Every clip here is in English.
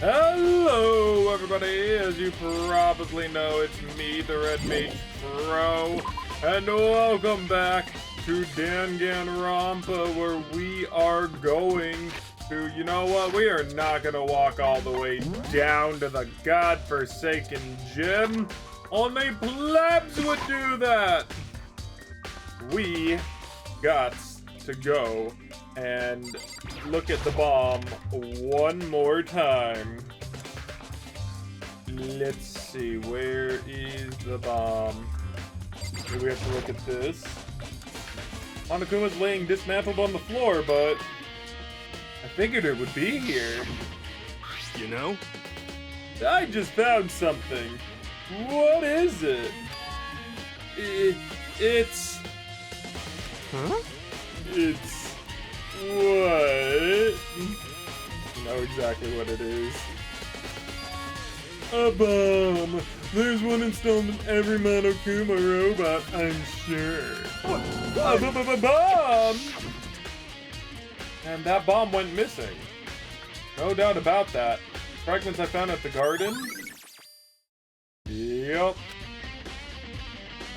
Hello everybody, as you probably know, it's me, Theredmagekro, and welcome back to Danganronpa, where we are going to, you know what, we are not gonna walk all the way down to the godforsaken gym. Only plebs would do that. We got to go and look at the bomb one more time. Let's see, where is the bomb? Maybe we have to look at this. Monokuma's laying dismantled on the floor, but I figured it would be here. You know? I just found something. What is it? It's... Huh? It's... What? You know exactly what it is. A bomb! There's one installed in every Monokuma robot, I'm sure. A bomb! And that bomb went missing. No doubt about that. Fragments I found at the garden? Yep.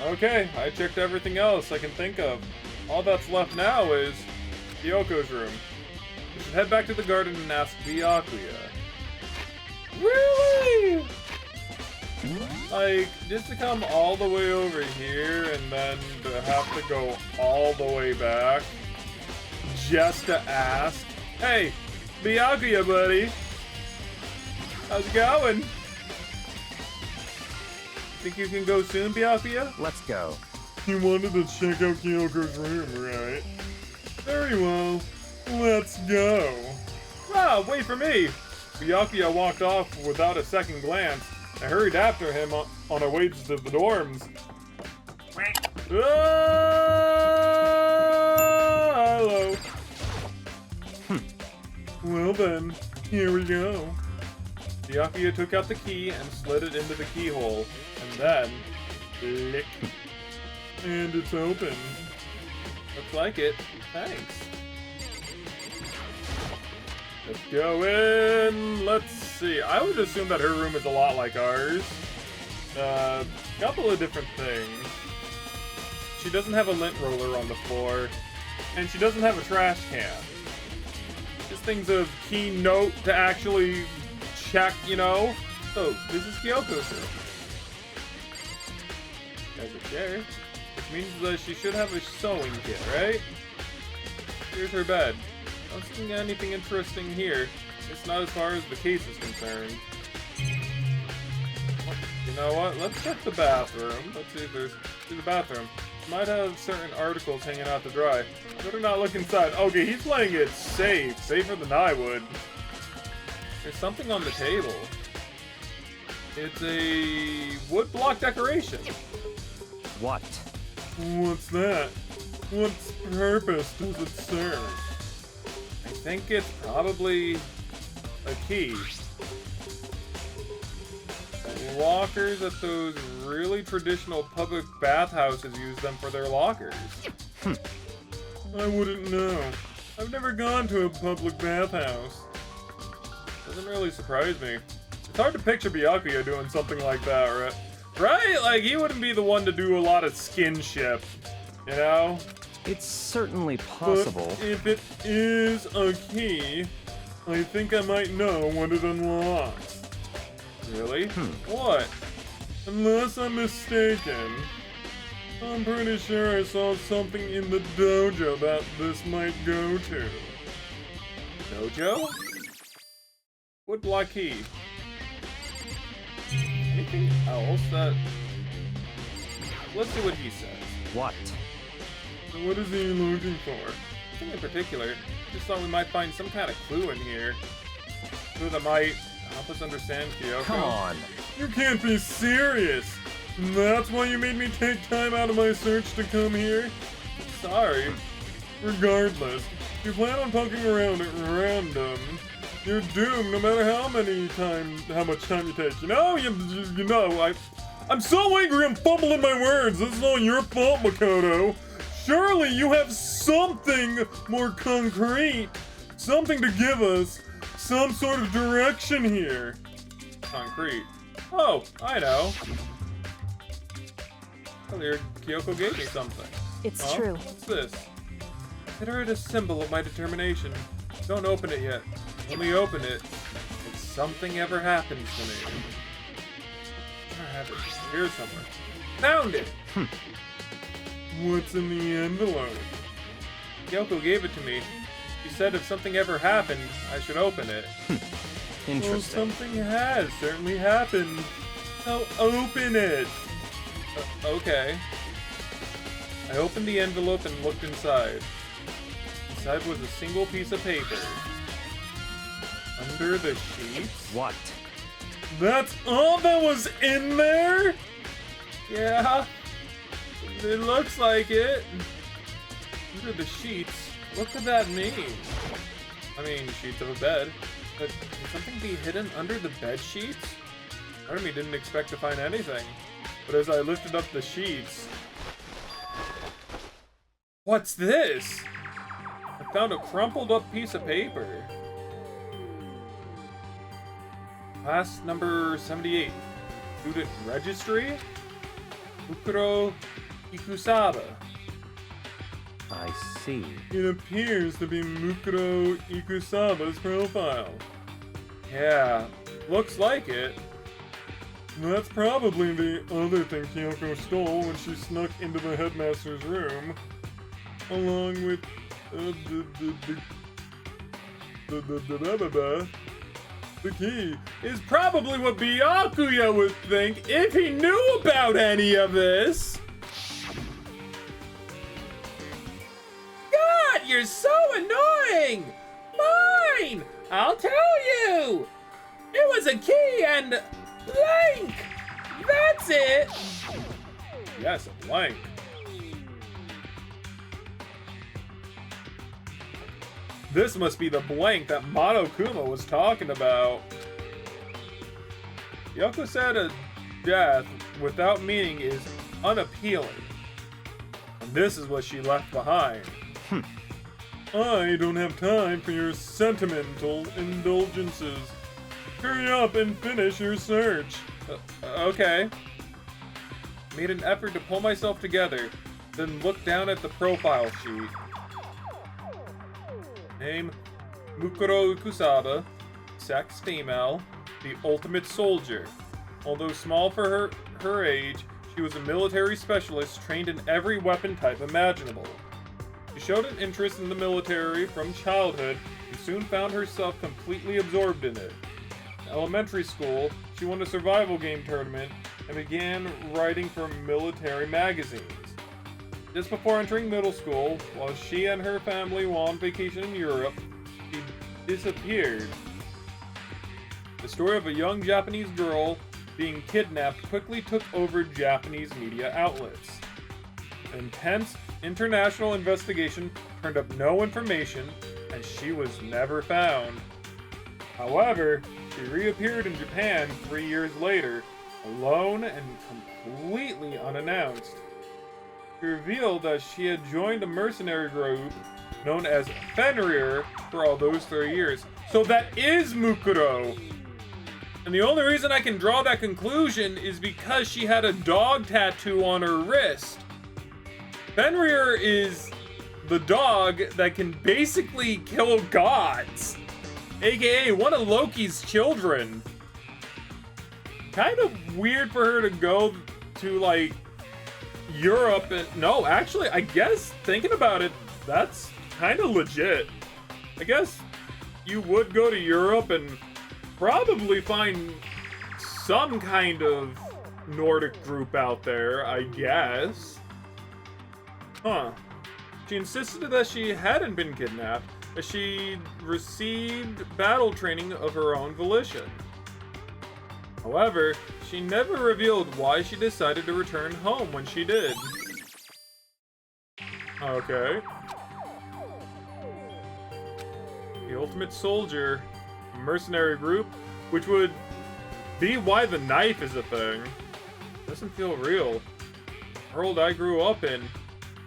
Okay, I checked everything else I can think of. All that's left now is Kyoko's room. We should head back to the garden and ask Byakuya. Really? Like, just to come all the way over here and then to have to go all the way back just to ask, hey, Byakuya, buddy, how's it going? Think you can go soon, Byakuya? Let's go. You wanted to check out Kyoko's room, right? Very well. Let's go. Ah, wait for me! Byakuya walked off without a second glance. I hurried after him on our way to the dorms. Ah, hello. Well then, here we go. Byakuya took out the key and slid it into the keyhole, and then click. And it's open. Looks like it. Thanks. Let's go in. Let's see. I would assume that her room is a lot like ours. Couple of different things. She doesn't have a lint roller on the floor, and she doesn't have a trash can. Just things of key note to actually check, you know. So this is Kyoko's room. There's a chair. Which means that she should have a sewing kit, right? Here's her bed. Don't see anything interesting here. It's not as far as the case is concerned. You know what? Let's check the bathroom. Let's see if there's the bathroom. Might have certain articles hanging out to dry. Better not look inside. Okay, he's playing it safe. Safer than I would. There's something on the table. It's a wood block decoration. What? What's that? What purpose does it serve? I think it's probably a key. Lockers at those really traditional public bathhouses use them for their lockers. I wouldn't know. I've never gone to a public bathhouse. Doesn't really surprise me. It's hard to picture Byakuya doing something like that, right? Right? Like, he wouldn't be the one to do a lot of skinship, you know? It's certainly possible. But if it is a key, I think I might know what it unlocks. Really? What? Unless I'm mistaken, I'm pretty sure I saw something in the dojo that this might go to. Dojo? Wood block key. Anything else that... Let's see what he says. What? What is he looking for? Nothing in particular. Just thought we might find some kind of clue in here. Clue that might help us understand Kyoko. Come on. You can't be serious! And that's why you made me take time out of my search to come here? Sorry. Regardless, if you plan on poking around at random, you're doomed no matter how much time you take. You know, I'm so angry I'm fumbling my words. This is all your fault, Makoto. Surely you have something more concrete, something to give us some sort of direction here. Concrete. Oh, I know. Earlier, Kyoko gave me something. It's true. What's this? Consider it a symbol of my determination. Don't open it yet. Only open it if something ever happens to me. I have it here somewhere. Found it! What's in the envelope? Kyoko gave it to me. She said if something ever happened, I should open it. Interesting. Well, something has certainly happened. Now open it! Okay. I opened the envelope and looked inside. Inside was a single piece of paper. Under the sheets? What? That's all that was in there? Yeah. It looks like it. Under the sheets? What could that mean? I mean, sheets of a bed. But can something be hidden under the bed sheets? Part of me didn't expect to find anything. But as I lifted up the sheets... What's this? I found a crumpled up piece of paper. Class number 78. Student registry? Mukuro Ikusaba. I see. It appears to be Mukuro Ikusaba's profile. Yeah, looks like it. That's probably the other thing Kyoko stole when she snuck into the headmaster's room. Along with the key is probably what Byakuya would think if he knew about any of this. God, you're so annoying! Fine, I'll tell you. It was a key and blank. That's it. Yes, a blank. This must be the blank that Monokuma was talking about. Yoko said a death without meaning is unappealing. And this is what she left behind. I don't have time for your sentimental indulgences. Hurry up and finish your search. Okay. Made an effort to pull myself together, then looked down at the profile sheet. Name, Mukuro Ikusaba, sex female, the ultimate soldier. Although small for her age, she was a military specialist trained in every weapon type imaginable. She showed an interest in the military from childhood and soon found herself completely absorbed in it. In elementary school, she won a survival game tournament and began writing for military magazines. Just before entering middle school, while she and her family were on vacation in Europe, she disappeared. The story of a young Japanese girl being kidnapped quickly took over Japanese media outlets. An intense international investigation turned up no information, and she was never found. However, she reappeared in Japan 3 years later, alone and completely unannounced. She revealed that she had joined a mercenary group known as Fenrir for all those 3 years. So that is Mukuro! And the only reason I can draw that conclusion is because she had a dog tattoo on her wrist. Fenrir is the dog that can basically kill gods, aka one of Loki's children. Kind of weird for her to go to, like, Europe and... No, actually, I guess, thinking about it, that's kind of legit. I guess you would go to Europe and probably find some kind of Nordic group out there, I guess. Huh. She insisted that she hadn't been kidnapped, as she received battle training of her own volition. However, she never revealed why she decided to return home when she did. Okay. The Ultimate Soldier, a mercenary group, which would be why the knife is a thing. Doesn't feel real. The world I grew up in,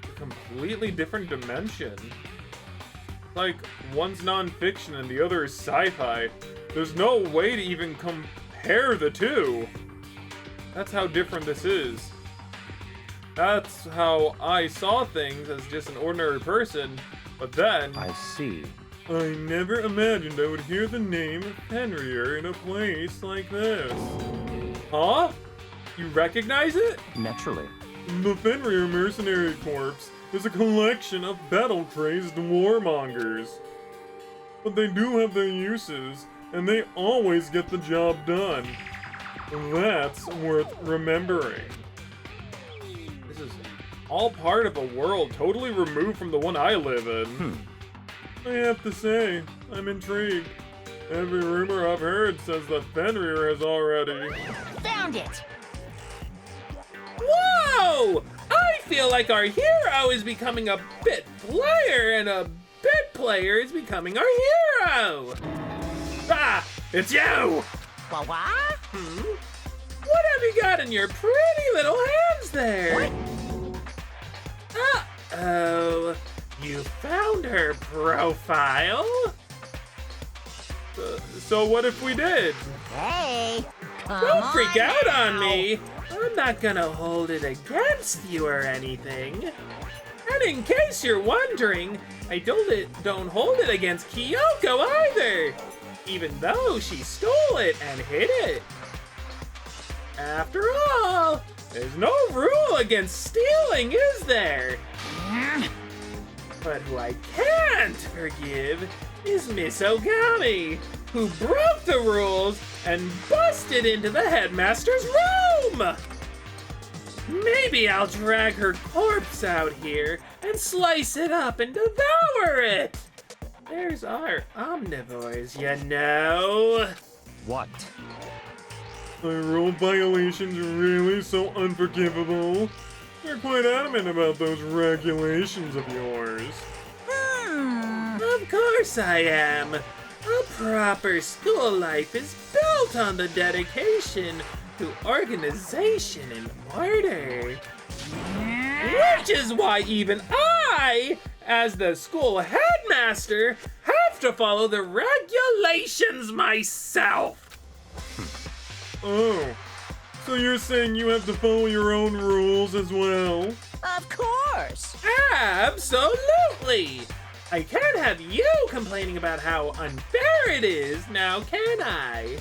a completely different dimension. Like, one's non-fiction and the other is sci-fi. There's no way to even compare the two. That's how different this is. That's how I saw things as just an ordinary person, but then... I see. I never imagined I would hear the name of Fenrir in a place like this. Huh? You recognize it? Naturally. The Fenrir Mercenary Corps is a collection of battle-crazed warmongers. But they do have their uses, and they always get the job done. That's worth remembering. This is all part of a world totally removed from the one I live in. I have to say, I'm intrigued. Every rumor I've heard says that Fenrir has already... Found it! Whoa! I feel like our hero is becoming a bit player, and a bit player is becoming our hero! Ah! It's you! What? What have you got in your pretty little hands there? Uh-oh. You found her profile? So what if we did? Hey! Don't freak out on me! I'm not gonna hold it against you or anything. And in case you're wondering, I don't hold it against Kyoko either, even though she stole it and hid it. After all, there's no rule against stealing, is there? But who I can't forgive is Miss Ogami, who broke the rules and busted into the headmaster's room! Maybe I'll drag her corpse out here and slice it up and devour it! There's our omnivores, you know. What? Are rule violations really so unforgivable? You're quite adamant about those regulations of yours. Of course I am. A proper school life is built on the dedication to organization and order. Which is why even I, as the school headmaster, have to follow the regulations myself. Oh, so you're saying you have to follow your own rules as well? Of course! Absolutely! I can't have you complaining about how unfair it is, now can I?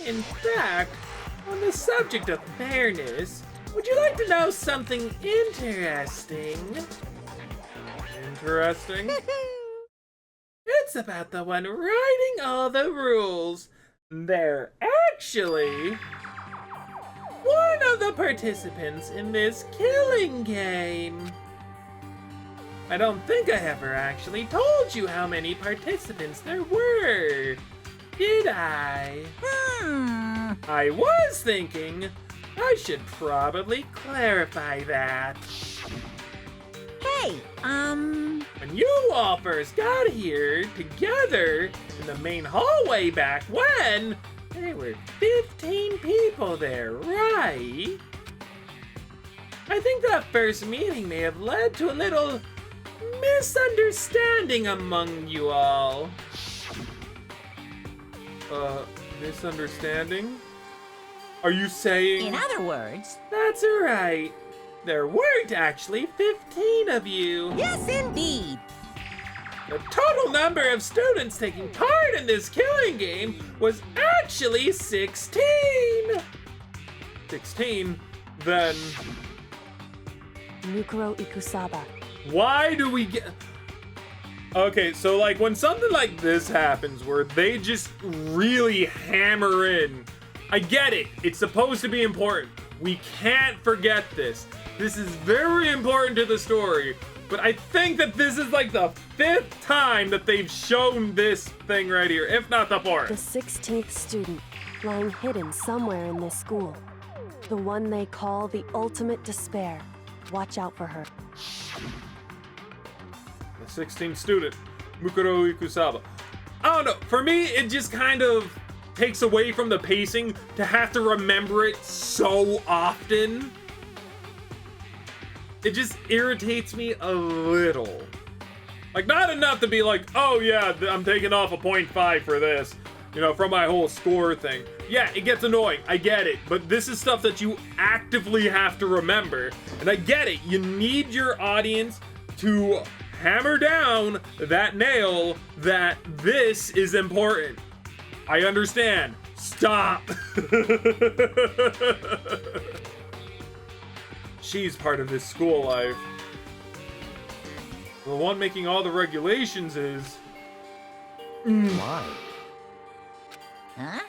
In fact, on the subject of fairness, would you like to know something interesting? Interesting. It's about the one writing all the rules. They're actually one of the participants in this killing game. I don't think I ever actually told you how many participants there were, did I? I was thinking I should probably clarify that. Hey, When you all first got here together in the main hallway back when, there were 15 people there, right? I think that first meeting may have led to a little misunderstanding among you all. Misunderstanding? Are you saying... in other words... That's right. There weren't actually 15 of you. Yes, indeed! The total number of students taking part in this killing game was actually 16. 16? Then... Mukuro Ikusaba. Why do we get... Okay, so like when something like this happens where they just really hammer in, I get it. It's supposed to be important. We can't forget this. This is very important to the story. But I think that this is like the 5th time that they've shown this thing right here, if not the 4th. The 16th student, lying hidden somewhere in this school. The one they call the ultimate despair. Watch out for her. The 16th student, Mukuro Ikusaba. I don't know, for me, it just kind of takes away from the pacing to have to remember it so often. It just irritates me a little. Like, not enough to be like, oh yeah, I'm taking off a 0.5 for this, you know, from my whole score thing. Yeah, it gets annoying, I get it, but this is stuff that you actively have to remember. And I get it, you need your audience to hammer down that nail that this is important. I understand. Stop. She's part of this school life. The one making all the regulations is... Why? Huh?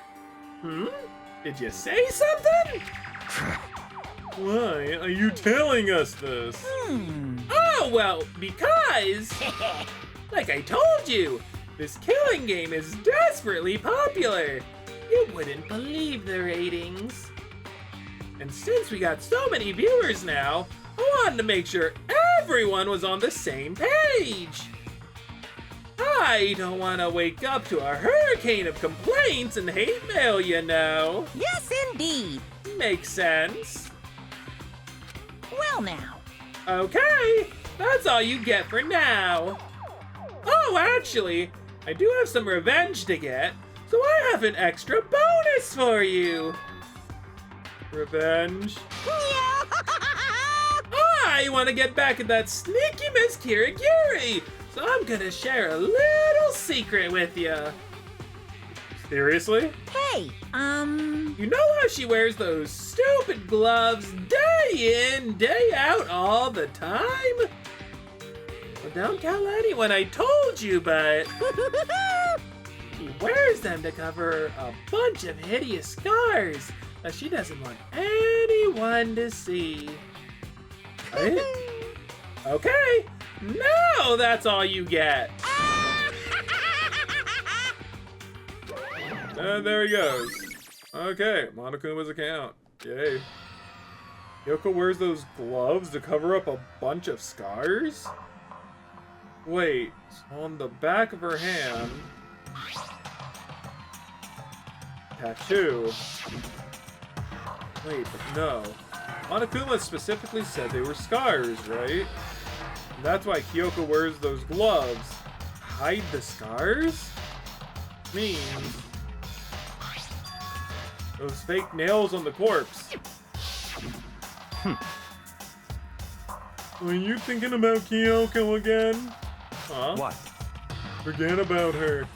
Did you say something? Why are you telling us this? Oh, well, because, like I told you, this killing game is desperately popular. You wouldn't believe the ratings. And since we got so many viewers now, I wanted to make sure everyone was on the same page. I don't want to wake up to a hurricane of complaints and hate mail, you know. Yes, indeed. Makes sense. Well, now. Okay, that's all you get for now. Oh, actually, I do have some revenge to get, so I have an extra bonus for you. Revenge? I want to get back at that sneaky Miss Kirigiri, so I'm gonna share a little secret with you. Seriously? Hey, You know how she wears those stupid gloves day in, day out all the time? Well, don't tell anyone I told you, but she wears them to cover a bunch of hideous scars that she doesn't want anyone to see. Right? Okay, now that's all you get. And there he goes. Okay, Monokuma's account. Yay. Yoko wears those gloves to cover up a bunch of scars? Wait, on the back of her hand... Tattoo. Wait, but no. Monokuma specifically said they were scars, right? And that's why Kyoko wears those gloves. Hide the scars? Means... those fake nails on the corpse. Are you thinking about Kyoko again? Huh? What? Forget about her.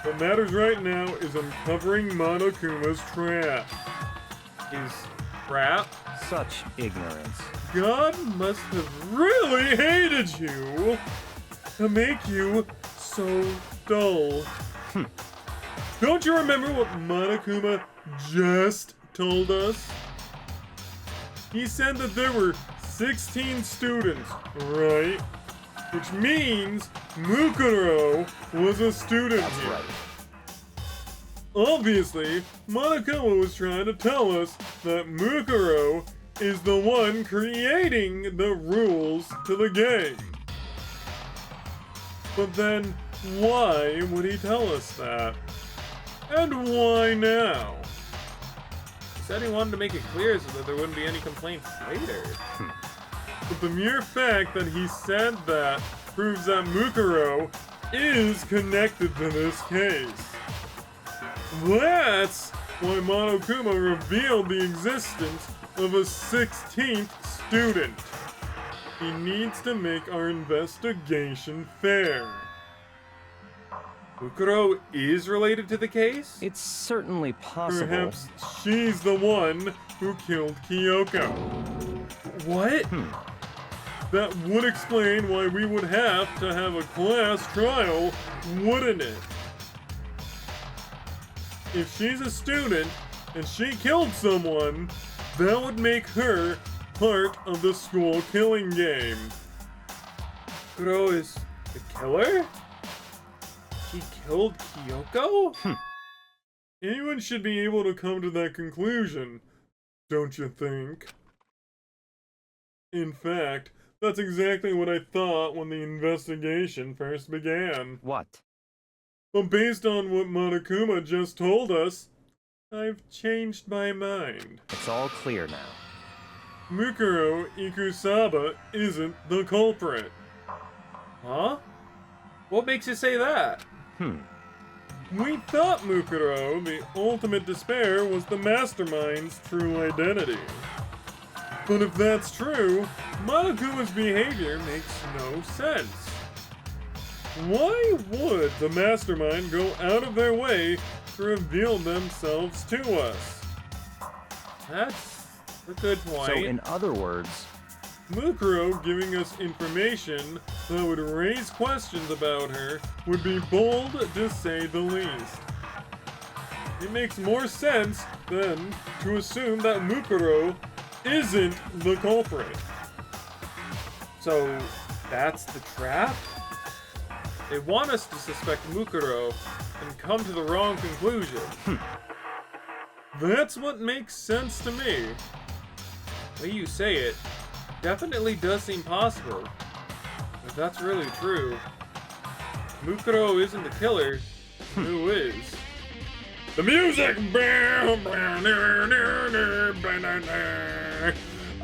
What matters right now is uncovering Monokuma's trap. His trap? Such ignorance. God must have really hated you to make you so dull. Don't you remember what Monokuma just told us? He said that there were 16 students, right? Which means Mukuro was a student That's here. right. Obviously, Monokuma was trying to tell us that Mukuro is the one creating the rules to the game. But then, why would he tell us that? And why now? He said he wanted to make it clear so that there wouldn't be any complaints later. But the mere fact that he said that proves that Mukuro is connected to this case. That's why Monokuma revealed the existence of a 16th student. He needs to make our investigation fair. Mukuro is related to the case? It's certainly possible. Perhaps she's the one who killed Kyoko. What? That would explain why we would have to have a class trial, wouldn't it? If she's a student and she killed someone, that would make her part of the school killing game. Kuro is the killer? He killed Kyoko? Anyone should be able to come to that conclusion, don't you think? In fact, that's exactly what I thought when the investigation first began. What? But based on what Monokuma just told us, I've changed my mind. It's all clear now. Mukuro Ikusaba isn't the culprit. Huh? What makes you say that? We thought Mukuro, the ultimate despair, was the mastermind's true identity. But if that's true, Monokuma's behavior makes no sense. Why would the mastermind go out of their way to reveal themselves to us? That's a good point. So, in other words, Mukuro giving us information that would raise questions about her would be bold to say the least. It makes more sense than to assume that Mukuro isn't the culprit. So, that's the trap? They want us to suspect Mukuro and come to the wrong conclusion. That's what makes sense to me. The way you say it definitely does seem possible. If that's really true, Mukuro isn't the killer, who is? The music!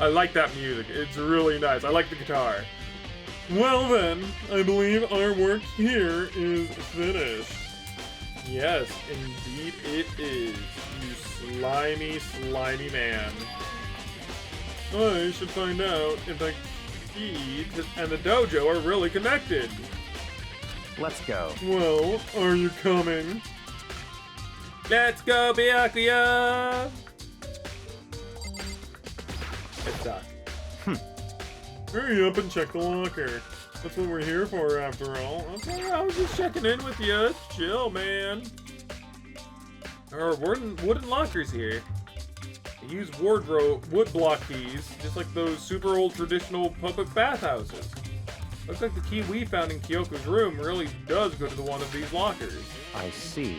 I like that music. It's really nice. I like the guitar. Well then, I believe our work here is finished. Yes, indeed it is, you slimy, slimy man. I should find out if the key and the dojo are really connected. let's go. Well, are you coming? Let's go, Byakuya! It sucked. Hurry up and check the locker. That's what we're here for, after all. Okay, I was just checking in with you. Chill, man. There are wooden lockers here. They use wood block keys, just like those super old traditional public bathhouses. Looks like the key we found in Kyoko's room really does go to one of these lockers. I see.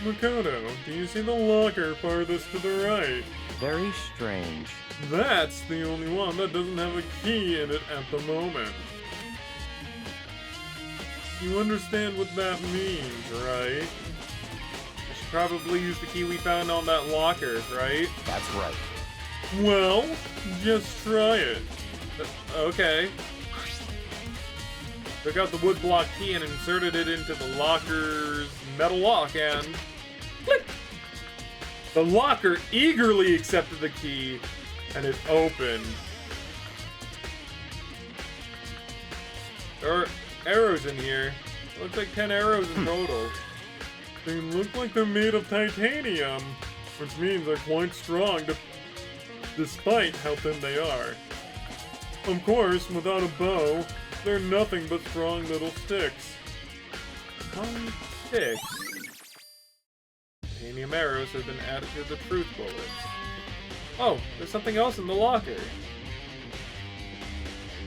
Makoto, do you see the locker farthest to the right? Very strange. That's the only one that doesn't have a key in it at the moment. You understand what that means, right? I should probably use the key we found on that locker, right? That's right. Well, just try it. Okay. Took out the wood block key and inserted it into the locker's metal lock and... click! The locker eagerly accepted the key and it opened. There are arrows in here. Looks like 10 arrows in total. They look like they're made of titanium, which means they're quite strong despite how thin they are. Of course, without a bow, they're nothing but strong little sticks. Strong sticks? Titanium arrows have been added to the truth bullets. Oh, there's something else in the locker.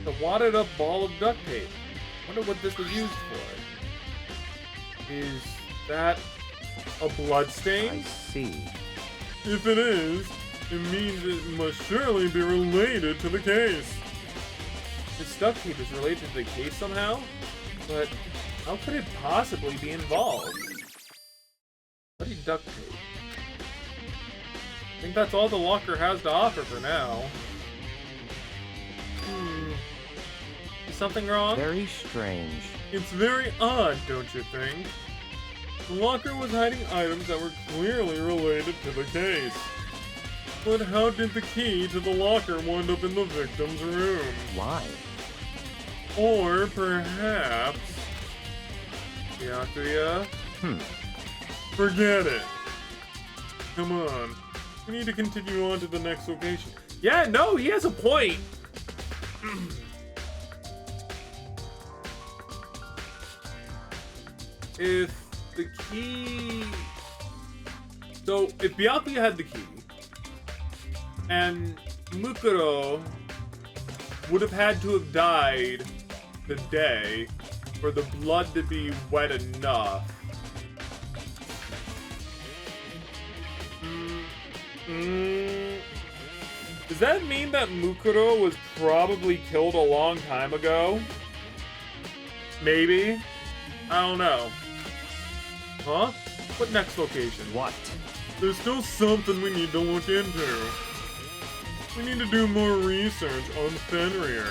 The wadded up ball of duct tape. Wonder what this was used for. Is that a blood I stain? see. If it is, it means it must surely be related to the case. This duct tape is related to the case somehow? But how could it possibly be involved? Bloody duct tape. I think that's all the locker has to offer for now. Is something wrong? Very strange. It's very odd, don't you think? The locker was hiding items that were clearly related to the case. But how did the key to the locker wind up in the victim's room? Why? Or perhaps... Byakuya? Forget it. Come on. We need to continue on to the next location. Yeah, no, he has a point. If the key... So, if Byakuya had the key, and Mukuro would have had to have died the day for the blood to be wet enough. Does that mean that Mukuro was probably killed a long time ago? Maybe? I don't know. Huh? What next location? What? There's still something we need to look into. We need to do more research on Fenrir.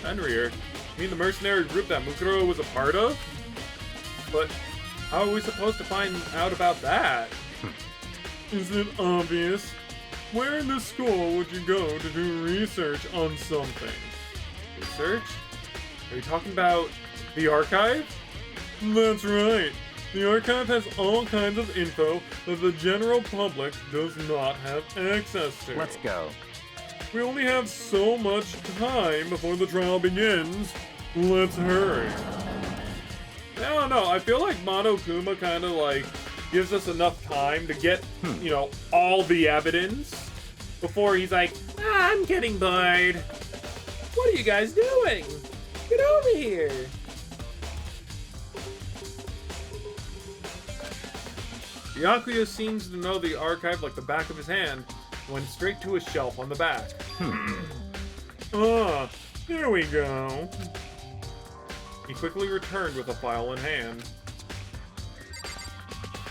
Fenrir? You mean the mercenary group that Mukuro was a part of? But how are we supposed to find out about that? Is it obvious? Where in the school would you go to do research on something? Research? Are you talking about the archive? That's right. The archive has all kinds of info that the general public does not have access to. Let's go. We only have so much time before the trial begins. Let's hurry. I don't know. I feel like Monokuma kind of like gives us enough time to get, you know, all the evidence before he's like, I'm getting bored. What are you guys doing? Get over here. Byakuya seems to know the archive like the back of his hand. Went straight to a shelf on the back. Ah, here we go. He quickly returned with a file in hand.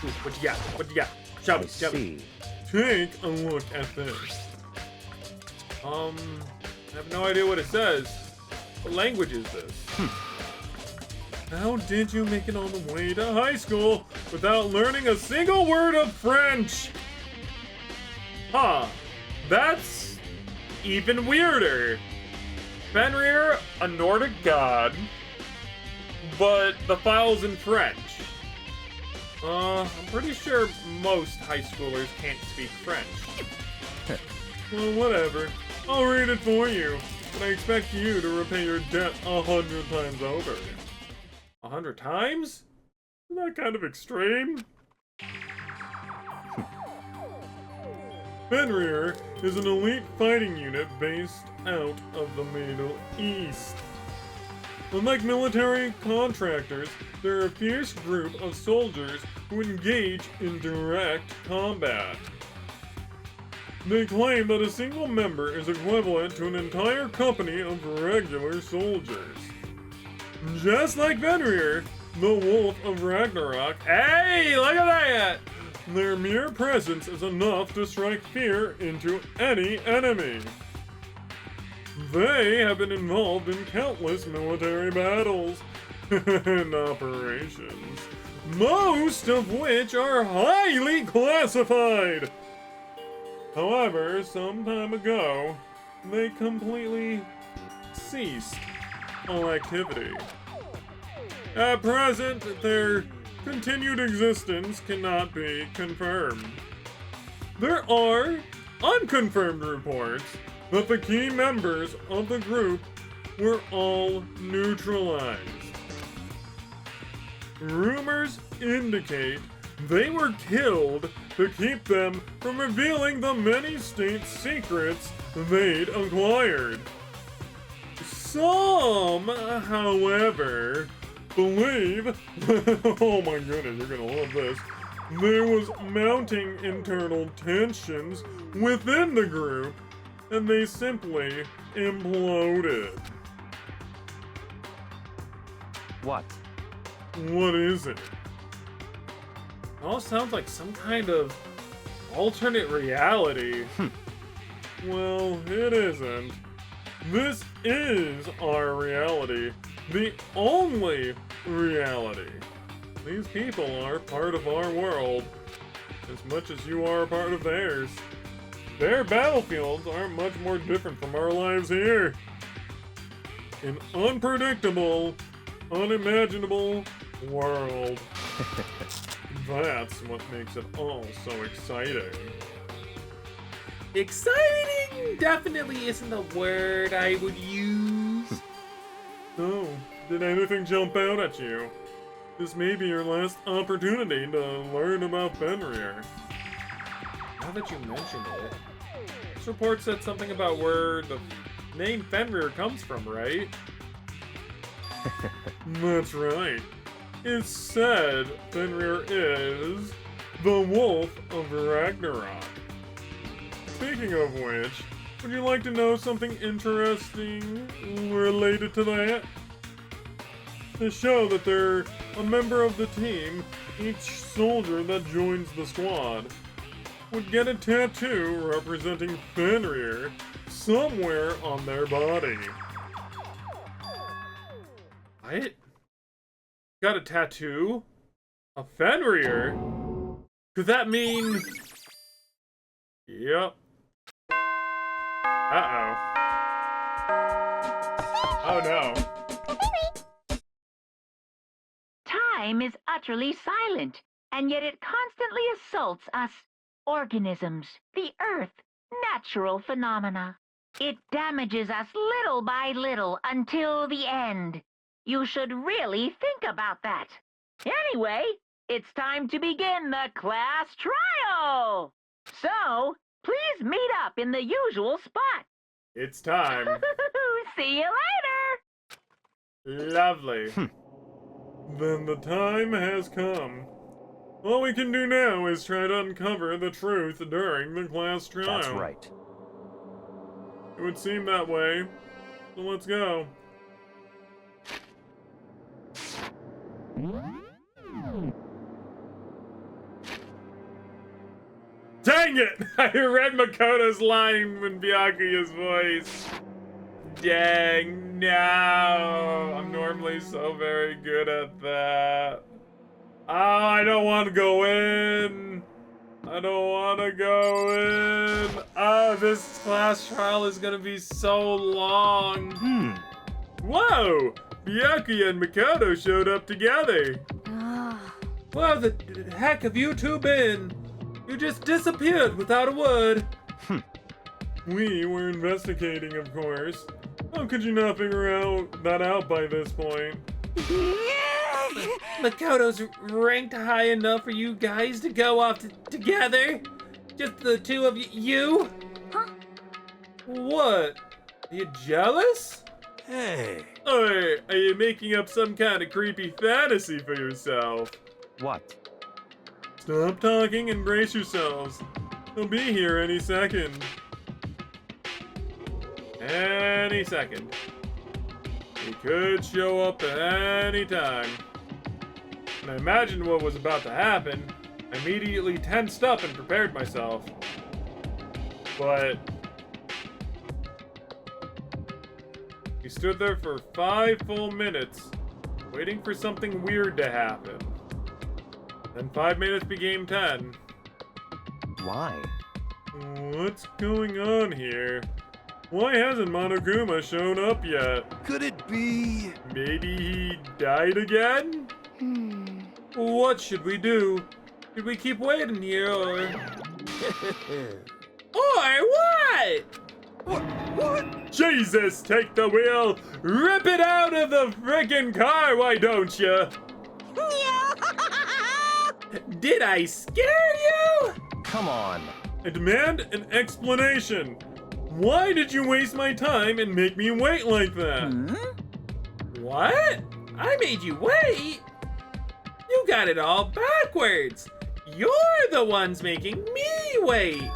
Ooh, what you got? What you got? Show me, show me. Take a look at this. I have no idea what it says. What language is this? How did you make it all the way to high school without learning a single word of French? Huh. That's even weirder. Fenrir, a Nordic god, but the file's in French. I'm pretty sure most high schoolers can't speak French. Well, whatever. I'll read it for you, but I expect you to repay your debt 100 times over. 100 times? Isn't that kind of extreme? Fenrir is an elite fighting unit based out of the Middle East. Unlike military contractors, they're a fierce group of soldiers who engage in direct combat. They claim that a single member is equivalent to an entire company of regular soldiers. Just like Fenrir, the Wolf of Ragnarok. Hey, look at that! Their mere presence is enough to strike fear into any enemy. They have been involved in countless military battles and operations, most of which are highly classified. However, some time ago, they completely ceased all activity. At present, their continued existence cannot be confirmed. There are unconfirmed reports that the key members of the group were all neutralized. Rumors indicate they were killed to keep them from revealing the many state secrets they'd acquired. Some, however, believe, oh my goodness, you're gonna love this, there was mounting internal tensions within the group, and they simply imploded. What? What is it? It all sounds like some kind of alternate reality. Well, it isn't. This is our reality. The only reality. These people are part of our world, as much as you are a part of theirs. Their battlefields are much more different from our lives here. An unpredictable, unimaginable world. That's what makes it all so exciting. Exciting definitely isn't the word I would use. Oh, did anything jump out at you? This may be your last opportunity to learn about Fenrir. Now that you mentioned it, this report said something about where the name Fenrir comes from, right? That's right. It said Fenrir is the Wolf of Ragnarok. Speaking of which, would you like to know something interesting related to that? To show that they're a member of the team, each soldier that joins the squad would get a tattoo representing Fenrir somewhere on their body. What? Got a tattoo? A Fenrir? Could that mean... Yep. Uh-oh. Oh no. Time is utterly silent, and yet it constantly assaults us, organisms, the Earth, natural phenomena. It damages us little by little until the end. You should really think about that. Anyway, it's time to begin the class trial. So, please meet up in the usual spot. It's time. See you later. Lovely. Then the time has come. All we can do now is try to uncover the truth during the class trial. That's right. It would seem that way. So let's go. Dang it! I read Makoto's line in Byakuya's voice. Dang, no! I'm normally so very good at that. Oh, I don't want to go in. I don't want to go in. Oh, this class trial is gonna be so long. Whoa! Byakuya and Makoto showed up together. Where the heck have you two been? You just disappeared without a word. We were investigating, of course. How could you not figure that out by this point? Makoto's ranked high enough for you guys to go off together? Just the two of you? Huh? What? Are you jealous? Hey. Or are you making up some kind of creepy fantasy for yourself? What? Stop talking and brace yourselves. He'll be here any second. Any second. He could show up at any time. When I imagined what was about to happen, I immediately tensed up and prepared myself. But he stood there for 5 full minutes, waiting for something weird to happen. Then 5 minutes became 10. Why? What's going on here? Why hasn't Monokuma shown up yet? Could it be? Maybe he died again? What should we do? Should we keep waiting here or... Or what? What? Jesus, take the wheel! Rip it out of the frickin' car, why don't you? Did I scare you? Come on. I demand an explanation. Why did you waste my time and make me wait like that? What? I made you wait? You got it all backwards. You're the ones making me wait.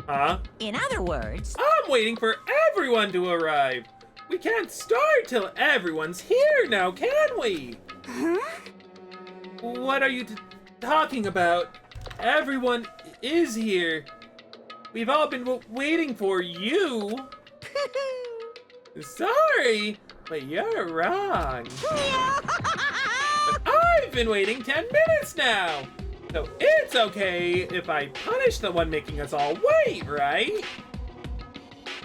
Huh? In other words, I'm waiting for everyone to arrive. We can't start till everyone's here now, can we? What are you talking about? Everyone is here. We've all been waiting for you. Sorry, but you're wrong. But I've been waiting 10 minutes now. So it's okay if I punish the one making us all wait, right?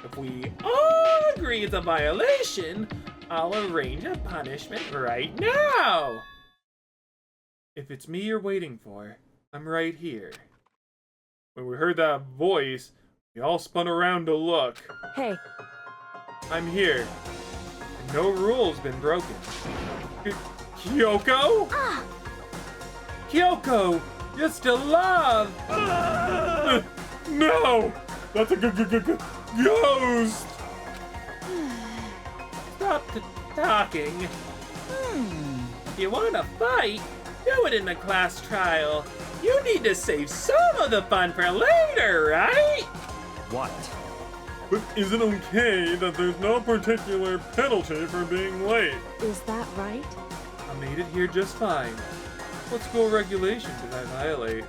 If we all agree it's a violation, I'll arrange a punishment right now. If it's me you're waiting for, I'm right here. When we heard that voice, we all spun around to look. Hey, I'm here. And no rule's been broken. Kyoko? Kyoko, you're still alive. No! That's a ghost! Stop talking. If you want to fight, do it in the class trial. You need to save some of the fun for later, right? What? But is it okay that there's no particular penalty for being late? is that right? I made it here just fine. What school regulation did I violate?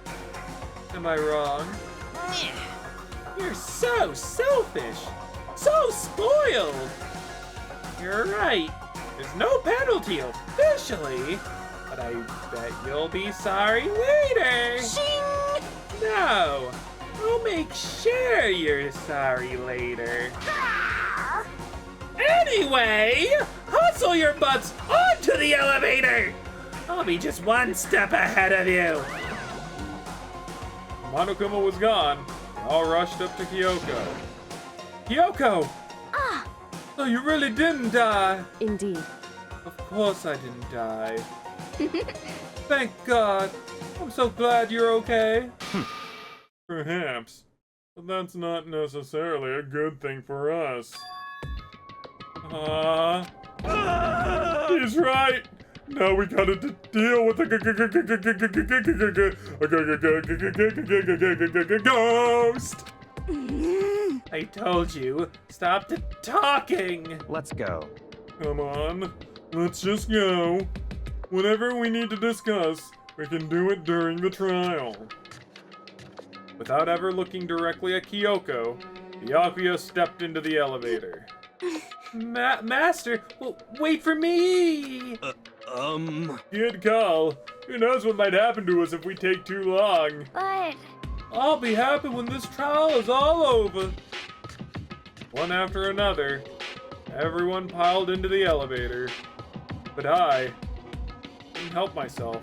Am I wrong? You're so selfish, so spoiled. You're right. There's no penalty officially, but I bet you'll be sorry later. Shing! No, we'll make sure you're sorry later. Anyway, hustle your butts onto the elevator. I'll be just one step ahead of you. Monokuma was gone. We all rushed up to Kyoko. Kyoko! Ah! So you really didn't die. Indeed. Of course I didn't die. Thank God. I'm so glad you're okay. Perhaps. But that's not necessarily a good thing for us. He's right. Now we gotta deal with the ghost. I told you, stop talking. Let's go. Come on, let's just go. Whatever we need to discuss, we can do it during the trial. Without ever looking directly at Kyoko, Byakuya stepped into the elevator. Master, wait for me. Kid Carl, who knows what might happen to us if we take too long? But I'll be happy when this trial is all over. One after another, everyone piled into the elevator. But I couldn't help myself.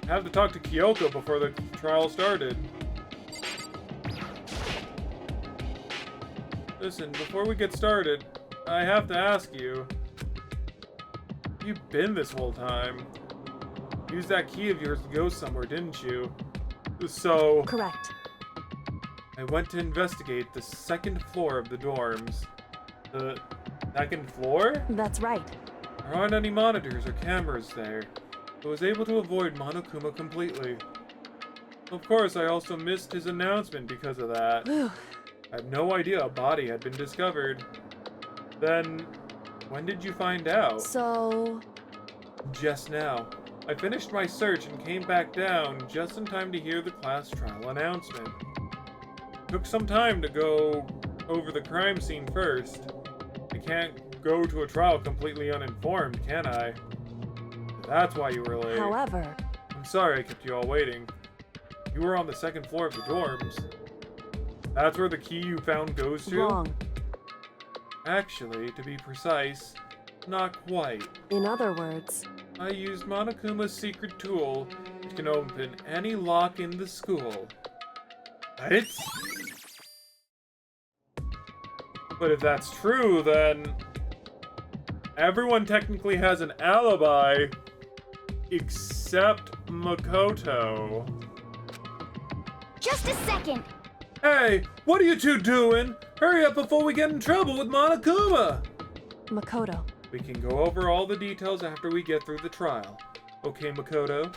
I had to talk to Kyoko before the trial started. Listen, before we get started, I have to ask you. You've been this whole time. Used that key of yours to go somewhere, didn't you? So... Correct. I went to investigate the second floor of the dorms. The second floor? That's right. There aren't any monitors or cameras there. I was able to avoid Monokuma completely. Of course, I also missed his announcement because of that. Whew. I had no idea a body had been discovered. Then, when did you find out? So, Just now. I finished my search and came back down just in time to hear the class trial announcement. Took some time to go over the crime scene first. I can't go to a trial completely uninformed, can I? That's why you were late. however, I'm sorry I kept you all waiting. You were on the second floor of the dorms. That's where the key you found goes to? wrong. Actually, to be precise, not quite. In other words, I used Monokuma's secret tool, which can open any lock in the school. What? But if that's true, then everyone technically has an alibi, except Makoto. just a second. Hey, what are you two doing? Hurry up before we get in trouble with Monokuma! Makoto. We can go over all the details after we get through the trial. Okay, Makoto?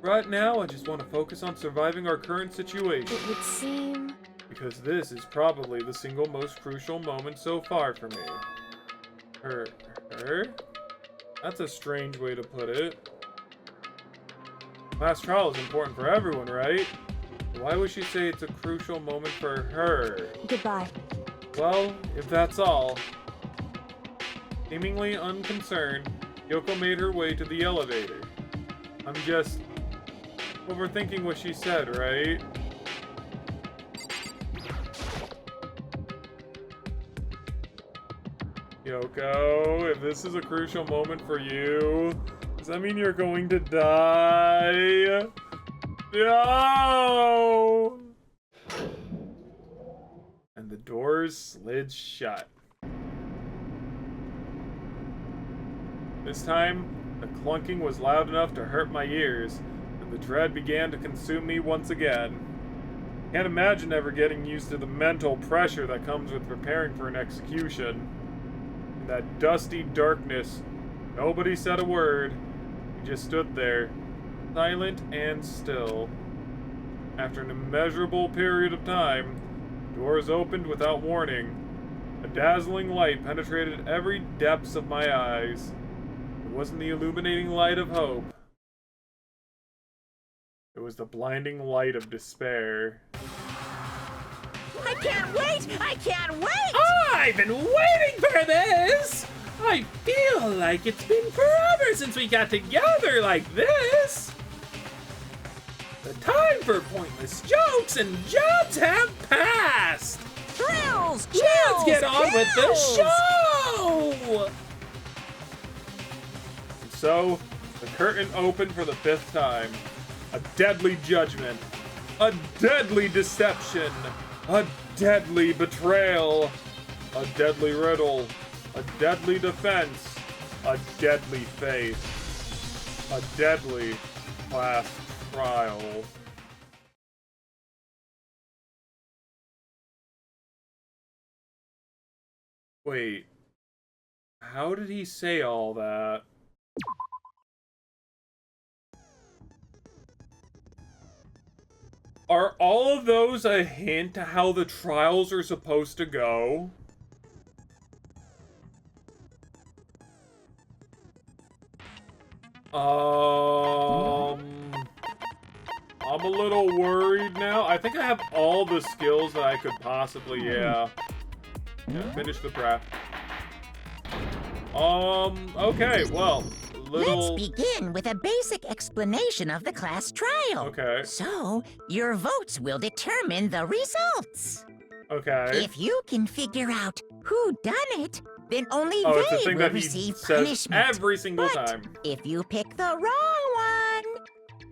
Right now, I just want to focus on surviving our current situation, It would seem... because this is probably the single most crucial moment so far for me. Her? That's a strange way to put it. Last trial is important for everyone, right? Why would she say it's a crucial moment for her? Goodbye. Well, if that's all. Seemingly unconcerned, Yoko made her way to the elevator. I'm just overthinking what she said, right? Yoko, if this is a crucial moment for you, does that mean you're going to die? No! And the doors slid shut. This time, the clunking was loud enough to hurt my ears, and the dread began to consume me once again. Can't imagine ever getting used to the mental pressure that comes with preparing for an execution. In that dusty darkness, nobody said a word. We just stood there, silent and still. After an immeasurable period of time, doors opened without warning. A dazzling light penetrated every depths of my eyes. It wasn't the illuminating light of hope. It was the blinding light of despair. I can't wait! I can't wait! I've been waiting for this! I feel like it's been forever since we got together like this. The time for pointless jokes and jobs have passed. Thrills, Let's chills, get on with the kills. show. And so, the curtain opened for the 5th time. A deadly judgment. A deadly deception. A deadly betrayal. A deadly riddle. A deadly defense. A deadly faith. A deadly class trial. Wait. How did he say all that? Are all of those a hint to how the trials are supposed to go? I'm a little worried now. I think I have all the skills that I could possibly, yeah, finish the prep. Okay, well, Let's begin with a basic explanation of the class trial. Okay. So, your votes will determine the results. Okay. If you can figure out who done it, then only Oh, it's a they thing will that he receive says punishment. every single But time. if you pick the wrong one,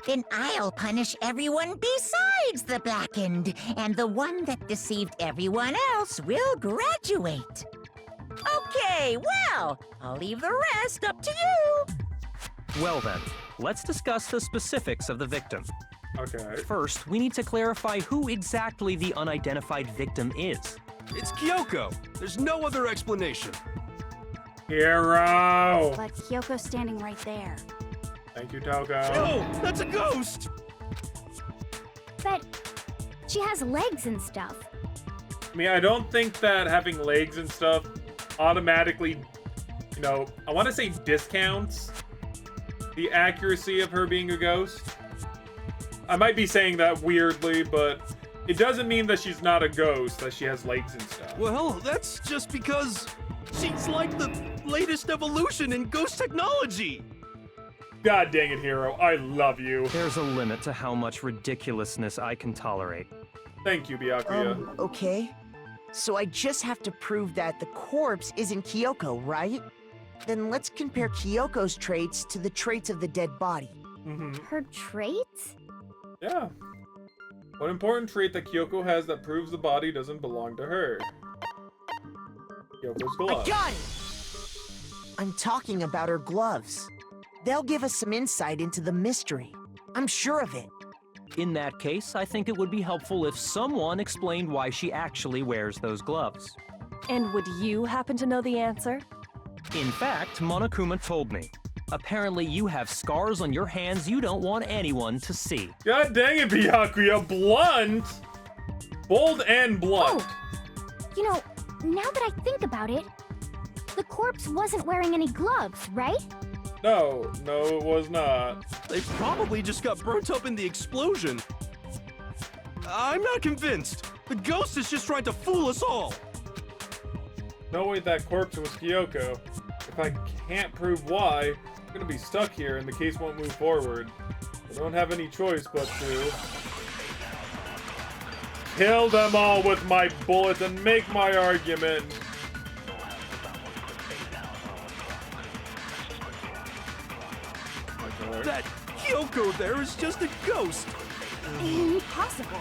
then I'll punish everyone besides the blackened, and the one that deceived everyone else will graduate. Okay, well, I'll leave the rest up to you. Well then, let's discuss the specifics of the victim. Okay. First, we need to clarify who exactly the unidentified victim is. It's Kyoko. There's no other explanation. Hero! But Kyoko's standing right there. Thank you, Toko. No, that's a ghost! But she has legs and stuff. I mean, I don't think that having legs and stuff automatically, you know, I want to say discounts the accuracy of her being a ghost. I might be saying that weirdly, but it doesn't mean that she's not a ghost, that she has legs and stuff. Well, that's just because she's like the latest evolution in ghost technology. God dang it, Hero. I love you. There's a limit to how much ridiculousness I can tolerate. Thank you, Byakuya. Okay. So I just have to prove that the corpse isn't Kyoko, right? Then let's compare Kyoko's traits to the traits of the dead body. Her traits? Yeah. What important trait that Kyoko has that proves the body doesn't belong to her? Kyoko's gloves. I got it! I'm talking about her gloves. They'll give us some insight into the mystery. I'm sure of it. In that case, I think it would be helpful if someone explained why she actually wears those gloves. And would you happen to know the answer? In fact, Monokuma told me. Apparently you have scars on your hands you don't want anyone to see. God dang it, Byakuya. Blunt! Bold and blunt. You know, now that I think about it, the corpse wasn't wearing any gloves, right? No, it was not. They probably just got burnt up in the explosion. I'm not convinced. The ghost is just trying to fool us all. No way that corpse was Kyoko. If I can't prove why, I'm gonna be stuck here and the case won't move forward. I don't have any choice but to kill them all with my bullets and make my argument. Okay. That Kyoko there is just a ghost. Impossible.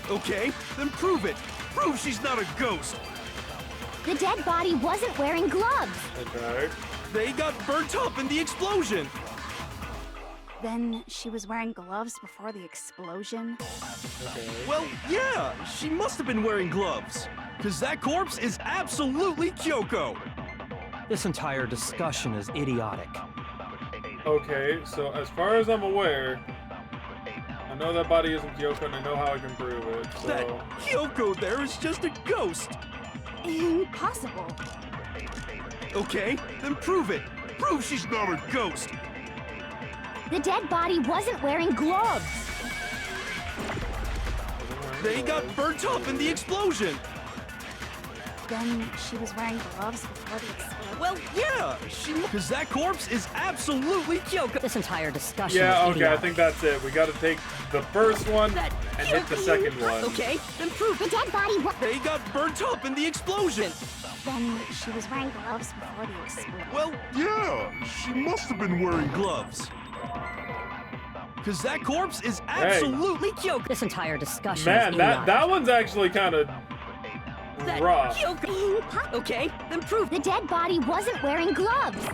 Okay, then prove it. Prove she's not a ghost. The dead body wasn't wearing gloves. Okay. They got burnt up in the explosion. Then she was wearing gloves before the explosion. Okay. Well, yeah, she must have been wearing gloves. Because that corpse is absolutely Kyoko. This entire discussion is idiotic. Okay, so as far as I'm aware, I know that body isn't Kyoko and I know how I can prove it, so... That Kyoko there is just a ghost. Impossible. Okay, then prove it. Prove she's not a ghost. The dead body wasn't wearing gloves. They got burnt up in the explosion. Then she was wearing gloves before the explosion. Well, yeah, because that corpse is absolutely Kyoko. This entire discussion Yeah, is okay, I idiotic. think that's it. We gotta take the first one and hit the second one. Okay, then prove The dead body was. they got burnt up in the explosion. Then she was wearing gloves before the explosion. Well, Yeah, she must have been wearing gloves. because that corpse is absolutely Kyoko. This entire discussion Man, is that idiotic. one's actually kind of That rough. Kyoko. Okay, then prove The dead body wasn't wearing gloves.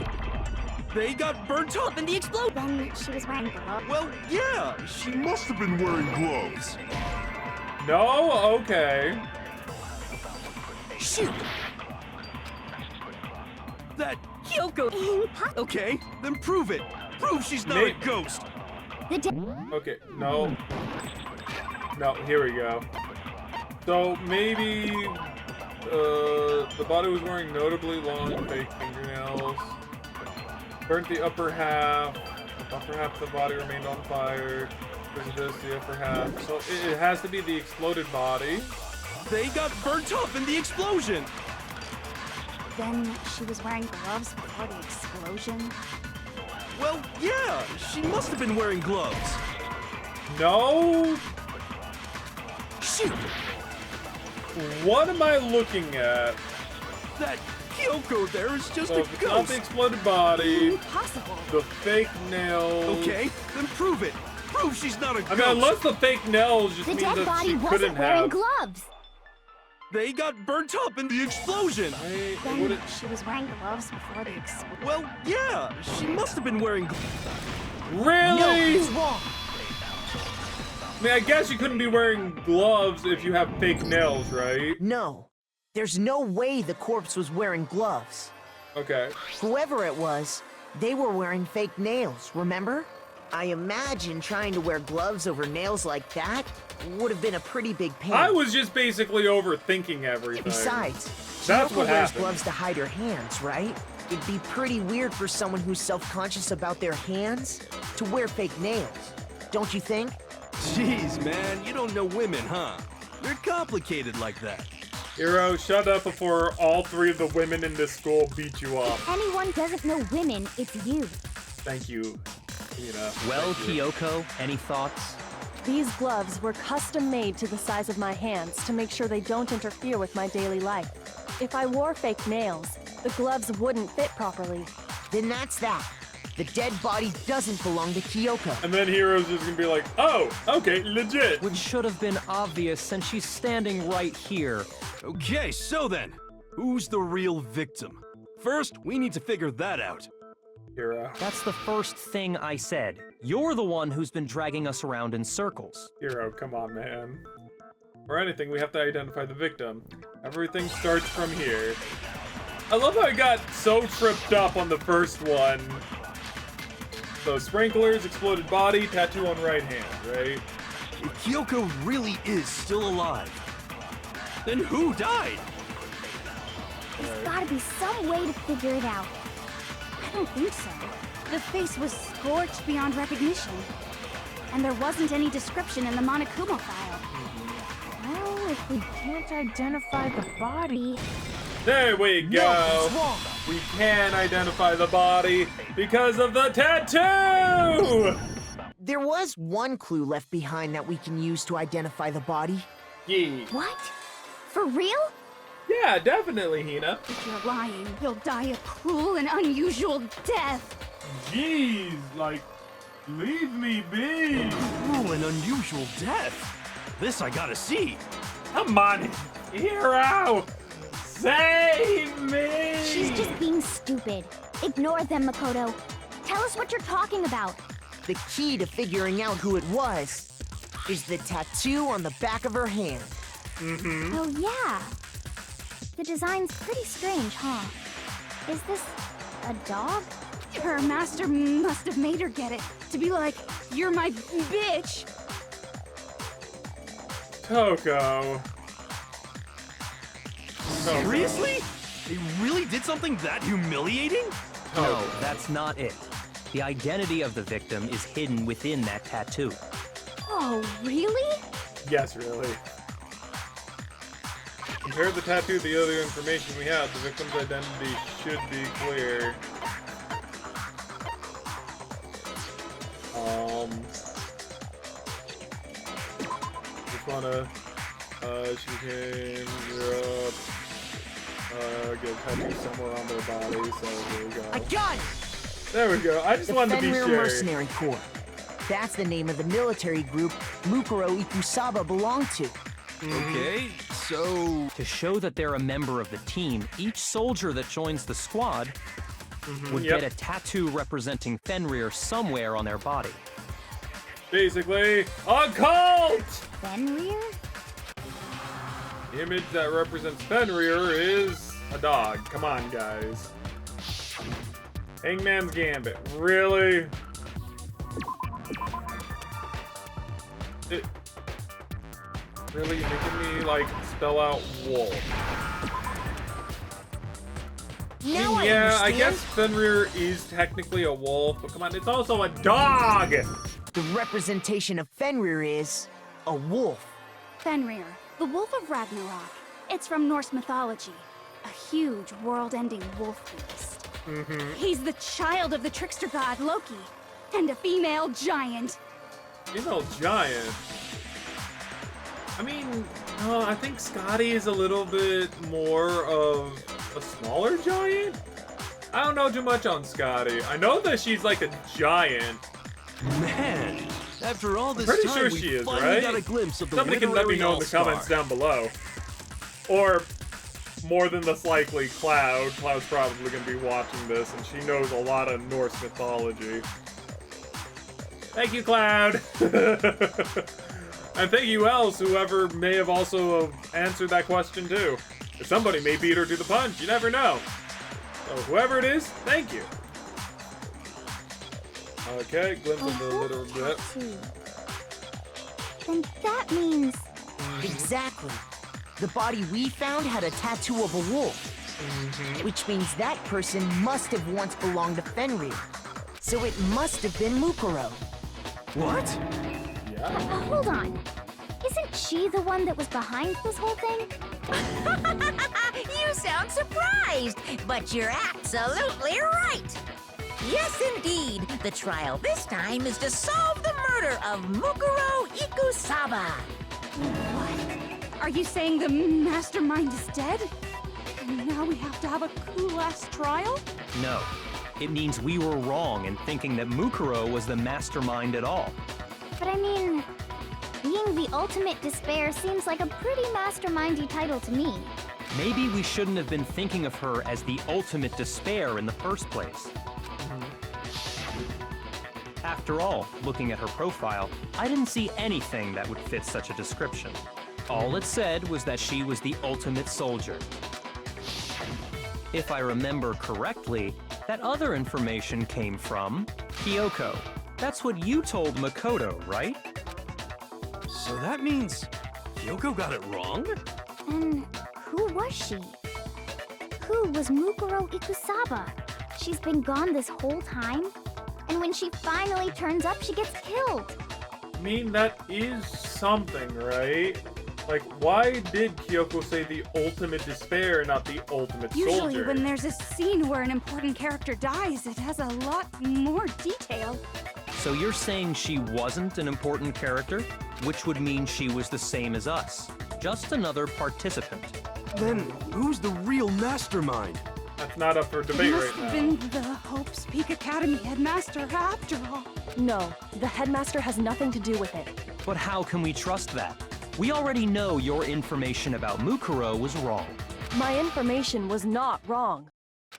they got burnt up in the explosion. Then she was wearing gloves. Well, yeah, She must have been wearing gloves. No, okay. shoot. That Kyoko. Okay, then prove it. Prove she's not Maybe- a ghost. The dead. Okay, no. No, here we go. So maybe the body was wearing notably long fake fingernails. Burnt the upper half. The upper half of the body remained on fire. This, the upper half. So it has to be the exploded body. They got burnt up in the explosion. Then she was wearing gloves before the explosion. Well, yeah, she must have been wearing gloves. No. Shoot, What am I looking at? that Kyoko there is just So a if it's not ghost. the exploded body, Impossible. the fake nails. Okay, then prove it. Prove she's not a ghost. I mean, unless the fake nails just The means dead that body she wasn't couldn't wearing have. gloves. They got burnt up in the explosion. I Then wouldn't. she was wearing gloves before the explosion. Well, yeah, she must have been wearing Really? No, he's wrong. I mean, I guess you couldn't be wearing gloves if you have fake nails, right? No. There's no way the corpse was wearing gloves. Okay. Whoever it was, they were wearing fake nails, remember? I imagine trying to wear gloves over nails like that would have been a pretty big pain. I was just basically overthinking everything. Besides, That's Kyoko what wears happened. gloves to hide her hands, right? It'd be pretty weird for someone who's self-conscious about their hands to wear fake nails. Don't you think? Jeez, man, you don't know women, huh? They're complicated like that. Hero, shut up before all three of the women in this school beat you up. Anyone doesn't know women, it's you. Thank you, Tina. Well, Thank you. Kyoko, any thoughts? These gloves were custom made to the size of my hands to make sure they don't interfere with my daily life. If I wore fake nails, the gloves wouldn't fit properly. Then that's that. The dead body doesn't belong to Kyoko. And then Hero's just gonna be like, oh, okay, legit. Which should have been obvious since she's standing right here. Okay, so then, who's the real victim? First, we need to figure that out. Hero. That's the first thing I said. You're the one who's been dragging us around in circles. Hero, come on, man. For anything, we have to identify the victim. Everything starts from here. I love how I got so tripped up on the first one. So, sprinklers, exploded body, tattoo on right hand, right? If Kyoko really is still alive, then who died? There's gotta be some way to figure it out. I don't think so. The face was scorched beyond recognition. And there wasn't any description in the Monokuma file. Well, if we can't identify the body... There we go. No, he's wrong. We can identify the body because of the tattoo! There was one clue left behind that we can use to identify the body. Yeah. What? For real? Yeah, definitely, Hina. If you're lying, you'll die a cruel and unusual death. Jeez, like, leave me be. Cruel and unusual death. This I gotta see. Come on, Hero! Save me! She's just being stupid. Ignore them, Makoto. Tell us what you're talking about. The key to figuring out who it was is the tattoo on the back of her hand. Oh, yeah. The design's pretty strange, huh? Is this a dog? Her master must have made her get it. To be like, you're my bitch. Toko. Seriously? They really did something that humiliating? No, that's not it. The identity of the victim is hidden within that tattoo. Oh, really? Yes, really. Compared the tattoo to the other information we have, the victim's identity should be clear. Just wanna, she came, Europe, get a tattoo somewhere on their body, so there we go. I got it! There we go, I just wanted to be Fenrir sure. Mercenary Corps. That's the name of the military group Mukuro Ikusaba belonged to. Okay, so... To show that they're a member of the team, each soldier that joins the squad would get a tattoo representing Fenrir somewhere on their body. Basically, a cult! Fenrir? The image that represents Fenrir is a dog. Come on, guys. Hangman's Gambit. Really? Really? You're making me, like, spell out wolf. Now I Yeah, I understand. guess Fenrir is technically a wolf, but come on, it's also a dog! The representation of Fenrir is a wolf. Fenrir, the Wolf of Ragnarok. It's from Norse mythology. A huge, world-ending wolf beast. He's the child of the trickster god Loki, and a female giant. Female giant. I mean, I think Scotty is a little bit more of a smaller giant? I don't know too much on Scotty. I know that she's like a giant. Man, after all this Pretty time, sure we she is, finally right? got a glimpse of the Somebody can let me literary know in the all-star. comments down below. Or, more than this likely, Cloud. Cloud's probably going to be watching this, and she knows a lot of Norse mythology. Thank you, Cloud! And thank you else, whoever may have also answered that question too. Somebody may beat her to the punch, you never know. So whoever it is, thank you. Okay, glimpse of the little bit. Tattoo. Then that means... Exactly. The body we found had a tattoo of a wolf. Which means that person must have once belonged to Fenrir. So it must have been Mukuro. What? Hold on. Isn't she the one that was behind this whole thing? You sound surprised, but you're absolutely right. Yes, indeed. The trial this time is to solve the murder of Mukuro Ikusaba. What? Are you saying the mastermind is dead? And now we have to have a cool-ass trial? No. It means we were wrong in thinking that Mukuro was the mastermind at all. But I mean, being the ultimate despair seems like a pretty mastermindy title to me. Maybe we shouldn't have been thinking of her as the ultimate despair in the first place. After all, looking at her profile, I didn't see anything that would fit such a description. All it said was that she was the ultimate soldier. If I remember correctly, that other information came from Kyoko. That's what you told Makoto, right? So that means Kyoko got it wrong? And who was she? Who was Mukuro Ikusaba? She's been gone this whole time? And when she finally turns up, she gets killed. I mean, that is something, right? Like, why did Kyoko say the ultimate despair and not the ultimate soldier? Usually when there's a scene where an important character dies, it has a lot more detail. So you're saying she wasn't an important character? Which would mean she was the same as us. Just another participant. Then who's the real mastermind? That's not up for It debate must right have now. been the Hope's Peak Academy headmaster after all. No, the headmaster has nothing to do with it. But how can we trust that? We already know your information about Mukuro was wrong. My information was not wrong.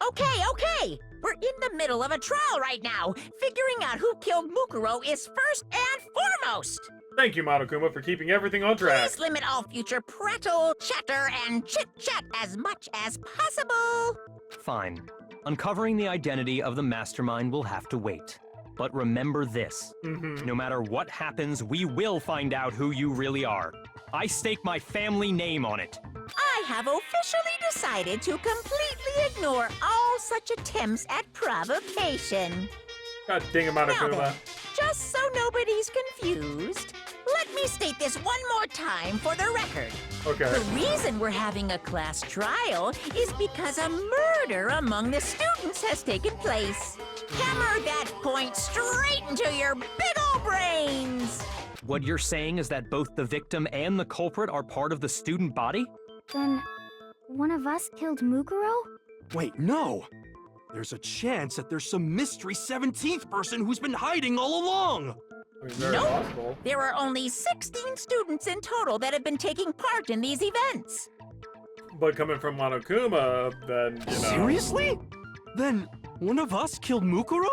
Okay. We're in the middle of a trial right now. Figuring out who killed Mukuro is first and foremost. Thank you, Monokuma, for keeping everything on track. Please limit all future prattle, chatter, and chit-chat as much as possible. Fine. Uncovering the identity of the mastermind will have to wait. But remember this. No matter what happens, we will find out who you really are. I stake my family name on it. I have officially decided to completely ignore all such attempts at provocation. God dang it, Now Monokuma. then, just so nobody's confused, let me state this one more time for the record. Okay. The reason we're having a class trial is because a murder among the students has taken place. Hammer that point straight into your big ol' brains! What you're saying is that both the victim and the culprit are part of the student body? Then, one of us killed Mukuro? Wait, no! There's a chance that there's some mystery 17th person who's been hiding all along! I mean, very Nope. possible. There are only 16 students in total that have been taking part in these events. But coming from Monokuma, then, you know. Seriously? Then, one of us killed Mukuro?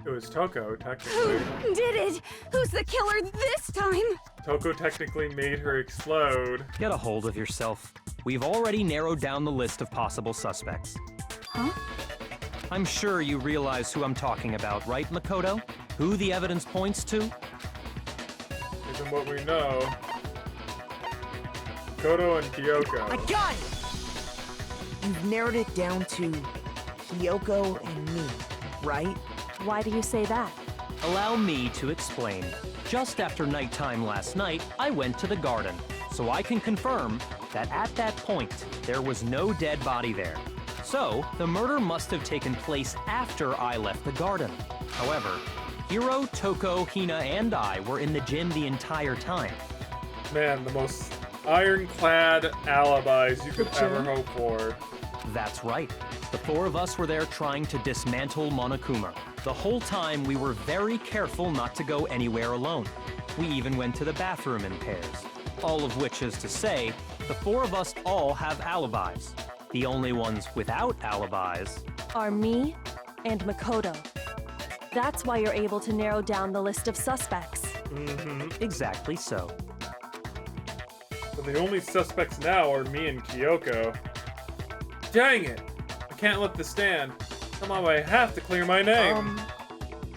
It was Toko, technically. Who did it? Who's the killer this time? Toko technically made her explode. Get a hold of yourself. We've already narrowed down the list of possible suspects. Huh? I'm sure you realize who I'm talking about, right, Makoto? Who the evidence points to? Even what we know. Koto and Kyoko. I got it! You've narrowed it down to Kyoko and me, right? Why do you say that? Allow me to explain. Just after nighttime last night, I went to the garden, so I can confirm that at that point, there was no dead body there. So, the murder must have taken place after I left the garden. However, Hiro, Toko, Hina, and I were in the gym the entire time. Man, the most ironclad alibis you could ever hope for. That's right. The four of us were there trying to dismantle Monokuma. The whole time, we were very careful not to go anywhere alone. We even went to the bathroom in pairs. All of which is to say, the four of us all have alibis. The only ones without alibis Are me and Makoto. That's why you're able to narrow down the list of suspects. exactly so. But the only suspects now are me and Kyoko. Dang it! I can't let this stand. Somehow I have to clear my name.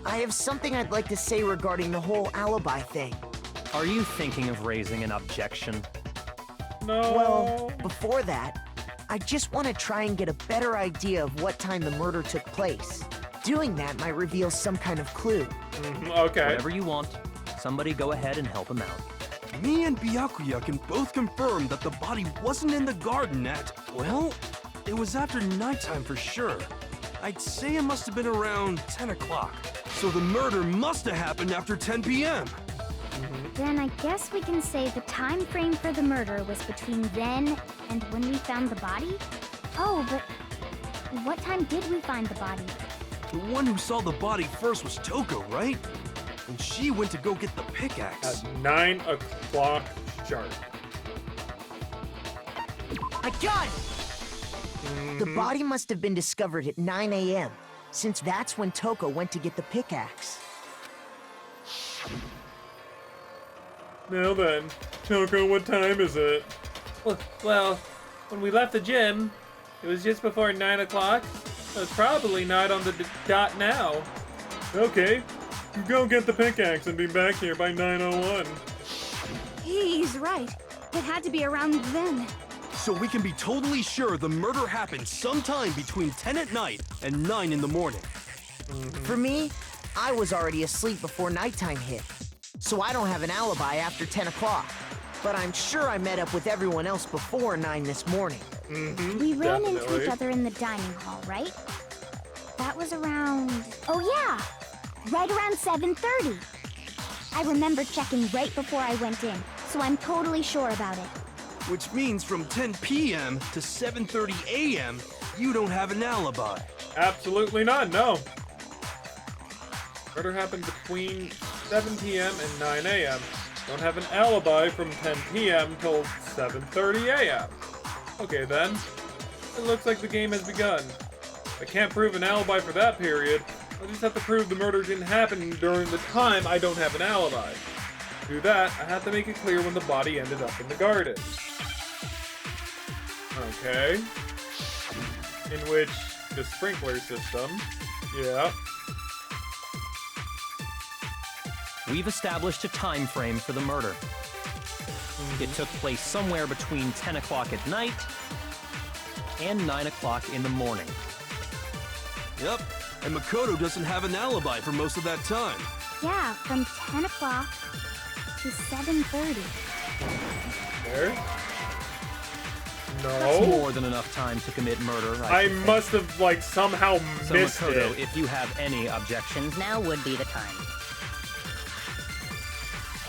I have something I'd like to say regarding the whole alibi thing. Are you thinking of raising an objection? No. Well, before that, I just want to try and get a better idea of what time the murder took place. Doing that might reveal some kind of clue. Okay. Whatever you want. Somebody go ahead and help him out. Me and Byakuya can both confirm that the body wasn't in the garden at, well, it was after nighttime for sure. I'd say it must have been around 10 o'clock. So the murder must have happened after 10 p.m. Then I guess we can say the time frame for the murder was between then and when we found the body? Oh, but what time did we find the body? The one who saw the body first was Toko, right? And she went to go get the pickaxe. At 9 o'clock sharp. I got it! The body must have been discovered at 9 a.m., since that's when Toko went to get the pickaxe. Now then, Toko, what time is it? Well, when we left the gym, it was just before 9 o'clock. So it's probably not on the dot now. Okay, go get the pickaxe and be back here by 9:01. He's right. It had to be around then. So we can be totally sure the murder happened sometime between 10 at night and 9 in the morning. For me, I was already asleep before nighttime hit, so I don't have an alibi after 10 o'clock. But I'm sure I met up with everyone else before 9 this morning. We ran into Definitely. each other in the dining hall, right? That was around... Oh yeah! Right around 7:30. I remember checking right before I went in, so I'm totally sure about it. Which means from 10 p.m. to 7:30 a.m., you don't have an alibi. Absolutely not, no. Murder happened between 7 p.m. and 9 a.m. Don't have an alibi from 10 p.m. till 7:30 a.m. Okay then. It looks like the game has begun. If I can't prove an alibi for that period, I'll just have to prove the murder didn't happen during the time I don't have an alibi. To do that, I have to make it clear when the body ended up in the garden. Okay. In which the sprinkler system. Yeah. We've established a time frame for the murder. It took place somewhere between 10 o'clock at night and 9 o'clock in the morning. Yep, and Makoto doesn't have an alibi for most of that time. Yeah, from 10 o'clock to 7:30. There? That's No. more than enough time to commit murder. I should must have, like, somehow think. So missed Makoto, it. if you have any objections, Now would be the time.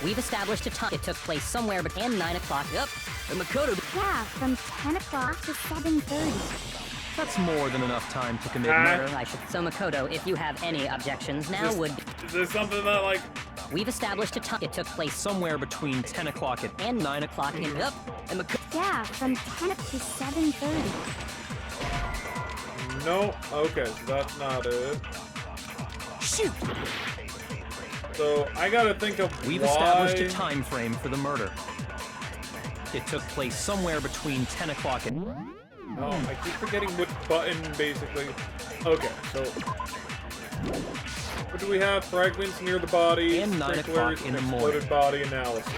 We've established a time. It took place somewhere between 9 o'clock. Yep. And Makoto. Yeah, from 10 o'clock to 7:30. that's more than enough time to commit Ah. murder. I should. So Makoto, if you have any objections, now Is would. Is there something that, like... We've established a time. It took place Somewhere between 10 o'clock and 9 o'clock. In Yep. And Makoto. Yeah, from 10 to 7:30. No. Okay, so that's not it. Shoot! So, I gotta think of We've why... established a time frame for the murder. It took place somewhere between 10 o'clock and... Oh, I keep forgetting which button, basically. Okay, so... What do we have? Fragments near the body, And 9 o'clock sprinklers, in the exploded body analysis.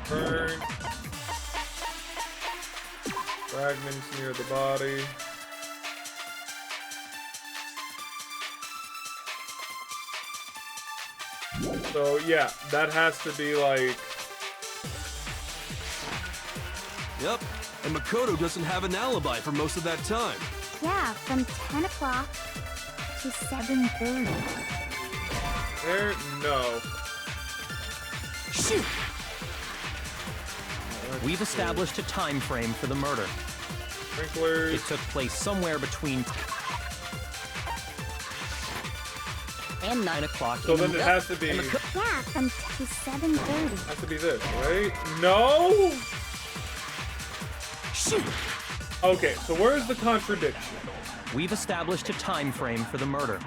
Burn. Fragments near the body. So yeah, that has to be like... Yep, and Makoto doesn't have an alibi for most of that time. Yeah, from 10 o'clock to 7:30. There? No. Shoot! We've established a time frame for the murder. Sprinklers. It took place somewhere between And 9 o'clock So in then the... it has to be... And Makoto. Yeah, from 10 to 7:30. Has to be this, right? No? Shoot! Okay, so where's the contradiction? We've established a time frame for the murder.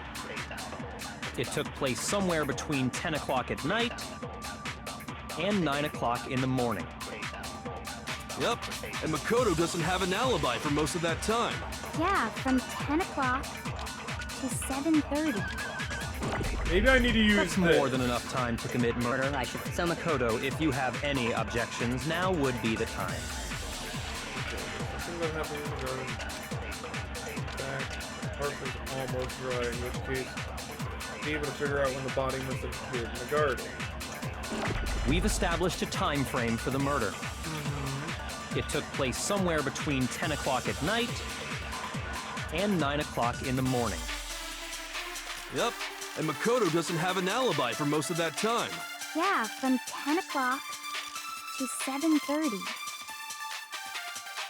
It took place somewhere between 10 o'clock at night and 9 o'clock in the morning. Yep, and Makoto doesn't have an alibi for most of that time. Yeah, from 10 o'clock to 7:30. Maybe I need to use That's this. more than enough time to commit murder. I should. So Makoto, if you have any objections, now would be the time. Something that happened in the garden. In fact, the park was almost dry, in which case, be able to figure out when the body must have appeared in the garden. We've established a time frame for the murder. It took place somewhere between 10 o'clock at night and 9 o'clock in the morning. Yep, and Makoto doesn't have an alibi for most of that time. Yeah, from 10 o'clock to 7:30.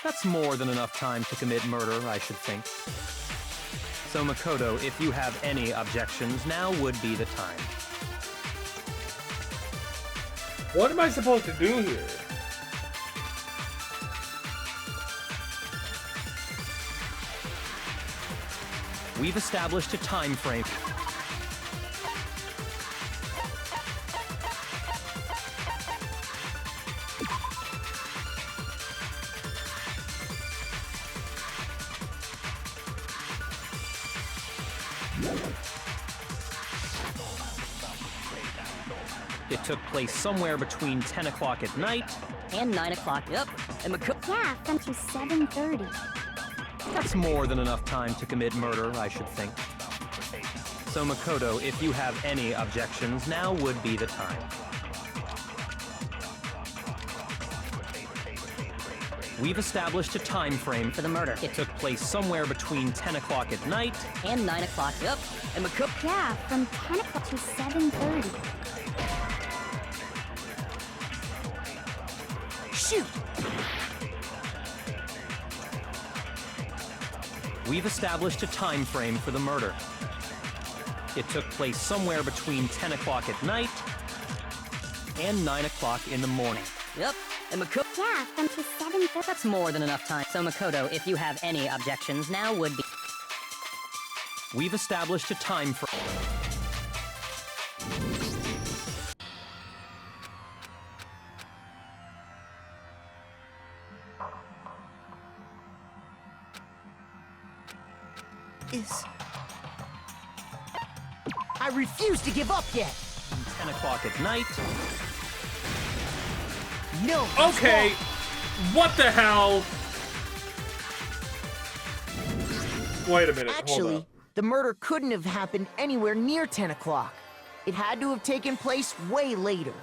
That's more than enough time to commit murder, I should think. So Makoto, if you have any objections, now would be the time. What am I supposed to do here? We've established a time frame. It took place somewhere between 10 o'clock at night And 9 o'clock. Yep. And Makoto. Yeah, from to 7:30. That's more than enough time to commit murder, I should think. So Makoto, if you have any objections, now would be the time. We've established a time frame For the murder. It took place somewhere between 10 o'clock at night And 9 o'clock. Yep. And Makoto. Yeah, from 10 o'clock to 7:30. Shoot! We've established a time frame for the murder. It took place somewhere between 10 o'clock at night and 9 o'clock in the morning. Yep. And Makoto. Yeah, from to 7:30. That's more than enough time. So Makoto, if you have any objections, now would be. We've established a time frame. I refuse to give up yet! 10 o'clock at night. No! Okay, what the hell? Wait a minute, hold Actually, up. the murder couldn't have happened anywhere near 10 o'clock. It had to have taken place way later.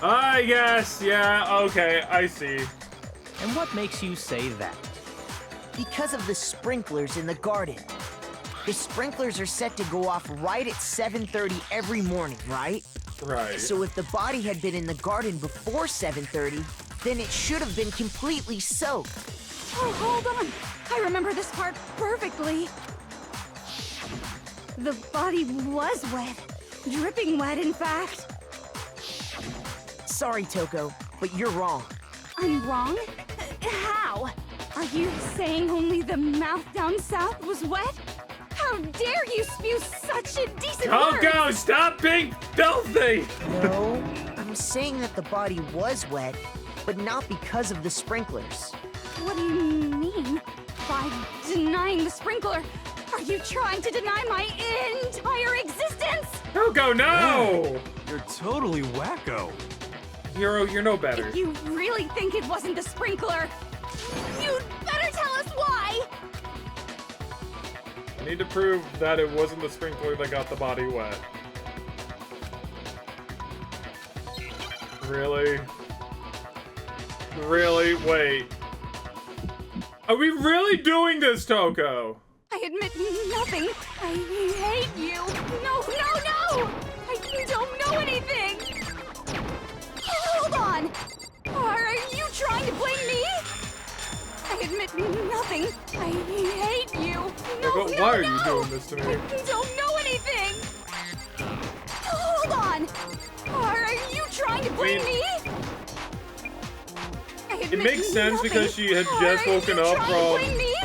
I guess, yeah, okay, I see. And what makes you say that? Because of the sprinklers in the garden. The sprinklers are set to go off right at 7:30 every morning, right? Right. So if the body had been in the garden before 7:30, then it should have been completely soaked. Oh, hold on. I remember this part perfectly. The body was wet. Dripping wet, in fact. Sorry, Toko, but you're wrong. I'm wrong? How? Are you saying only the mouth down south was wet? How dare you spew such indecent words? Coco, stop being filthy! No, I'm saying that the body was wet, but not because of the sprinklers. What do you mean? By denying the sprinkler, are you trying to deny my entire existence? Coco, no! You're totally wacko. Hero, you're no better. If you really think it wasn't the sprinkler, you'd better tell us why! I need to prove that it wasn't the sprinkler that got the body wet. Really? Really? Wait. Are we really doing this, Toko? I admit nothing. I hate you. No, no, no! I don't know anything! Hold on! Are you trying to blame me? I admit nothing. I hate you. No, But no, why are no! you doing this to me? I don't know anything! Hold on! Are you trying to blame me? I It admit makes sense nothing. because she had just Are woken you up trying to from... blame me?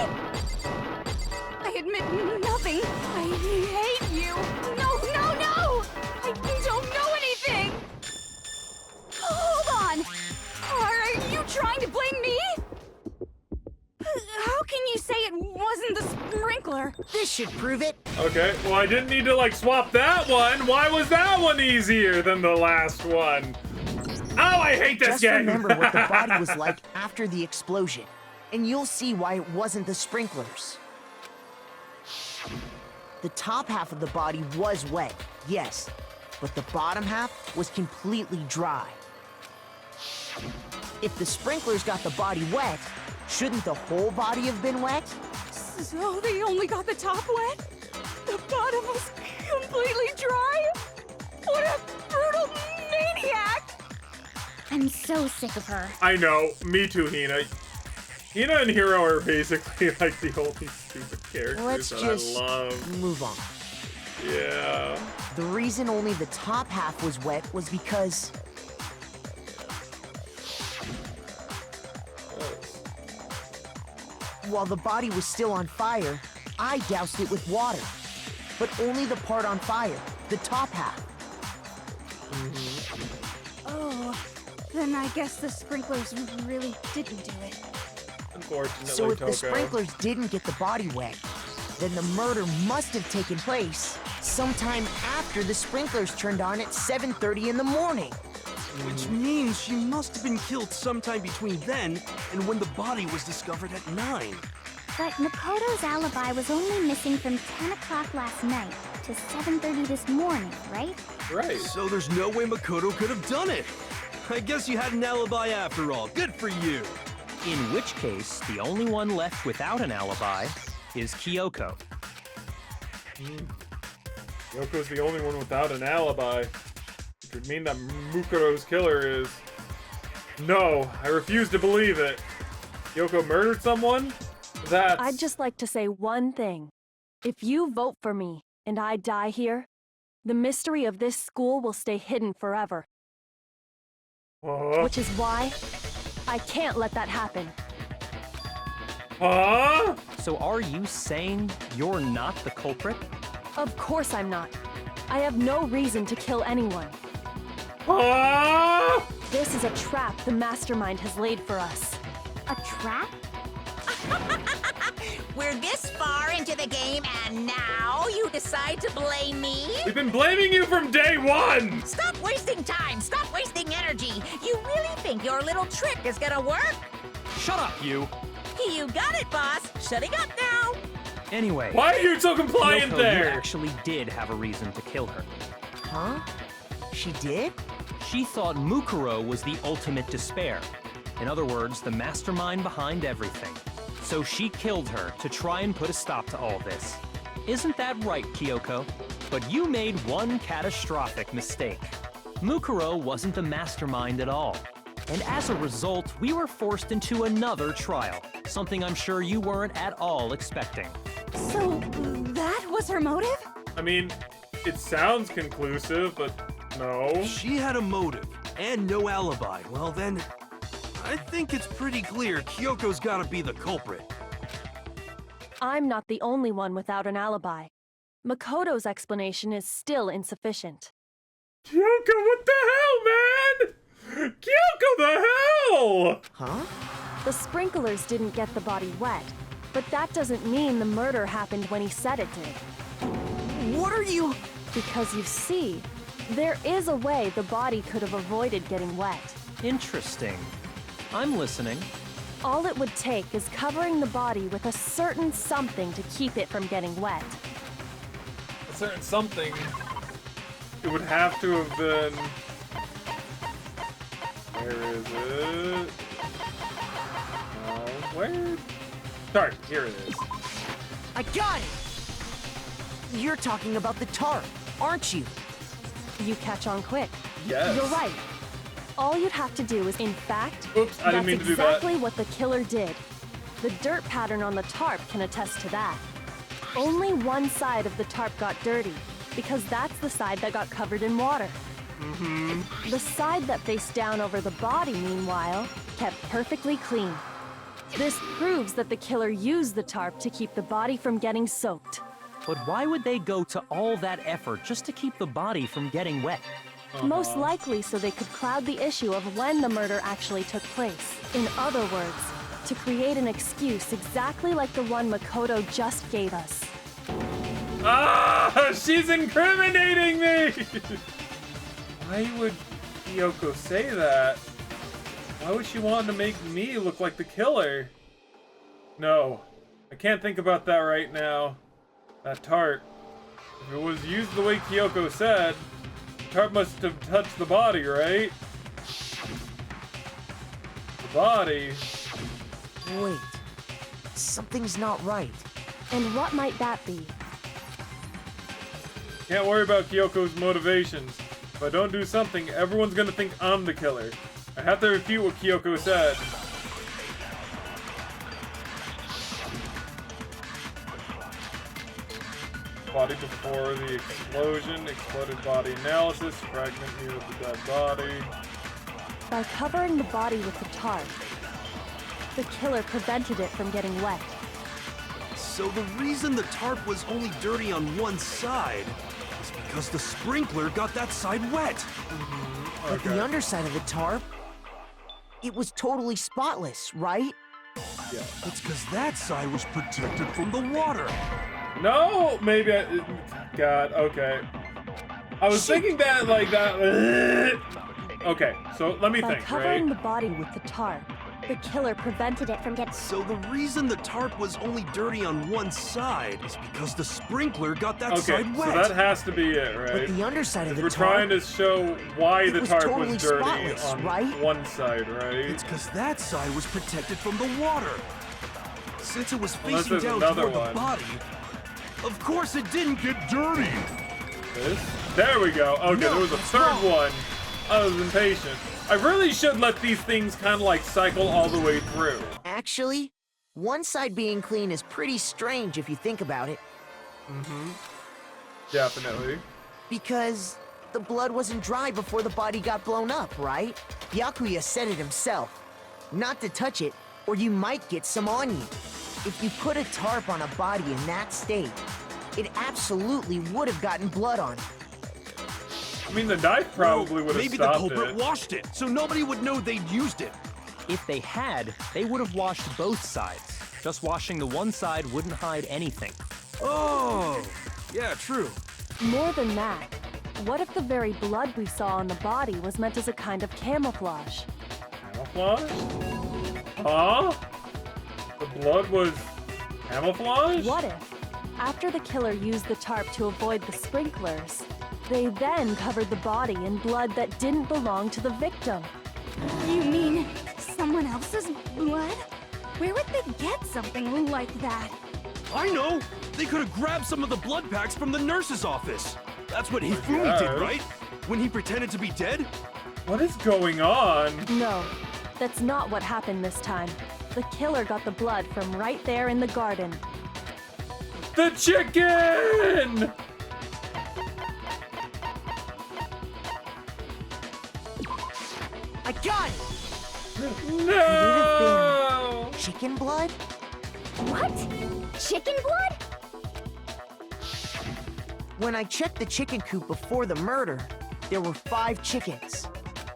I admit nothing. I hate you. No, no, no! I don't know anything! Hold on! Are you trying to blame me? How can you say it wasn't the sprinkler? This should prove it. Okay, well I didn't need to like swap that one. Why was that one easier than the last one? Oh, I hate this Just game! remember what the body was like after the explosion, and you'll see why it wasn't the sprinklers. The top half of the body was wet, yes, but the bottom half was completely dry. If the sprinklers got the body wet, shouldn't the whole body have been wet? So they only got the top wet? The bottom was completely dry? What a brutal maniac! I'm so sick of her. I know, me too, Hina. Hina and Hiro are basically like the only stupid characters Let's that just I love. move on. Yeah. The reason only the top half was wet was because while the body was still on fire, I doused it with water. But only the part on fire, the top half. Oh, then I guess the sprinklers really didn't do it. Unfortunately, So if Toko. the sprinklers didn't get the body wet, then the murder must have taken place sometime after the sprinklers turned on at 7:30 in the morning. Which means she must have been killed sometime between then and when the body was discovered at 9. But Makoto's alibi was only missing from 10 o'clock last night to 7:30 this morning, right? Right. So there's no way Makoto could have done it. I guess you had an alibi after all. Good for you. In which case, the only one left without an alibi is Kyoko. Yoko's the only one without an alibi. Which would mean that Mukuro's killer is... No, I refuse to believe it. Yoko murdered someone? That's... I'd just like to say one thing. If you vote for me and I die here, the mystery of this school will stay hidden forever. Which is why I can't let that happen. Huh? So are you saying you're not the culprit? Of course I'm not. I have no reason to kill anyone. Huh? This is a trap the mastermind has laid for us. A trap? We're this far into the game, and now you decide to blame me? We've been blaming you from day one! Stop wasting time! Stop wasting energy! You really think your little trick is gonna work? Shut up, you! You got it, boss! Shutting up now! Anyway. Why are you so compliant Kyoko, there? You actually did have a reason to kill her. Huh? She did? She thought Mukuro was the ultimate despair. In other words, the mastermind behind everything. So she killed her to try and put a stop to all this. Isn't that right, Kyoko? But you made one catastrophic mistake. Mukuro wasn't the mastermind at all. And as a result, we were forced into another trial, something I'm sure you weren't at all expecting. So, that was her motive? I mean, it sounds conclusive, but no. She had a motive and no alibi. Well then, I think it's pretty clear Kyoko's gotta be the culprit. I'm not the only one without an alibi. Makoto's explanation is still insufficient. Kyoko, what the hell, man? Kyoko, the hell? Huh? The sprinklers didn't get the body wet, but that doesn't mean the murder happened when he said it did. What are you... Because you see, there is a way the body could have avoided getting wet. Interesting. I'm listening. All it would take is covering the body with a certain something to keep it from getting wet. A certain something. It would have to have been... Where is it? Where? Sorry, here it is. I got it! You're talking about the tarp, aren't you? You catch on quick. Yes. You're right. All you'd have to do is, in fact, Oops, I didn't mean to do that. That's exactly what the killer did. The dirt pattern on the tarp can attest to that. Only one side of the tarp got dirty, because that's the side that got covered in water. Mm-hmm. The side that faced down over the body, meanwhile, kept perfectly clean. This proves that the killer used the tarp to keep the body from getting soaked. But why would they go to all that effort just to keep the body from getting wet? Most likely so they could cloud the issue of when the murder actually took place. In other words, to create an excuse exactly like the one Makoto just gave us. Ah! She's incriminating me! Why would Kyoko say that? Why would she want to make me look like the killer? No. I can't think about that right now. That tarp. If it was used the way Kyoko said, the tarp must have touched the body, right? The body? Wait. Something's not right. And what might that be? Can't worry about Kyoko's motivations. If I don't do something, everyone's gonna think I'm the killer. I have to refute what Kyoko said. Body before the explosion, exploded body analysis, fragment near the dead body. By covering the body with the tarp, the killer prevented it from getting wet. So the reason the tarp was only dirty on one side is because the sprinkler got that side wet. But the underside of the tarp, it was totally spotless, right? Yeah. It's because that side was protected from the water. No, maybe I... God, okay. I was thinking that, like, that... Okay, so let me By think, covering right? the body with the tarp, the killer prevented it from getting... So the reason the tarp was only dirty on one side is because the sprinkler got that Okay, side wet. so that has to be it, right? But the underside of the We're tarp... trying to show why the was tarp totally was dirty spotless, on right? one side, right? It's because that side was protected from the water. Since it was Unless facing there's down another toward one. the body, of course it didn't get dirty. This? There we go. Okay, No, there was a it's third wrong. one. I was impatient. I really should let these things kind of like cycle all the way through. Actually, one side being clean is pretty strange if you think about it. Mm-hmm. Definitely. Because the blood wasn't dry before the body got blown up, right? Byakuya said it himself. Not to touch it, or you might get some on you. If you put a tarp on a body in that state, it absolutely would have gotten blood on it. I mean, the knife probably would have Maybe the stopped culprit it. washed it, so nobody would know they'd used it. If they had, they would have washed both sides. Just washing the one side wouldn't hide anything. Oh, yeah, true. More than that, what if the very blood we saw on the body was meant as a kind of camouflage? Camouflage? Huh? The blood was camouflage? What if, after the killer used the tarp to avoid the sprinklers, they then covered the body in blood that didn't belong to the victim? You mean someone else's blood? Where would they get something like that? I know! They could have grabbed some of the blood packs from the nurse's office. That's what Hifumi did, right? When he pretended to be dead? What is going on? No, that's not what happened this time. The killer got the blood from right there in the garden. The chicken! I got it! No! Chicken blood? What? Chicken blood? When I checked the chicken coop before the murder, there were 5 chickens.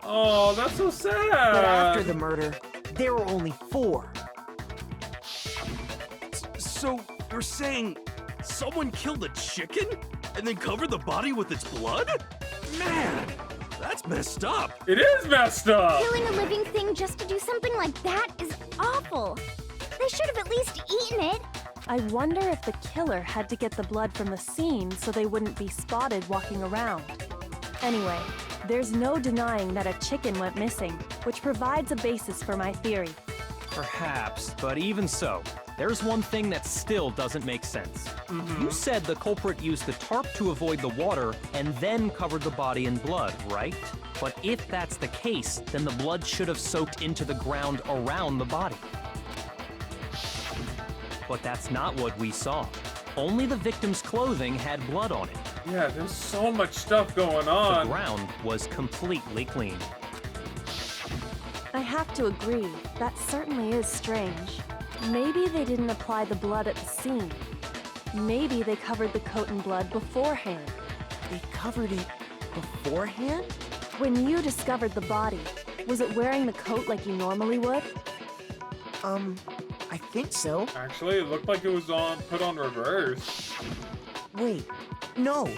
Oh, that's so sad. But after the murder, there were only 4. So, you're saying someone killed a chicken and then covered the body with its blood? Man, that's messed up. It is messed up. Killing a living thing just to do something like that is awful. They should have at least eaten it. I wonder if the killer had to get the blood from the scene so they wouldn't be spotted walking around. Anyway, there's no denying that a chicken went missing, which provides a basis for my theory. Perhaps, but even so, there's one thing that still doesn't make sense. You said the culprit used the tarp to avoid the water and then covered the body in blood, right? But if that's the case, then the blood should have soaked into the ground around the body. But that's not what we saw. Only the victim's clothing had blood on it. Yeah, there's so much stuff going on. The ground was completely clean. I have to agree, that certainly is strange. Maybe they didn't apply the blood at the scene. Maybe they covered the coat in blood beforehand. They covered it beforehand? When you discovered the body, was it wearing the coat like you normally would? I think so. Actually, it looked like it was put on reverse. Wait, no.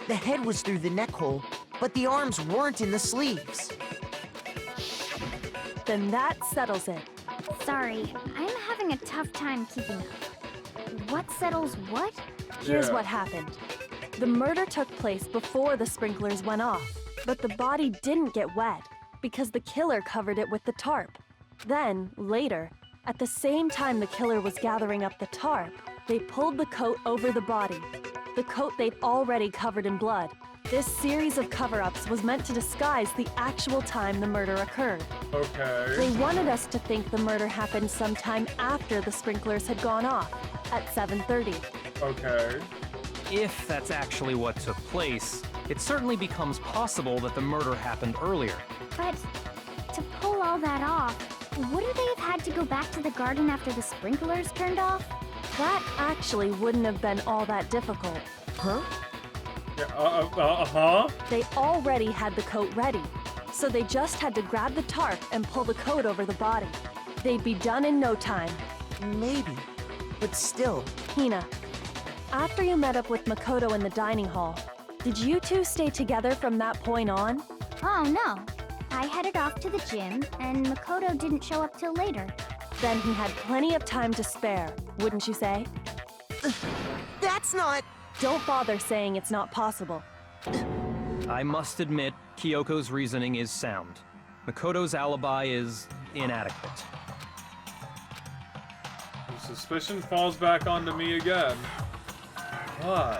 The head was through the neck hole, but the arms weren't in the sleeves. Then that settles it. Sorry, I'm having a tough time keeping up. What settles what? Here's what happened. The murder took place before the sprinklers went off, but the body didn't get wet because the killer covered it with the tarp. Then, later, at the same time the killer was gathering up the tarp, they pulled the coat over the body, the coat they'd already covered in blood. This series of cover-ups was meant to disguise the actual time the murder occurred. Okay. They wanted us to think the murder happened sometime after the sprinklers had gone off, at 7:30. Okay. If that's actually what took place, it certainly becomes possible that the murder happened earlier. But to pull all that off, wouldn't they have had to go back to the garden after the sprinklers turned off? That actually wouldn't have been all that difficult. Huh? Yeah, They already had the coat ready, so they just had to grab the tarp and pull the coat over the body. They'd be done in no time. Maybe, but still. Hina, after you met up with Makoto in the dining hall, did you two stay together from that point on? Oh no. I headed off to the gym, and Makoto didn't show up till later. Then he had plenty of time to spare, wouldn't you say? That's not... Don't bother saying it's not possible. I must admit, Kyoko's reasoning is sound. Makoto's alibi is inadequate. The suspicion falls back onto me again. Why?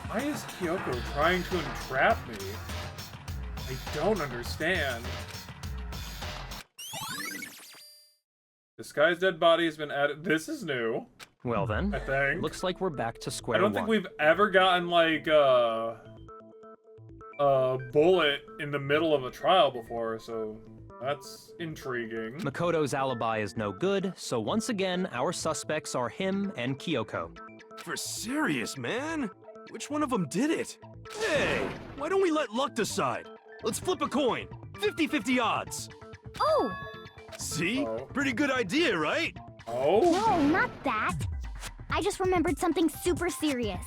Why is Kyoko trying to entrap me? I don't understand. This guy's dead body has been added. This is new. Well then, I think. Looks like we're back to square I don't one. think we've ever gotten like a bullet in the middle of a trial before, so that's intriguing. Makoto's alibi is no good, so once again, our suspects are him and Kyoko. For serious, man? Which one of them did it? Hey, why don't we let luck decide? Let's flip a coin. 50-50 odds. Oh! See? Pretty good idea, right? Oh? No, not that. I just remembered something super serious.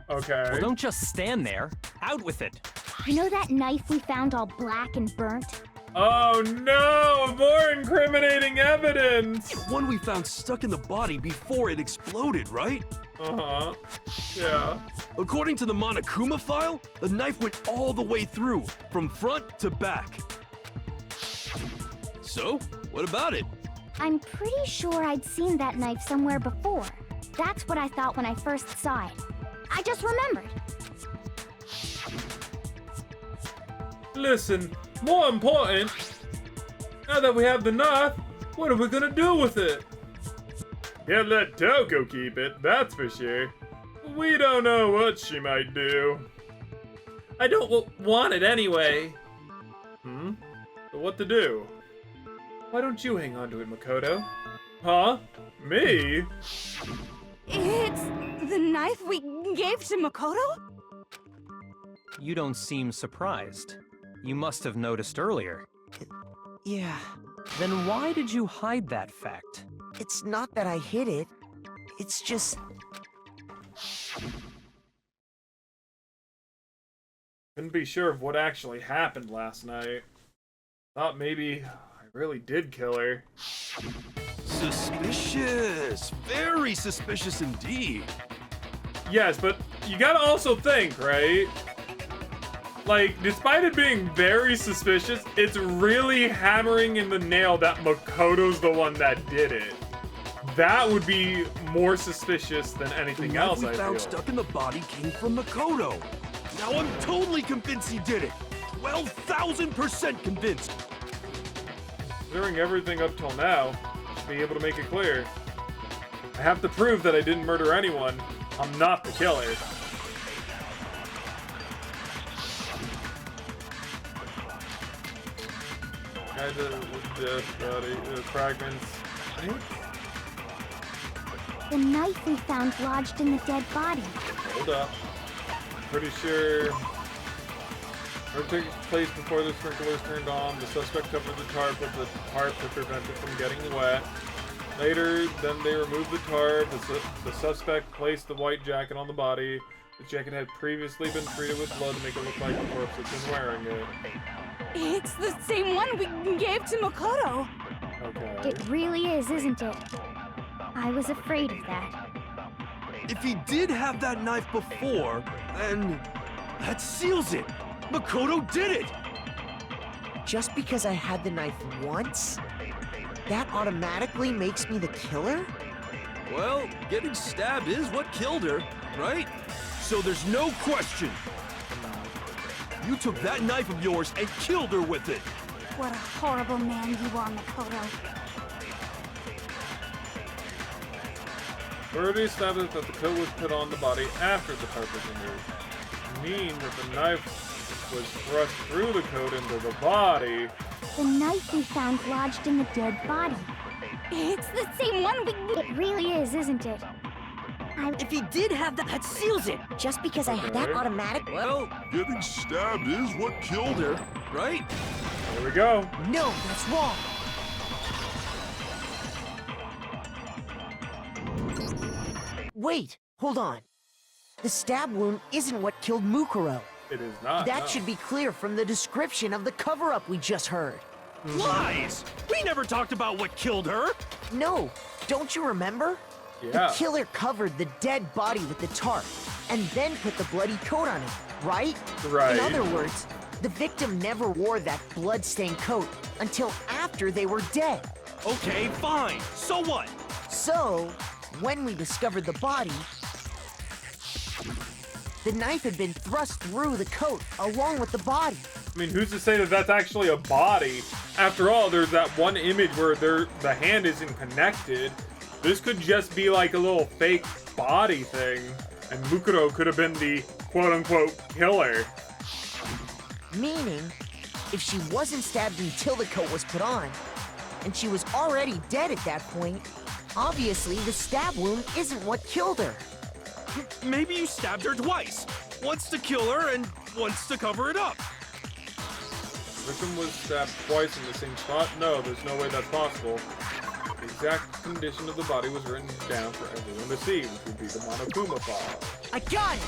Okay. Well, don't just stand there. Out with it. You know that knife we found all black and burnt? Oh no! More incriminating evidence! The one we found stuck in the body before it exploded, right? Uh-huh. Yeah. According to the Monokuma file, the knife went all the way through, from front to back. So, what about it? I'm pretty sure I'd seen that knife somewhere before. That's what I thought when I first saw it. I just remembered. Listen, more important, now that we have the knife, what are we gonna do with it? Can't let Toko keep it, that's for sure. We don't know what she might do. I don't want it anyway. But what to do? Why don't you hang on to it, Makoto? Huh? Me? It's the knife we gave to Makoto? You don't seem surprised. You must have noticed earlier. Yeah, Then why did you hide that fact? it's not that I hid it. It's just... Couldn't be sure of what actually happened last night. Thought maybe I really did kill her. Suspicious. Very suspicious indeed. Yes, but you gotta also think, right? Like, despite it being very suspicious, it's really hammering in the nail that Makoto's the one that did it. That would be more suspicious than anything The else, knife we I found feel. stuck in the body came from Makoto. Now I'm totally convinced he did it. 12,000% convinced. Considering everything up till now, should be able to make it clear. I have to prove that I didn't murder anyone. I'm not the killer. The fragments. The knife we found lodged in the dead body. Hold up. Pretty sure. Murder took place before the sprinklers turned on. The suspect covered the tarp with the tarp to prevent it from getting wet. Later, then they removed the tarp. The suspect placed the white jacket on the body. The jacket had previously been treated with blood to make it look like the corpse had been wearing it. It's the same one we gave to Makoto. Okay. It really is, isn't it? I was afraid of that. If he did have that knife before, then that seals it. Makoto did it. Just because I had the knife once, that automatically makes me the killer? Well, getting stabbed is what killed her, right? So there's no question. You took that knife of yours and killed her with it. What a horrible man you are, Makoto. We already established that the coat was put on the body after the tarp was removed. Mean that the knife was thrust through the coat into the body. The knife we found lodged in the dead body. It's the same one we... It really is, isn't it? If he did have that seals it. Just because I had that Okay. automatic... Well, Getting stabbed is what killed her. right? There we go. No, that's wrong. Wait, hold on. The stab wound isn't what killed Mukuro. It is not. That no. should be clear from the description of the cover-up we just heard. Lies! We never talked about what killed her. No, don't you remember? Yeah. The killer covered the dead body with the tarp, and then put the bloody coat on it, right? Right. In other words, the victim never wore that blood-stained coat until after they were dead. Okay, fine. So what? So, when we discovered the body, the knife had been thrust through the coat along with the body. I mean, who's to say that that's actually a body? After all, there's that one image where the hand isn't connected. This could just be like a little fake body thing, and Mukuro could have been the quote-unquote killer. Meaning, if she wasn't stabbed until the coat was put on, and she was already dead at that point, obviously the stab wound isn't what killed her. Maybe you stabbed her twice. Once to kill her and once to cover it up. Victim was stabbed twice in the same spot? No, there's no way that's possible. The exact condition of the body was written down for everyone to see, which would be the Monokuma file. I got it!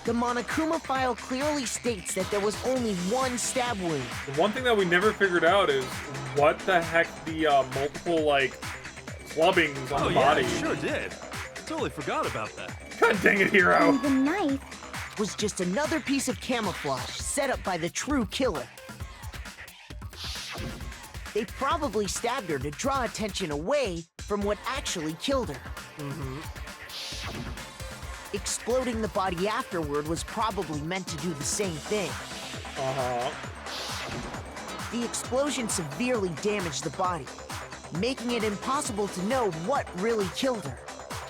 The Monokuma file clearly states that there was only one stab wound. The one thing that we never figured out is what the heck the multiple, like, clubbings on the body. Oh, yeah, sure did. Totally forgot about that. God dang it, Hero! And the knife was just another piece of camouflage set up by the true killer. They probably stabbed her to draw attention away from what actually killed her. Exploding the body afterward was probably meant to do the same thing. The explosion severely damaged the body, making it impossible to know what really killed her.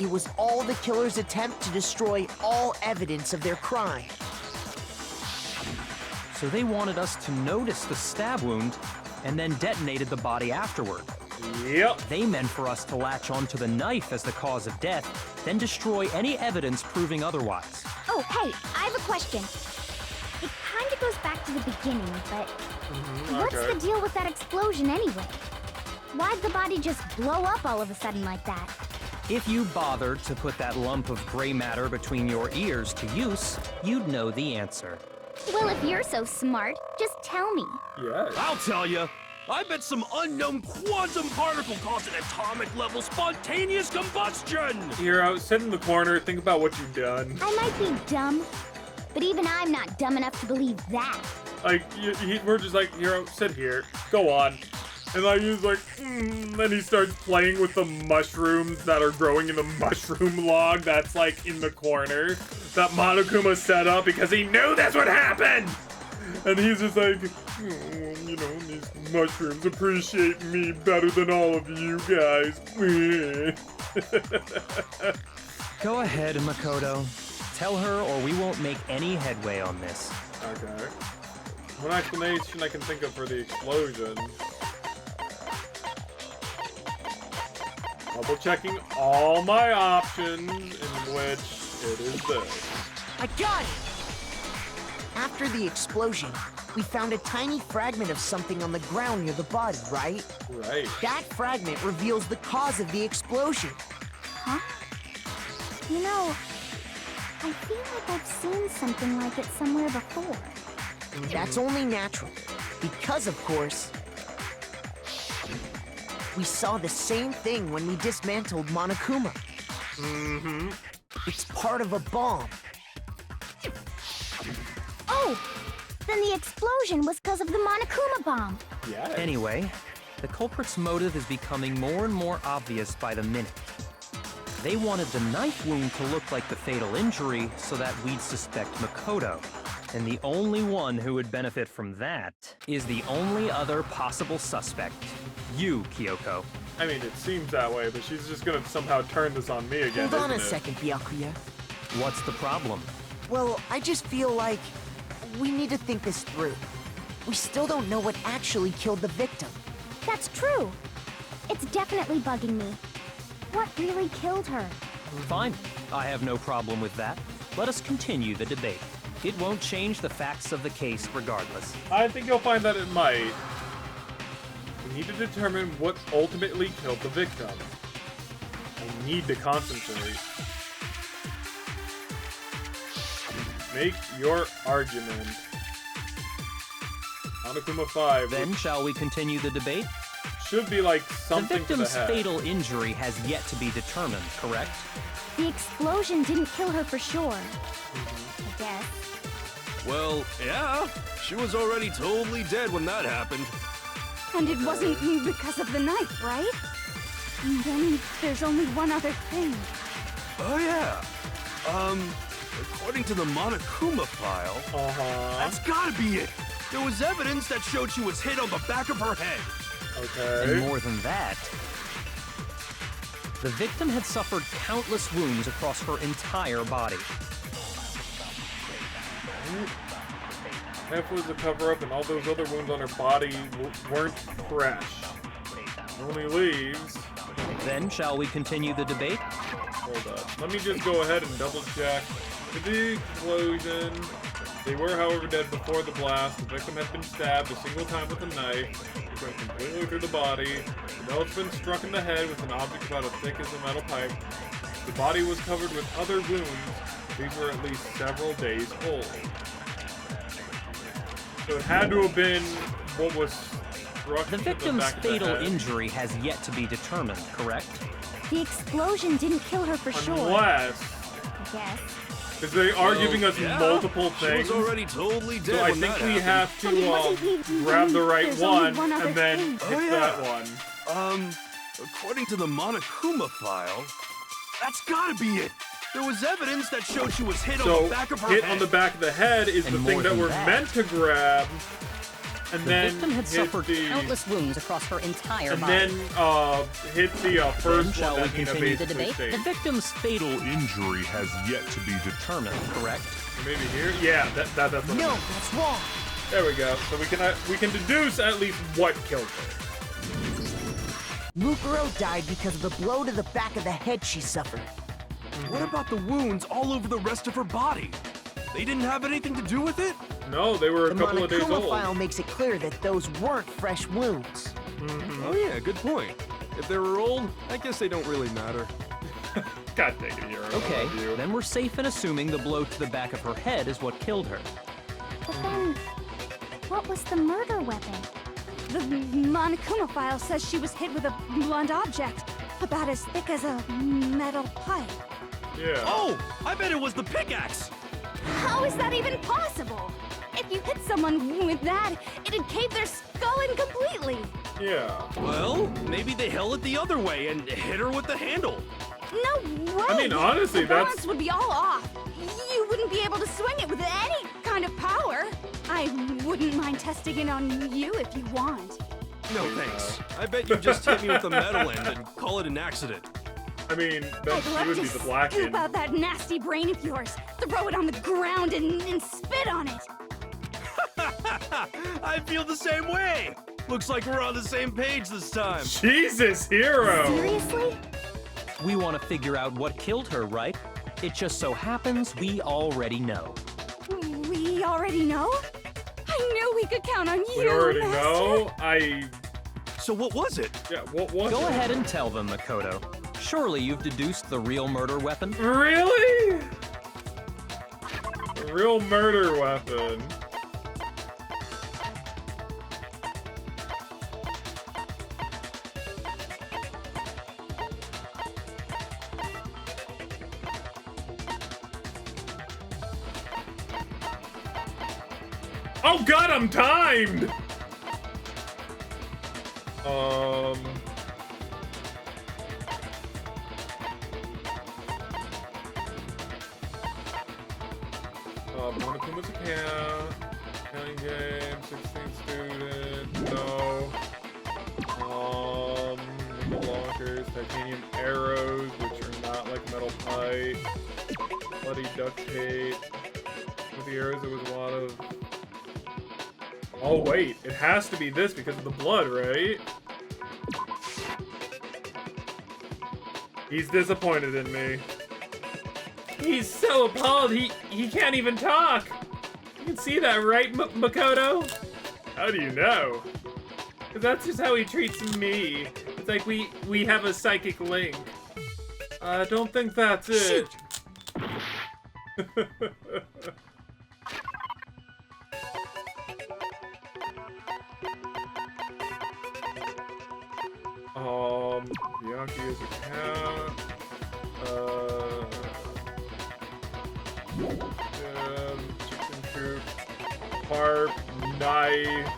It was all the killer's attempt to destroy all evidence of their crime. So they wanted us to notice the stab wound and then detonated the body afterward. Yep. They meant for us to latch onto the knife as the cause of death, then destroy any evidence proving otherwise. Oh, hey, I have a question. It kind of goes back to the beginning, but what's the deal with that explosion anyway? Why'd the body just blow up all of a sudden like that? If you bothered to put that lump of gray matter between your ears to use, you'd know the answer. Well, if you're so smart, just tell me. Yes. I'll tell you. I bet some unknown quantum particle caused an atomic level spontaneous combustion! Hero, sit in the corner, think about what you've done. I might be dumb, but even I'm not dumb enough to believe that. Like, we're just like, Hero, sit here, go on. And like, he's like, then he starts playing with the mushrooms that are growing in the mushroom log that's like in the corner that Monokuma set up because he knew this would happen! And he's just like, you know, these mushrooms appreciate me better than all of you guys. Go ahead, Makoto. Tell her or we won't make any headway on this. Okay. One explanation I can think of for the explosion. Double checking all my options, in which it is this. I got it! After the explosion, we found a tiny fragment of something on the ground near the body, right? Right. That fragment reveals the cause of the explosion. Huh? You know, I feel like I've seen something like it somewhere before. That's only natural, because of course, we saw the same thing when we dismantled Monokuma. It's part of a bomb. Oh! Then the explosion was because of the Monokuma bomb. Yes. Anyway, the culprit's motive is becoming more and more obvious by the minute. They wanted the knife wound to look like the fatal injury so that we'd suspect Makoto. And the only one who would benefit from that is the only other possible suspect. You, Kyoko. I mean, it seems that way, but she's just gonna somehow turn this on me again. Hold on a isn't it? second, Byakuya. What's the problem? Well, I just feel like we need to think this through. We still don't know what actually killed the victim. That's true. It's definitely bugging me. What really killed her? Fine. I have no problem with that. Let us continue the debate. It won't change the facts of the case regardless. I think you'll find that it might. We need to determine what ultimately killed the victim. I need to concentrate. Make your argument. Monokuma 5. Then shall we continue the debate? Should be like something The to the victim's head. fatal injury has yet to be determined, correct? The explosion didn't kill her for sure. I guess. Well, yeah. She was already totally dead when that happened. And it wasn't you because of the knife, right? And then there's only one other thing. Oh, yeah. According to the Monokuma file, that's gotta be it. There was evidence that showed she was hit on the back of her head. Okay. And more than that, the victim had suffered countless wounds across her entire body. Half was a cover-up, and all those other wounds on her body weren't fresh. Only leaves. Then shall we continue the debate? Hold up. Let me just go ahead and double check. The explosion They were, however, dead before the blast. The victim had been stabbed a single time with a knife. It went completely through the body. The nose had been struck in the head with an object about as thick as a metal pipe. The body was covered with other wounds. These were at least several days old. So it had to have been what was struck The to victim's back of the fatal head. injury has yet to be determined, correct? The explosion didn't kill her for sure. Unless, Yes. because they are giving us multiple She things. was already totally dead So I when think that we happened. have But it wasn't to he- grab the right there's only one one other and then thing. hit Oh, yeah. that one. According to the Monokuma file, that's gotta be it. There was evidence that showed she was hit on So the back of her hit head. on the back of the head is And the thing more that than we're that, meant to grab, and The then victim had hit suffered the countless wounds across her entire and body. then hit the Then first shall one we that Hina continue the basically debate? stated. The victim's fatal injury has yet to be determined, correct? Maybe here, yeah, that's what No, that's wrong. There we go. So we can deduce at least what killed her. Mukuro died because of the blow to the back of the head she suffered. What about the wounds all over the rest of her body? They didn't have anything to do with it? No, they were a The couple of days Monokuma old. file makes it clear that those weren't fresh wounds. Oh yeah, good point. If they were old, I guess they don't really matter. God dang it, Hero. I Okay, love you. then we're safe in assuming the blow to the back of her head is what killed her. But then, what was the murder weapon? The Monokuma file says she was hit with a blunt object, about as thick as a metal pipe. Yeah. Oh, I bet it was the pickaxe! How is that even possible? If you hit someone with that, it'd cave their skull in completely. Yeah. Well, maybe they held it the other way and hit her with the handle. No way! I mean, honestly, the balance that's would be all off. You wouldn't be able to swing it with any kind of power. I wouldn't mind testing it on you if you want. No thanks. I bet you just hit me with the metal end and call it an accident. I mean, that I'd love would to be the black scoop end. out that nasty brain of yours, throw it on the ground and spit on it. I feel the same way. Looks like we're on the same page this time. Jesus, Hero! Seriously? We want to figure out what killed her, right? It just so happens we already know. We already know? I knew we could count on you, We already Master. know. So what was it? Yeah, what was Go it? ahead and tell them, Makoto. Surely you've deduced the real murder weapon? Really? A real murder weapon. Oh god, I'm timed! Monokuma's account, counting game, 16 students, no. Nickel lockers, titanium arrows, which are not like metal pipe, bloody duct tape. With the arrows, there was a lot of. Oh wait, it has to be this because of the blood, right? He's disappointed in me. He's so appalled, he can't even talk! You can see that, right, Makoto? How do you know? Because that's just how he treats me. It's like we have a psychic link. I don't think that's it. Byakuya's account. Chicken coop. Harp. Knife.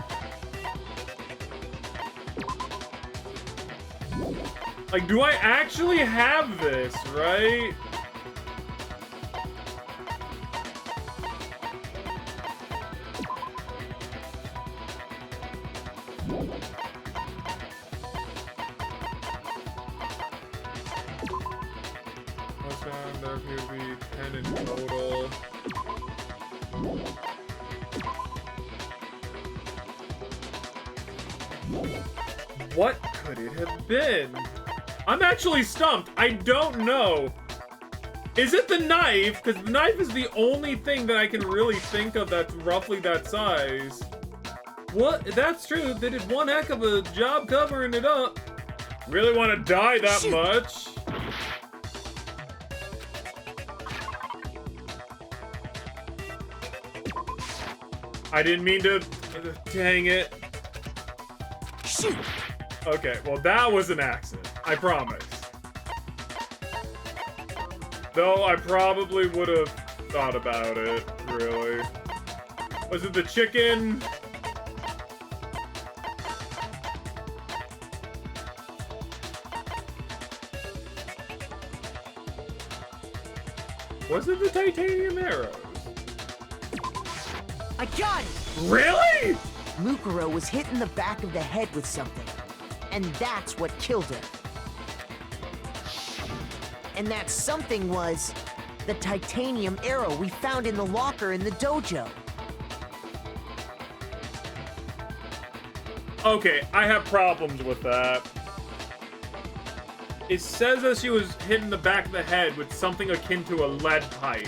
Like, do I actually have this, right? There appear to be 10 in total. What could it have been? I'm actually stumped. I don't know. Is it the knife? Because the knife is the only thing that I can really think of that's roughly that size. What? That's true. They did one heck of a job covering it up. Really want to die that much? I didn't mean to. Dang it. Shoot. Okay, well that was an accident. I promise. Though I probably would have thought about it, really. Was it the chicken? Was it the titanium arrows? I got it! Really? Mukuro was hit in the back of the head with something, and that's what killed him. And that something was the titanium arrow we found in the locker in the dojo. Okay, I have problems with that. It says that she was hit in the back of the head with something akin to a lead pipe.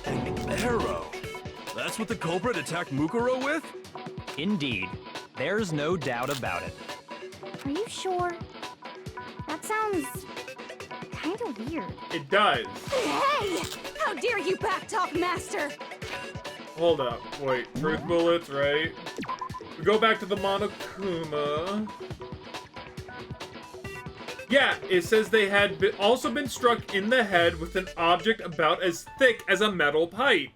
An arrow? That's what the culprit attacked Mukuro with? Indeed. There's no doubt about it. Are you sure? That sounds kind of weird. It does. Hey! How dare you backtalk, Master? Hold up. Wait, truth bullets, right? We go back to the Monokuma. Yeah, it says they had also been struck in the head with an object about as thick as a metal pipe.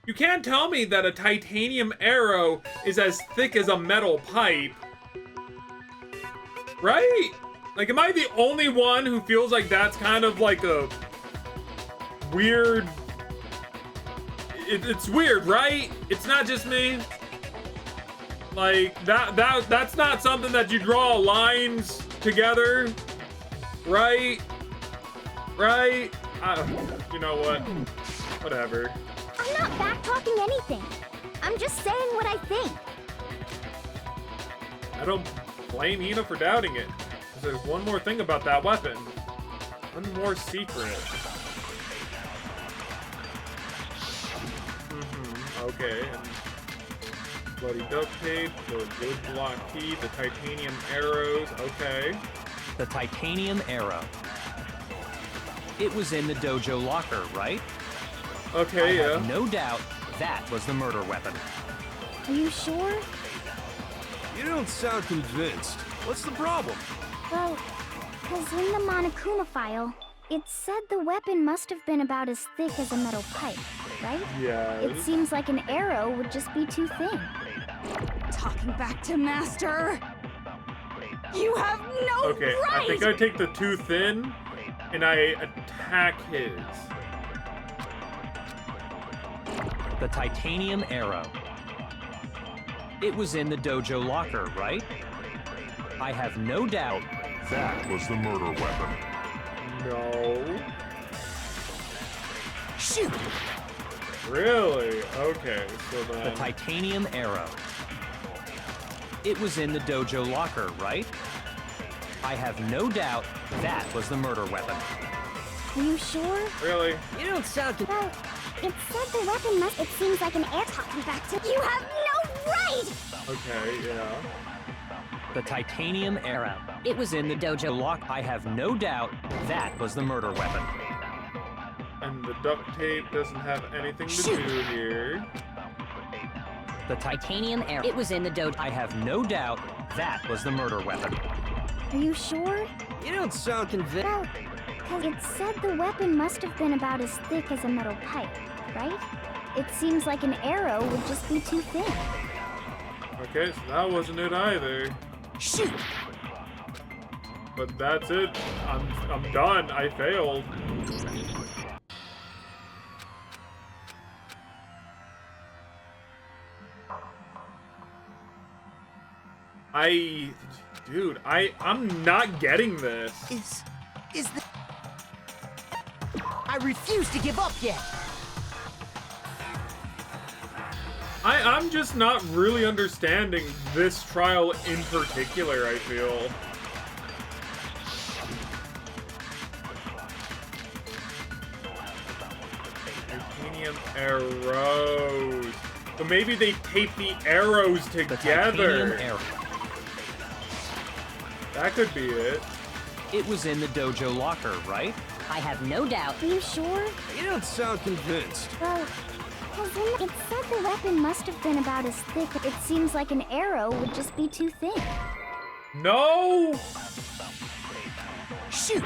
You can't tell me that a titanium arrow is as thick as a metal pipe. Right? Like, am I the only one who feels like that's kind of like a weird... It's weird, right? It's not just me. Like, that's not something that you draw lines together, right? Right? You know what? Whatever. I'm not back-talking anything. I'm just saying what I think. I don't blame Ina for doubting it. There's one more thing about that weapon. One more secret. Okay. And bloody duct tape, the wood block key, the titanium arrows. Okay. The titanium arrow. It was in the dojo locker, right? Okay, I have no doubt that was the murder weapon. Are you sure? You don't sound convinced. What's the problem? Well, because in the Monokuma file, it said the weapon must have been about as thick as a metal pipe, right? Yeah. It seems like an arrow would just be too thin. Talking back to Master. You have no Okay, right! I think I take the too thin and I attack his. The titanium arrow. It was in the dojo locker, right? I have no doubt That was the murder weapon. No. Shoot! Really? Okay, so then... the titanium arrow. It was in the dojo locker, right? I have no doubt that was the murder weapon. Are you sure? Really? You don't sound... Well, it said the weapon must... It seems like an air talking back to... You have no right! Okay, yeah. The titanium arrow. It was in the dojo lock. I have no doubt that was the murder weapon. And the duct tape doesn't have anything to do here. The titanium arrow. It was in the dojo. I have no doubt that was the murder weapon. Are you sure? You don't sound convinced. Well, because it said the weapon must have been about as thick as a metal pipe, right? It seems like an arrow would just be too thin. Okay, so that wasn't it either. Shoot! But that's it. I'm done. I failed. Dude, I'm not getting this. Is the... I refuse to give up yet. I'm just not really understanding this trial in particular, I feel. Arrows. But maybe they tape the arrows The together. titanium arrow. That could be it. It was in the dojo locker, right? I have no doubt. Are you sure? You don't sound convinced. Well, it said the weapon must have been about as thick. It seems like an arrow would just be too thin. No! Shoot!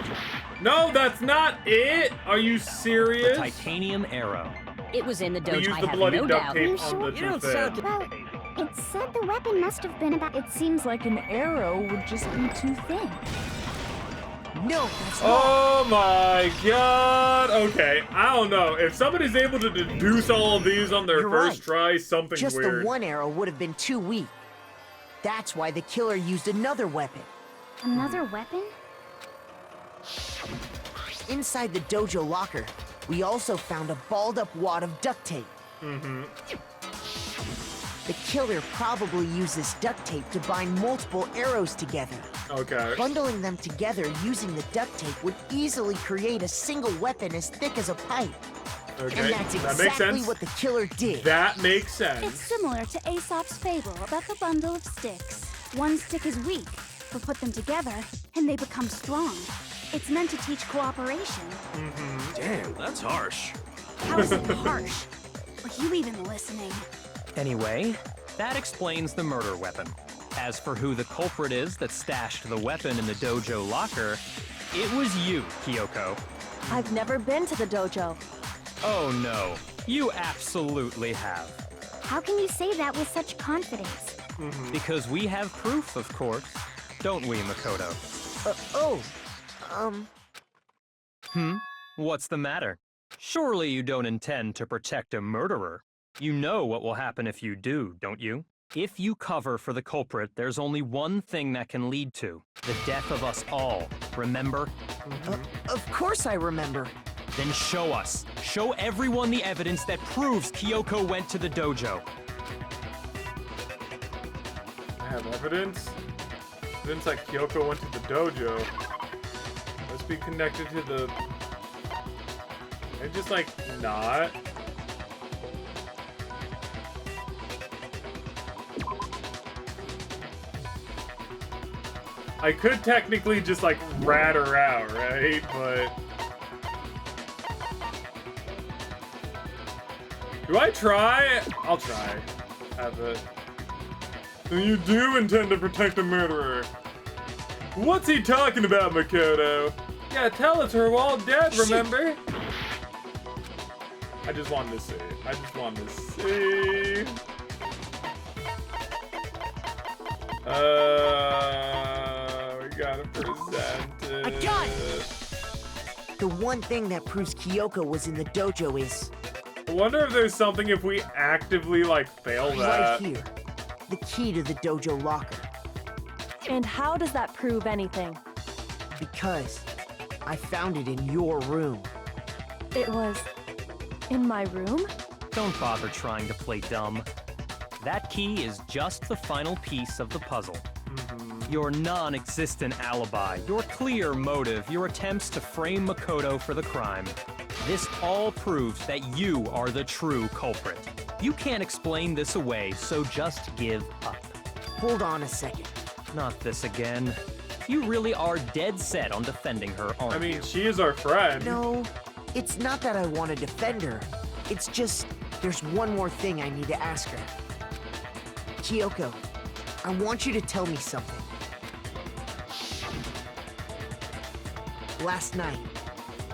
No, that's not it! Are you The serious? titanium arrow. It was in the We dojo. used I the have bloody no duct doubt. tape You on sure? the You don't tooth sound Well, it said the weapon must have been about. It seems like an arrow would just be too thin. No, that's wrong. Oh my god! Okay, I don't know. If somebody's able to deduce all of these on their You're first right. try, something's Just weird. the one arrow would have been too weak. That's why the killer used another weapon. Another weapon? Inside the dojo locker, we also found a balled up wad of duct tape. The killer probably used this duct tape to bind multiple arrows together. Okay. Bundling them together using the duct tape would easily create a single weapon as thick as a pipe. Okay, And that's that makes exactly sense. what the killer did. That makes It's sense. similar to Aesop's fable about the bundle of sticks. One stick is weak, but put them together, and they become strong. It's meant to teach cooperation. Damn, that's harsh. How is it harsh? Were you even listening? Anyway, that explains the murder weapon. As for who the culprit is that stashed the weapon in the dojo locker, it was you, Kyoko. I've never been to the dojo. Oh no, you absolutely have. How can you say that with such confidence? Because we have proof, of course. Don't we, Makoto? What's the matter? Surely you don't intend to protect a murderer. You know what will happen if you do, don't you? If you cover for the culprit, there's only one thing that can lead to the death of us all. Remember? Of course I remember. Then show us. Show everyone the evidence that proves Kyoko went to the dojo. I have evidence. Evidence that Kyoko went to the dojo. Must be connected to the... I just like not. I could technically just like rat her out, right? But do I try? I'll try. Have it. So you do intend to protect a murderer. What's he talking about, Makoto? Yeah, tell us we're all dead, remember? I just wanted to see. I just wanted to see. We gotta present it. I got it! The one thing that proves Kyoko was in the dojo is I wonder if there's something if we actively, like, fail right that. here. The key to the dojo locker. And how does that prove anything? Because I found it in your room. It was in my room? Don't bother trying to play dumb. That key is just the final piece of the puzzle. Your non-existent alibi, your clear motive, your attempts to frame Makoto for the crime. This all proves that you are the true culprit. You can't explain this away, so just give up. Hold on a second. Not this again. You really are dead set on defending her, aren't I mean, you? she is our friend. No, it's not that I want to defend her. It's just, there's one more thing I need to ask her. Kyoko, I want you to tell me something. Last night,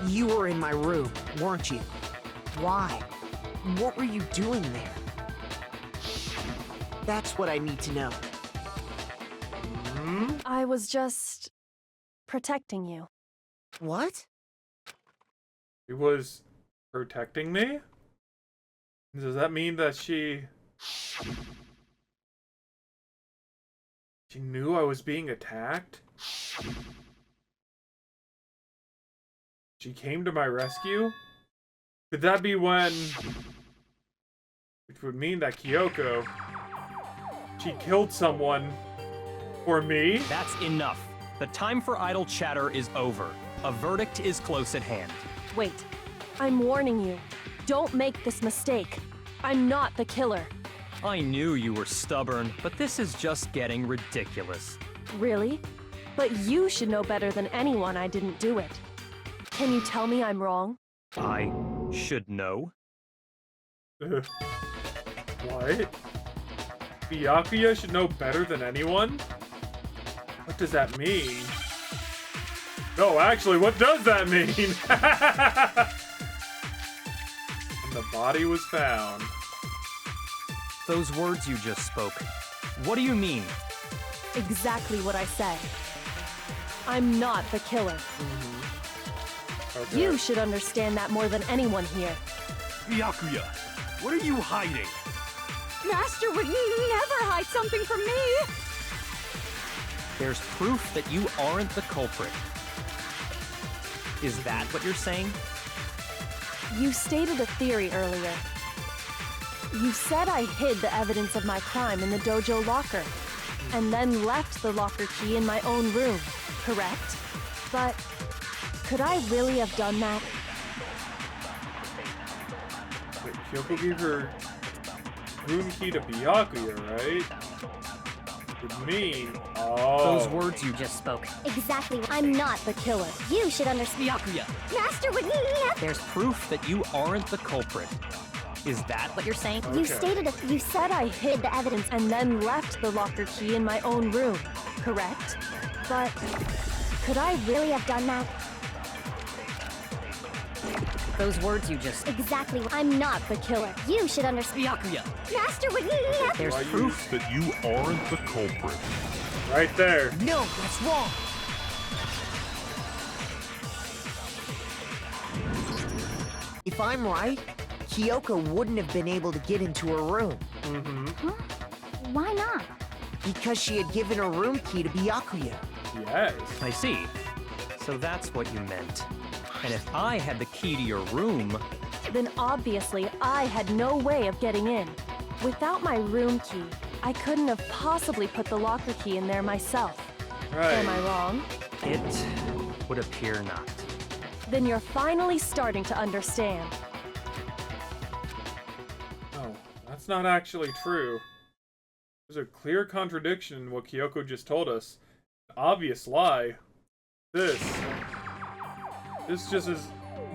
you were in my room, weren't you? Why? What were you doing there? That's what I need to know. I was just protecting you. What? He was protecting me? Does that mean that she knew I was being attacked? She came to my rescue? Could that be when... Which would mean that Kyoko... She killed someone... for me? That's enough. The time for idle chatter is over. A verdict is close at hand. Wait, I'm warning you. Don't make this mistake. I'm not the killer. I knew you were stubborn, but this is just getting ridiculous. Really? But you should know better than anyone I didn't do it. Can you tell me I'm wrong? I should know? What? Byakuya should know better than anyone? What does that mean? No, actually, what does that mean? And the body was found. Those words you just spoke, what do you mean? Exactly what I said. I'm not the killer. Okay. You should understand that more than anyone here. Byakuya, what are you hiding? Master would never hide something from me! There's proof that you aren't the culprit. Is that what you're saying? You stated a theory earlier. You said I hid the evidence of my crime in the dojo locker, and then left the locker key in my own room, correct? But could I really have done that? Wait, Kyoko gave her room key to Byakuya, right? Would mean... Oh. Those words you just spoke. Exactly. I'm not the killer. You should understand. Byakuya, Master would never. There's proof that you aren't the culprit. Is that what you're saying? You Okay. stated You said I hid the evidence and then left the locker key in my own room, correct? But could I really have done that? those words you just... Exactly. I'm not the killer. You should understand. Byakuya, Master would never. there's Why proof. That you aren't the culprit. Right there. No, that's wrong. If I'm right, Kyoko wouldn't have been able to get into her room. Huh? Why not? Because she had given her room key to Byakuya. Yes. I see. So that's what you meant. And if I had the key to your room... Then obviously I had no way of getting in. Without my room key, I couldn't have possibly put the locker key in there myself. Right. Am I wrong? It would appear not. Then you're finally starting to understand. No, that's not actually true. There's a clear contradiction in what Kyoko just told us. An obvious lie. This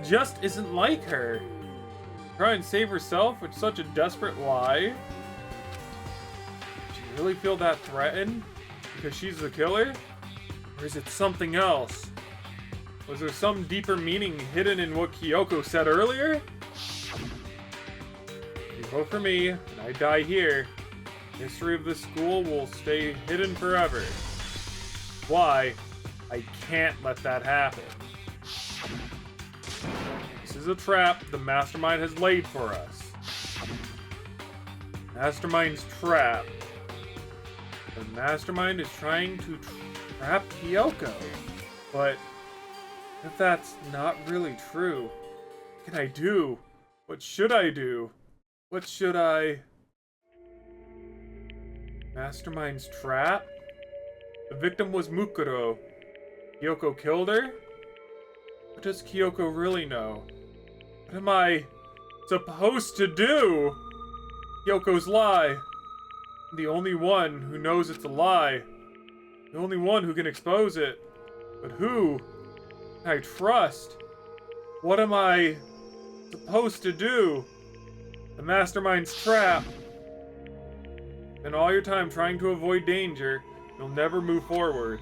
just isn't like her. Try and save herself with such a desperate lie. Does she really feel that threatened because she's the killer? Or is it something else? Was there some deeper meaning hidden in what Kyoko said earlier? You vote for me, and I die here. The history of this school will stay hidden forever. Why? I can't let that happen. This is a trap the Mastermind has laid for us. Mastermind's trap. The Mastermind is trying to trap Kyoko. But if that's not really true, what can I do? What should I do? What should I... Mastermind's trap? The victim was Mukuro. Kyoko killed her? What does Kyoko really know? What am I supposed to do? Kyoko's lie. I'm the only one who knows it's a lie. The only one who can expose it. But who can I trust? What am I supposed to do? The Mastermind's trap. And all your time trying to avoid danger, you'll never move forward.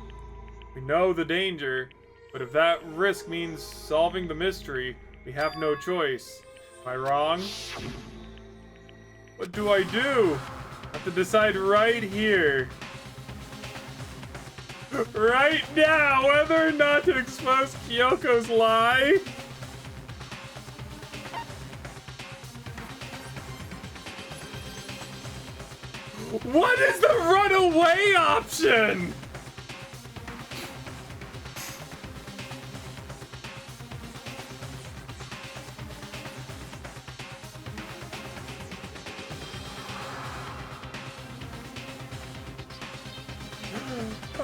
We know the danger, but if that risk means solving the mystery, we have no choice. Am I wrong? What do I do? I have to decide right here. Right now, whether or not to expose Kyoko's lie. What is the runaway option?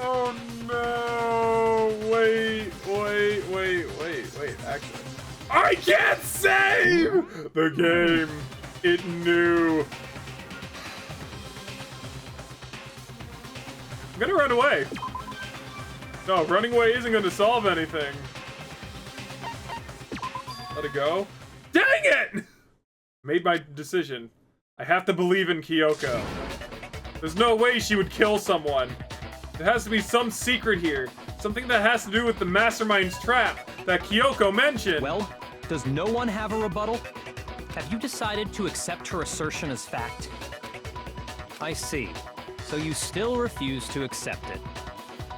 Oh no! Wait, actually. I can't save! The game, it knew. I'm gonna run away. No, running away isn't gonna solve anything. Let it go. Dang it! Made my decision. I have to believe in Kyoko. There's no way she would kill someone. There has to be some secret here. Something that has to do with the Mastermind's trap that Kyoko mentioned. Well, does no one have a rebuttal? Have you decided to accept her assertion as fact? I see. So you still refuse to accept it.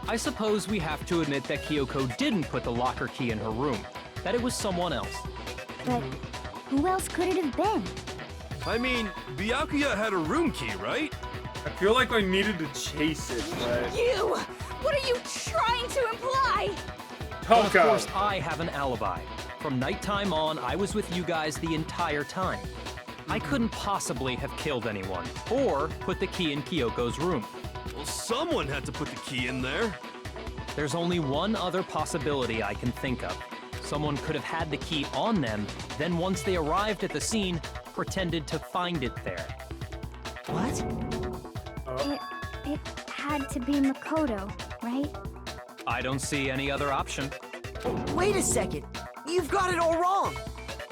I suppose we have to admit that Kyoko didn't put the locker key in her room, that it was someone else. But who else could it have been? I mean, Byakuya had a room key, right? I feel like I needed to chase it, but... You! What are you trying to imply? But of course, I have an alibi. From nighttime on, I was with you guys the entire time. I couldn't possibly have killed anyone, or put the key in Kyoko's room. Well, someone had to put the key in there. There's only one other possibility I can think of. Someone could have had the key on them, then once they arrived at the scene, pretended to find it there. What? It had to be Makoto, right? I don't see any other option. Wait a second. You've got it all wrong.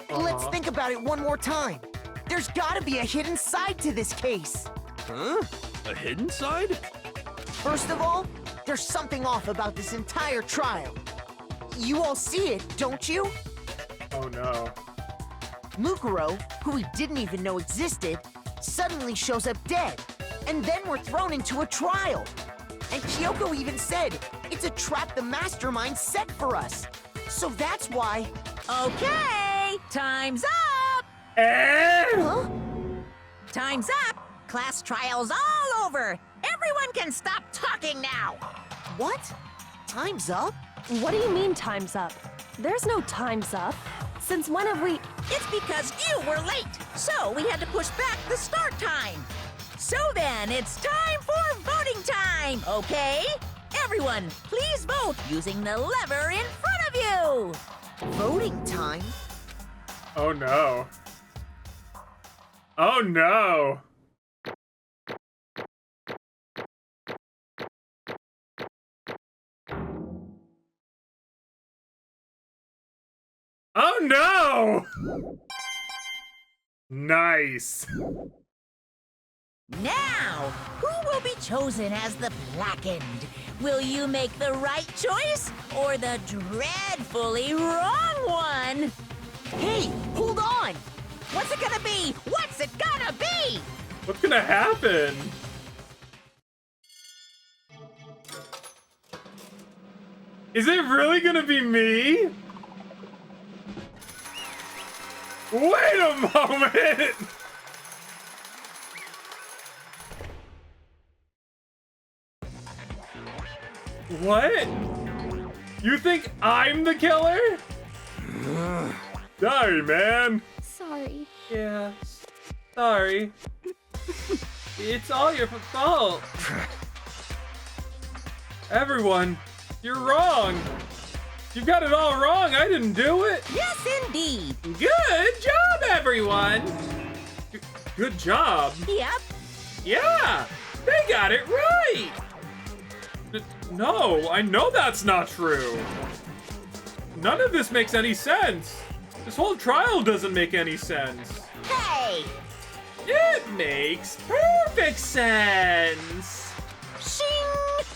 Let's think about it one more time. There's gotta be a hidden side to this case. Huh? A hidden side? First of all, there's something off about this entire trial. You all see it, don't you? Oh no. Mukuro, who we didn't even know existed, suddenly shows up dead. And then we're thrown into a trial. And Kyoko even said, it's a trap the Mastermind set for us. So that's why... Okay, time's up! Huh? Time's up! Class trial's all over! Everyone can stop talking now! What? Time's up? What do you mean time's up? There's no time's up. Since when have we... It's because you were late, so we had to push back the start time. So then, it's time for voting time, okay? Everyone, please vote using the lever in front of you! Voting time? Oh no. Oh no! Oh no! Nice. Now, who will be chosen as the Blackened? Will you make the right choice or the dreadfully wrong one? Hey, hold on! What's it gonna be? What's it gonna be? What's gonna happen? Is it really gonna be me? Wait a moment! What? You think I'm the killer? Sorry, man. Sorry. Yeah, sorry. It's all your fault. Everyone, you're wrong. You got it all wrong. I didn't do it. Yes, indeed. Good job, everyone. Good job. Yep. Yeah, they got it right. No, I know that's not true. None of this makes any sense. This whole trial doesn't make any sense. Hey! It makes perfect sense. Shing!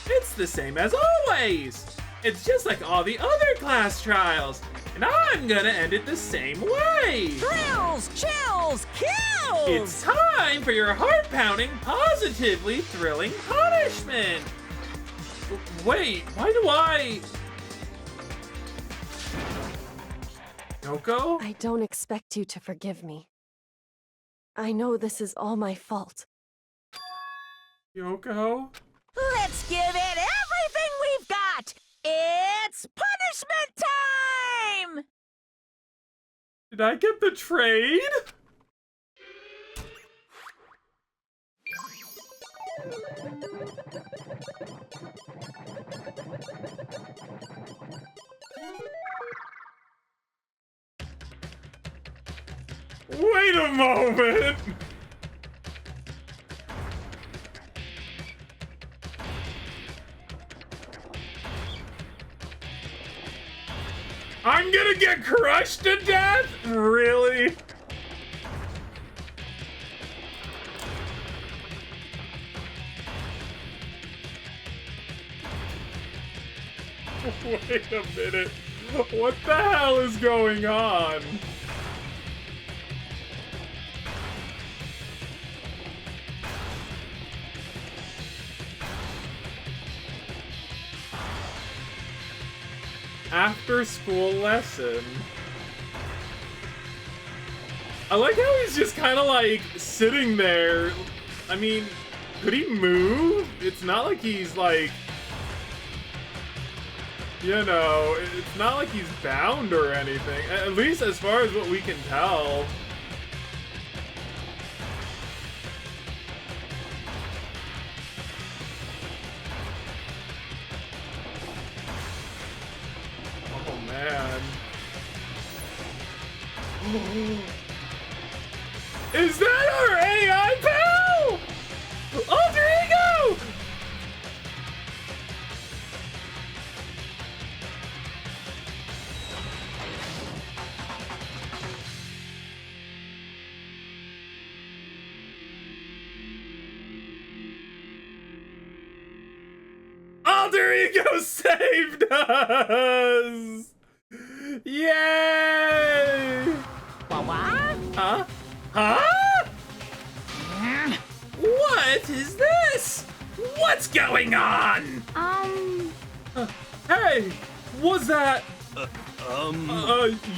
It's the same as always. It's just like all the other class trials. And I'm gonna end it the same way. Thrills, chills, kills! It's time for your heart-pounding, positively thrilling punishment. Wait, why do I... Yoko? I don't expect you to forgive me. I know this is all my fault. Yoko? Let's give it everything we've got! It's punishment time! Did I get betrayed? Wait a moment! I'm gonna get crushed to death? Really? Wait a minute. What the hell is going on? After school lesson. I like how he's just kind of like sitting there. I mean, could he move? It's not like he's like, you know, it's not like he's bound or anything. At least as far as what we can tell. Oh man. Is that our AI pal? Alter Ego! Alter Ego saved us! Yay! What? Huh? Huh? What is this? What's going on? Hey, was that?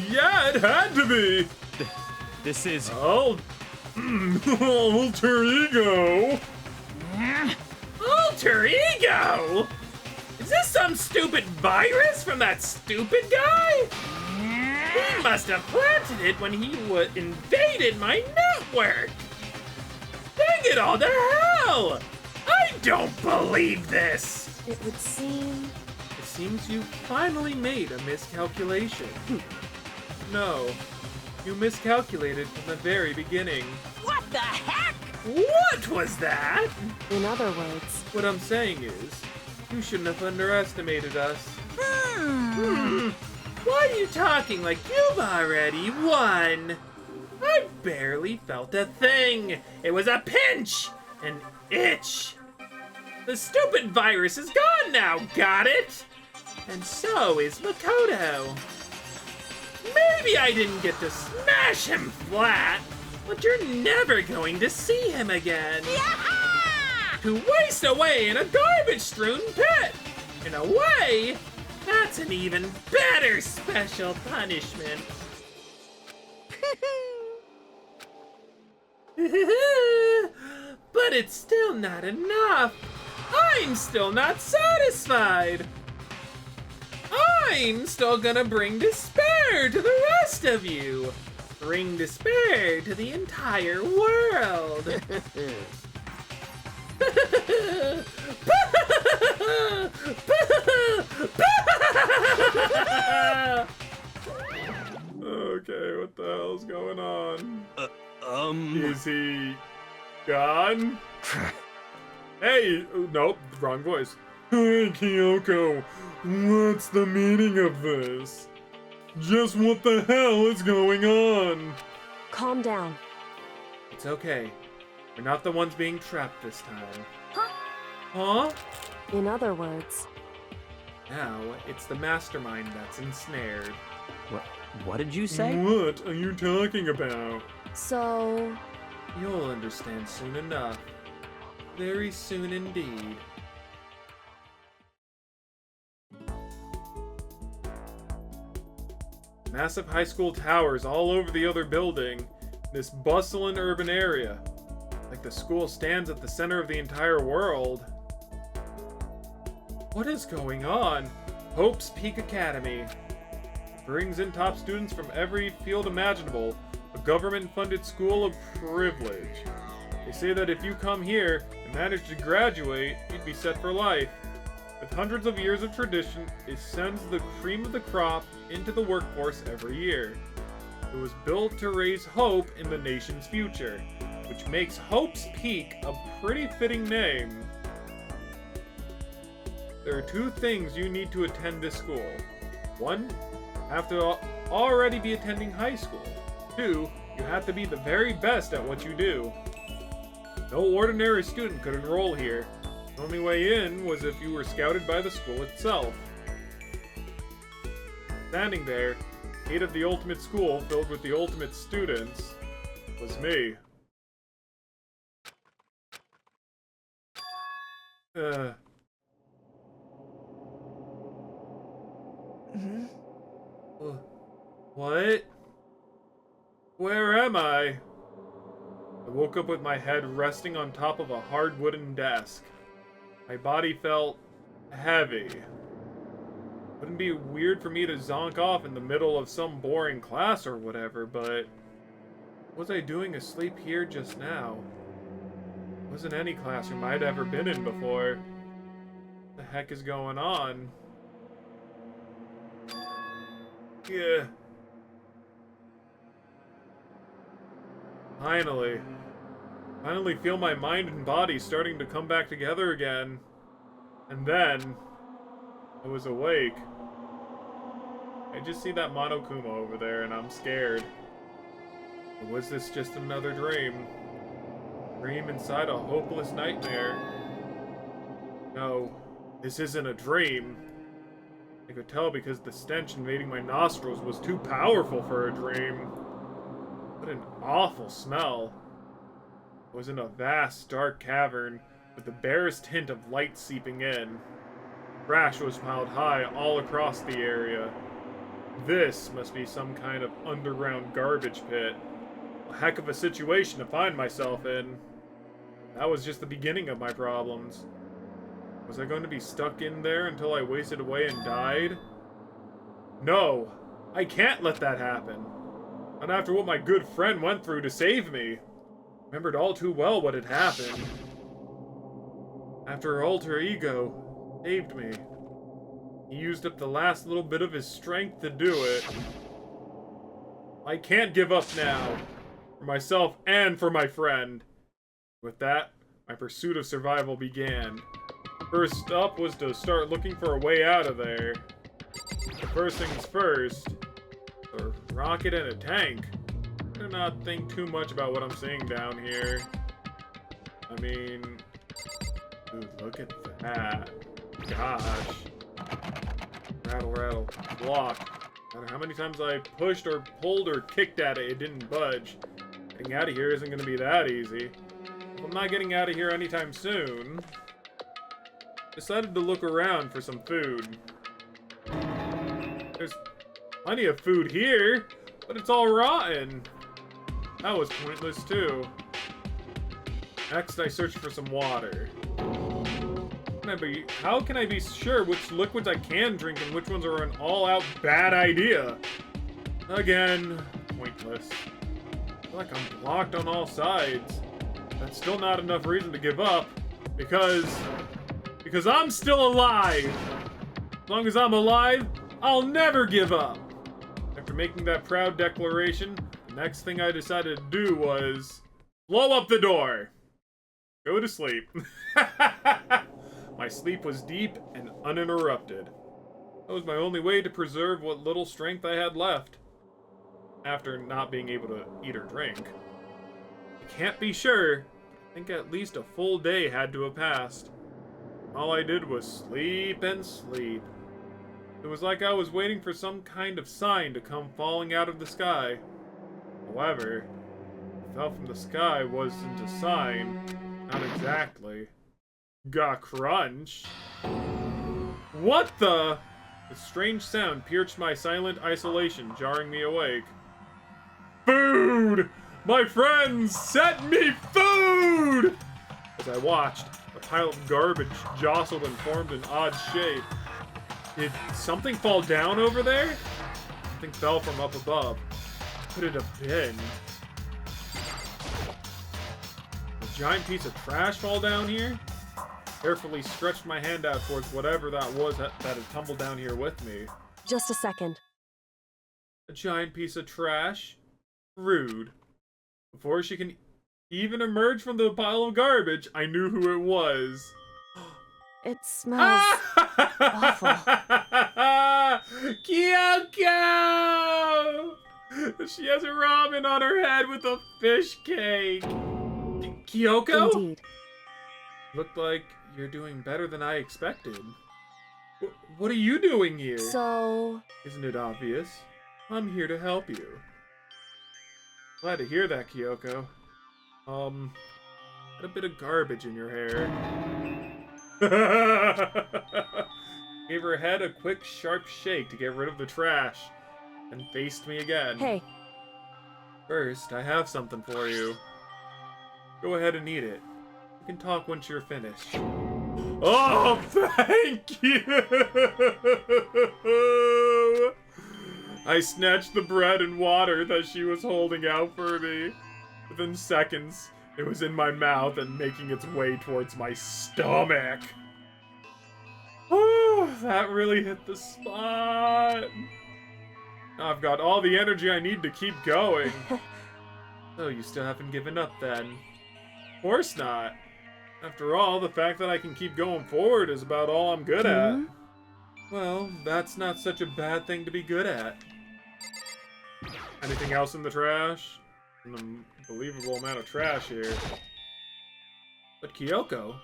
Yeah, it had to be. This is... Oh, Alter Ego. Alter Ego? Is this some stupid virus from that stupid guy? He must have planted it when he invaded my network. Dang it all to hell! I don't believe this! It would seem... It seems you finally made a miscalculation. No, you miscalculated from the very beginning. What the heck? What was that? In other words, What I'm saying is, you shouldn't have underestimated us. Why are you talking like you've already won? I barely felt a thing. It was a pinch, an itch. The stupid virus is gone now, got it? And so is Makoto. Maybe I didn't get to smash him flat, but you're never going to see him again. To waste away in a garbage-strewn pit. In a way, that's an even better special punishment. But it's still not enough. I'm still not satisfied. I'm still gonna bring despair to the rest of you. Bring despair to the entire world. Okay, what the hell's going on? Is he gone? Hey, nope, wrong voice. Hey, Kyoko, what's the meaning of this? Just what the hell is going on? calm down. It's okay. We're not the ones being trapped this time. Huh? In other words, Now, it's the mastermind that's ensnared. What did you say? What are you talking about? so... You'll understand soon enough. Very soon indeed. Massive high school towers all over the other building. This bustling urban area. Like the school stands at the center of the entire world. What is going on? Hope's Peak Academy. Brings in top students from every field imaginable. A government-funded school of privilege. They say that if you come here and manage to graduate, you'd be set for life. With hundreds of years of tradition, it sends the cream of the crop into the workforce every year. It was built to raise hope in the nation's future, which makes Hope's Peak a pretty fitting name. There are two things you need to attend this school. One, you have to already be attending high school. Two, you have to be the very best at what you do. No ordinary student could enroll here. The only way in was if you were scouted by the school itself. Standing there, gate of the ultimate school filled with the ultimate students, was me. What? Where am I? I woke up with my head resting on top of a hard wooden desk. My body felt heavy. Wouldn't be weird for me to zonk off in the middle of some boring class or whatever, but what was I doing asleep here just now? It wasn't any classroom I'd ever been in before. What the heck is going on? Yeah. Finally feel my mind and body starting to come back together again. And then I was awake. I just see that Monokuma over there and I'm scared. Or was this just another dream? Dream inside a hopeless nightmare? No, this isn't a dream. I could tell because the stench invading my nostrils was too powerful for a dream. What an awful smell. I was in a vast, dark cavern with the barest hint of light seeping in. Trash was piled high all across the area. This must be some kind of underground garbage pit. A heck of a situation to find myself in. That was just the beginning of my problems. Was I going to be stuck in there until I wasted away and died? No! I can't let that happen! Not after what my good friend went through to save me. Remembered all too well what had happened. After her alter ego saved me. He used up the last little bit of his strength to do it. I can't give up now. For myself and for my friend. With that, my pursuit of survival began. First up was to start looking for a way out of there. The first things first, a rocket and a tank. I do not think too much about what I'm seeing down here. I mean, dude, look at that. Gosh. Rattle, rattle, block. No matter how many times I pushed or pulled or kicked at it, it didn't budge. Getting out of here isn't going to be that easy. If I'm not getting out of here anytime soon, decided to look around for some food. There's plenty of food here, but it's all rotten. That was pointless too. Next, I searched for some water. How can I be sure which liquids I can drink and which ones are an all-out bad idea? Again, pointless. I feel like I'm blocked on all sides. That's still not enough reason to give up, because I'm still alive. As long as I'm alive, I'll never give up. After making that proud declaration, the next thing I decided to do was blow up the door. Go to sleep. My sleep was deep and uninterrupted. That was my only way to preserve what little strength I had left. After not being able to eat or drink. I can't be sure, but I think at least a full day had to have passed. All I did was sleep and sleep. It was like I was waiting for some kind of sign to come falling out of the sky. However, what fell from the sky wasn't a sign. Not exactly. Gah crunch. What the? A strange sound pierced my silent isolation, jarring me awake. Food! My friends sent me food! As I watched, a pile of garbage jostled and formed an odd shape. Did something fall down over there? Something fell from up above. What could it have been? A giant piece of trash fall down here? Carefully stretched my hand out towards whatever that was that had tumbled down here with me. Just a second. A giant piece of trash? Rude. Before she can even emerge from the pile of garbage, I knew who it was. It smells awful. Kyoko! She has a ramen on her head with a fish cake. Kyoko? Indeed. Looked like you're doing better than I expected. What are you doing here? So... Isn't it obvious? I'm here to help you. Glad to hear that, Kyoko. Had a bit of garbage in your hair. Gave her head a quick, sharp shake to get rid of the trash, and faced me again. Hey. First, I have something for you. Go ahead and eat it. We can talk once you're finished. Oh, thank you! I snatched the bread and water that she was holding out for me. Within seconds, it was in my mouth and making its way towards my stomach. Oh, that really hit the spot. Now I've got all the energy I need to keep going. So you still haven't given up then? Of course not. After all, the fact that I can keep going forward is about all I'm good at. Well, that's not such a bad thing to be good at. Anything else in the trash? An unbelievable amount of trash here. But Kyoko,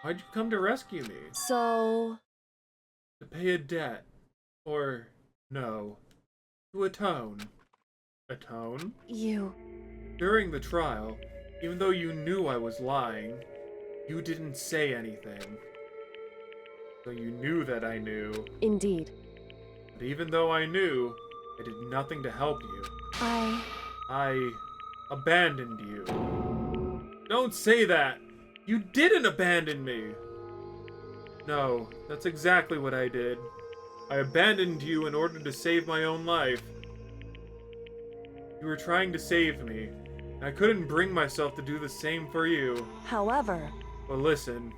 why'd you come to rescue me? So... To pay a debt. Or, no, to atone. Atone? You... During the trial, even though you knew I was lying, you didn't say anything. So you knew that I knew. Indeed. But even though I knew, I did nothing to help you. I abandoned you. Don't say that! You didn't abandon me! No, that's exactly what I did. I abandoned you in order to save my own life. You were trying to save me. I couldn't bring myself to do the same for you. However... Well, listen.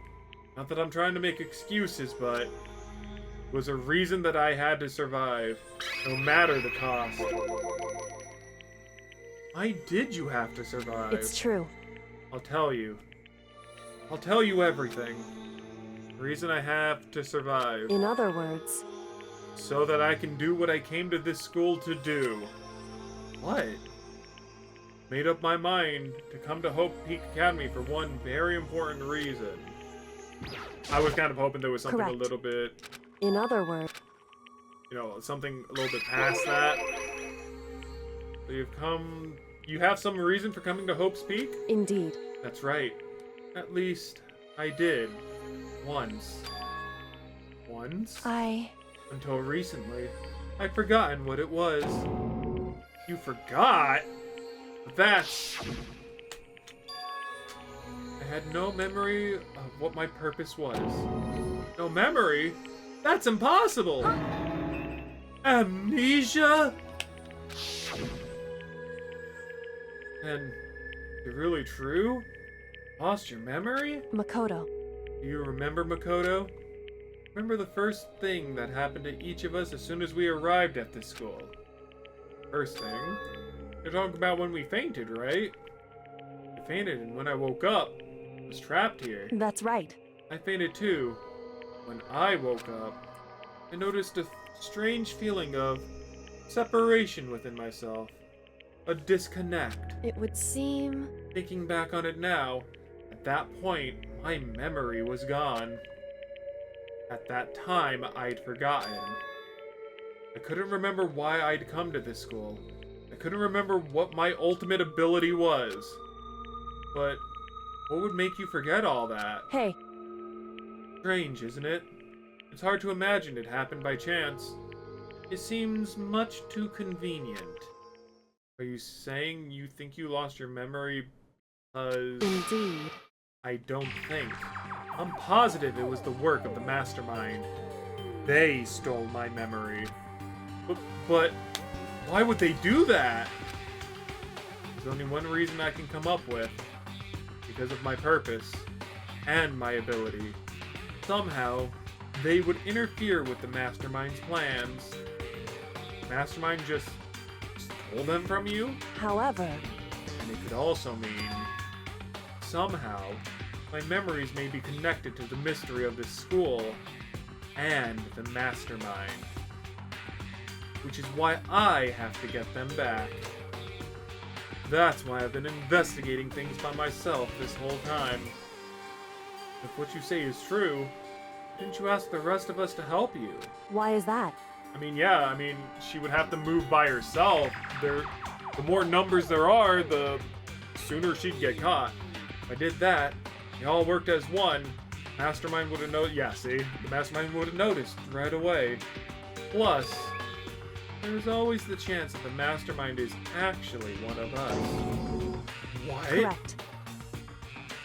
Not that I'm trying to make excuses, but... It was a reason that I had to survive. No matter the cost. Why did you have to survive? It's true. I'll tell you. I'll tell you everything. The reason I have to survive. In other words... So that I can do what I came to this school to do. What? Made up my mind to come to Hope Peak Academy for one very important reason. I was kind of hoping there was something Correct. a little bit... In other words... You know, something a little bit past that. So you've come... You have some reason for coming to Hope's Peak? Indeed. That's right. At least, I did. Once. Once? Until recently, I'd forgotten what it was. You forgot? That's... I had no memory of what my purpose was. No memory? That's impossible! Amnesia? And you're really true? Lost your memory? Makoto. Do you remember, Makoto? Remember the first thing that happened to each of us as soon as we arrived at this school? First thing? You're talking about when we fainted, right? I fainted, and when I woke up, I was trapped here. That's right. I fainted too. When I woke up, I noticed a strange feeling of separation within myself. A disconnect. It would seem... Thinking back on it now, at that point, my memory was gone. At that time, I'd forgotten. I couldn't remember why I'd come to this school. I couldn't remember what my ultimate ability was. But what would make you forget all that? Hey. Strange, isn't it? It's hard to imagine it happened by chance. It seems much too convenient. Are you saying you think you lost your memory because... Indeed. I don't think. I'm positive it was the work of the mastermind. They stole my memory. But why would they do that? There's only one reason I can come up with. Because of my purpose and my ability. Somehow, they would interfere with the mastermind's plans. The mastermind just stole them from you. However, And it could also mean, somehow, my memories may be connected to the mystery of this school and the mastermind. Which is why I have to get them back. That's why I've been investigating things by myself this whole time. If what you say is true, didn't you ask the rest of us to help you? why is that? I mean, she would have to move by herself. The more numbers there are, the sooner she'd get caught. If I did that, they all worked as one, Mastermind would have noticed. Yeah, see? The Mastermind would have noticed right away. Plus, there's always the chance that the Mastermind is actually one of us. What? Correct.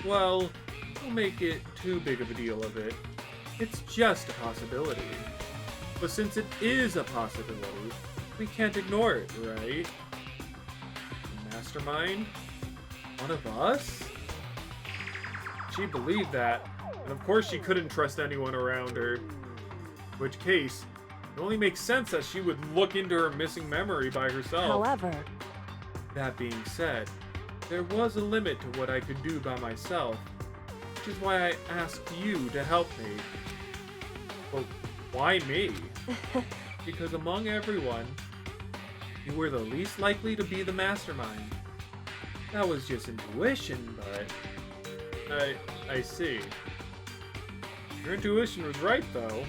Well, don't make it too big of a deal of it. It's just a possibility. But since it is a possibility, we can't ignore it, right? The Mastermind? One of us? She believed that, and of course she couldn't trust anyone around her. In which case, it only makes sense that she would look into her missing memory by herself. However, That being said, there was a limit to what I could do by myself, which is why I asked you to help me. Well, why me? Because among everyone, you were the least likely to be the mastermind. That was just intuition, but... I see. Your intuition was right, though.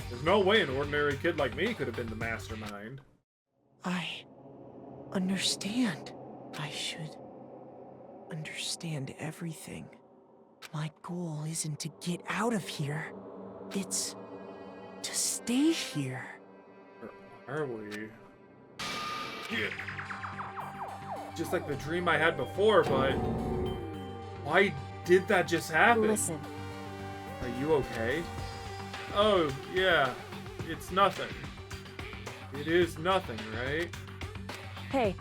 There's no way an ordinary kid like me could have been the mastermind. I understand. I should understand everything. My goal isn't to get out of here. It's to stay here. Or are we? Yeah. Just like the dream I had before, but... Why did that just happen? listen. Are you okay? Oh, yeah. It's nothing. It is nothing, right? Hey,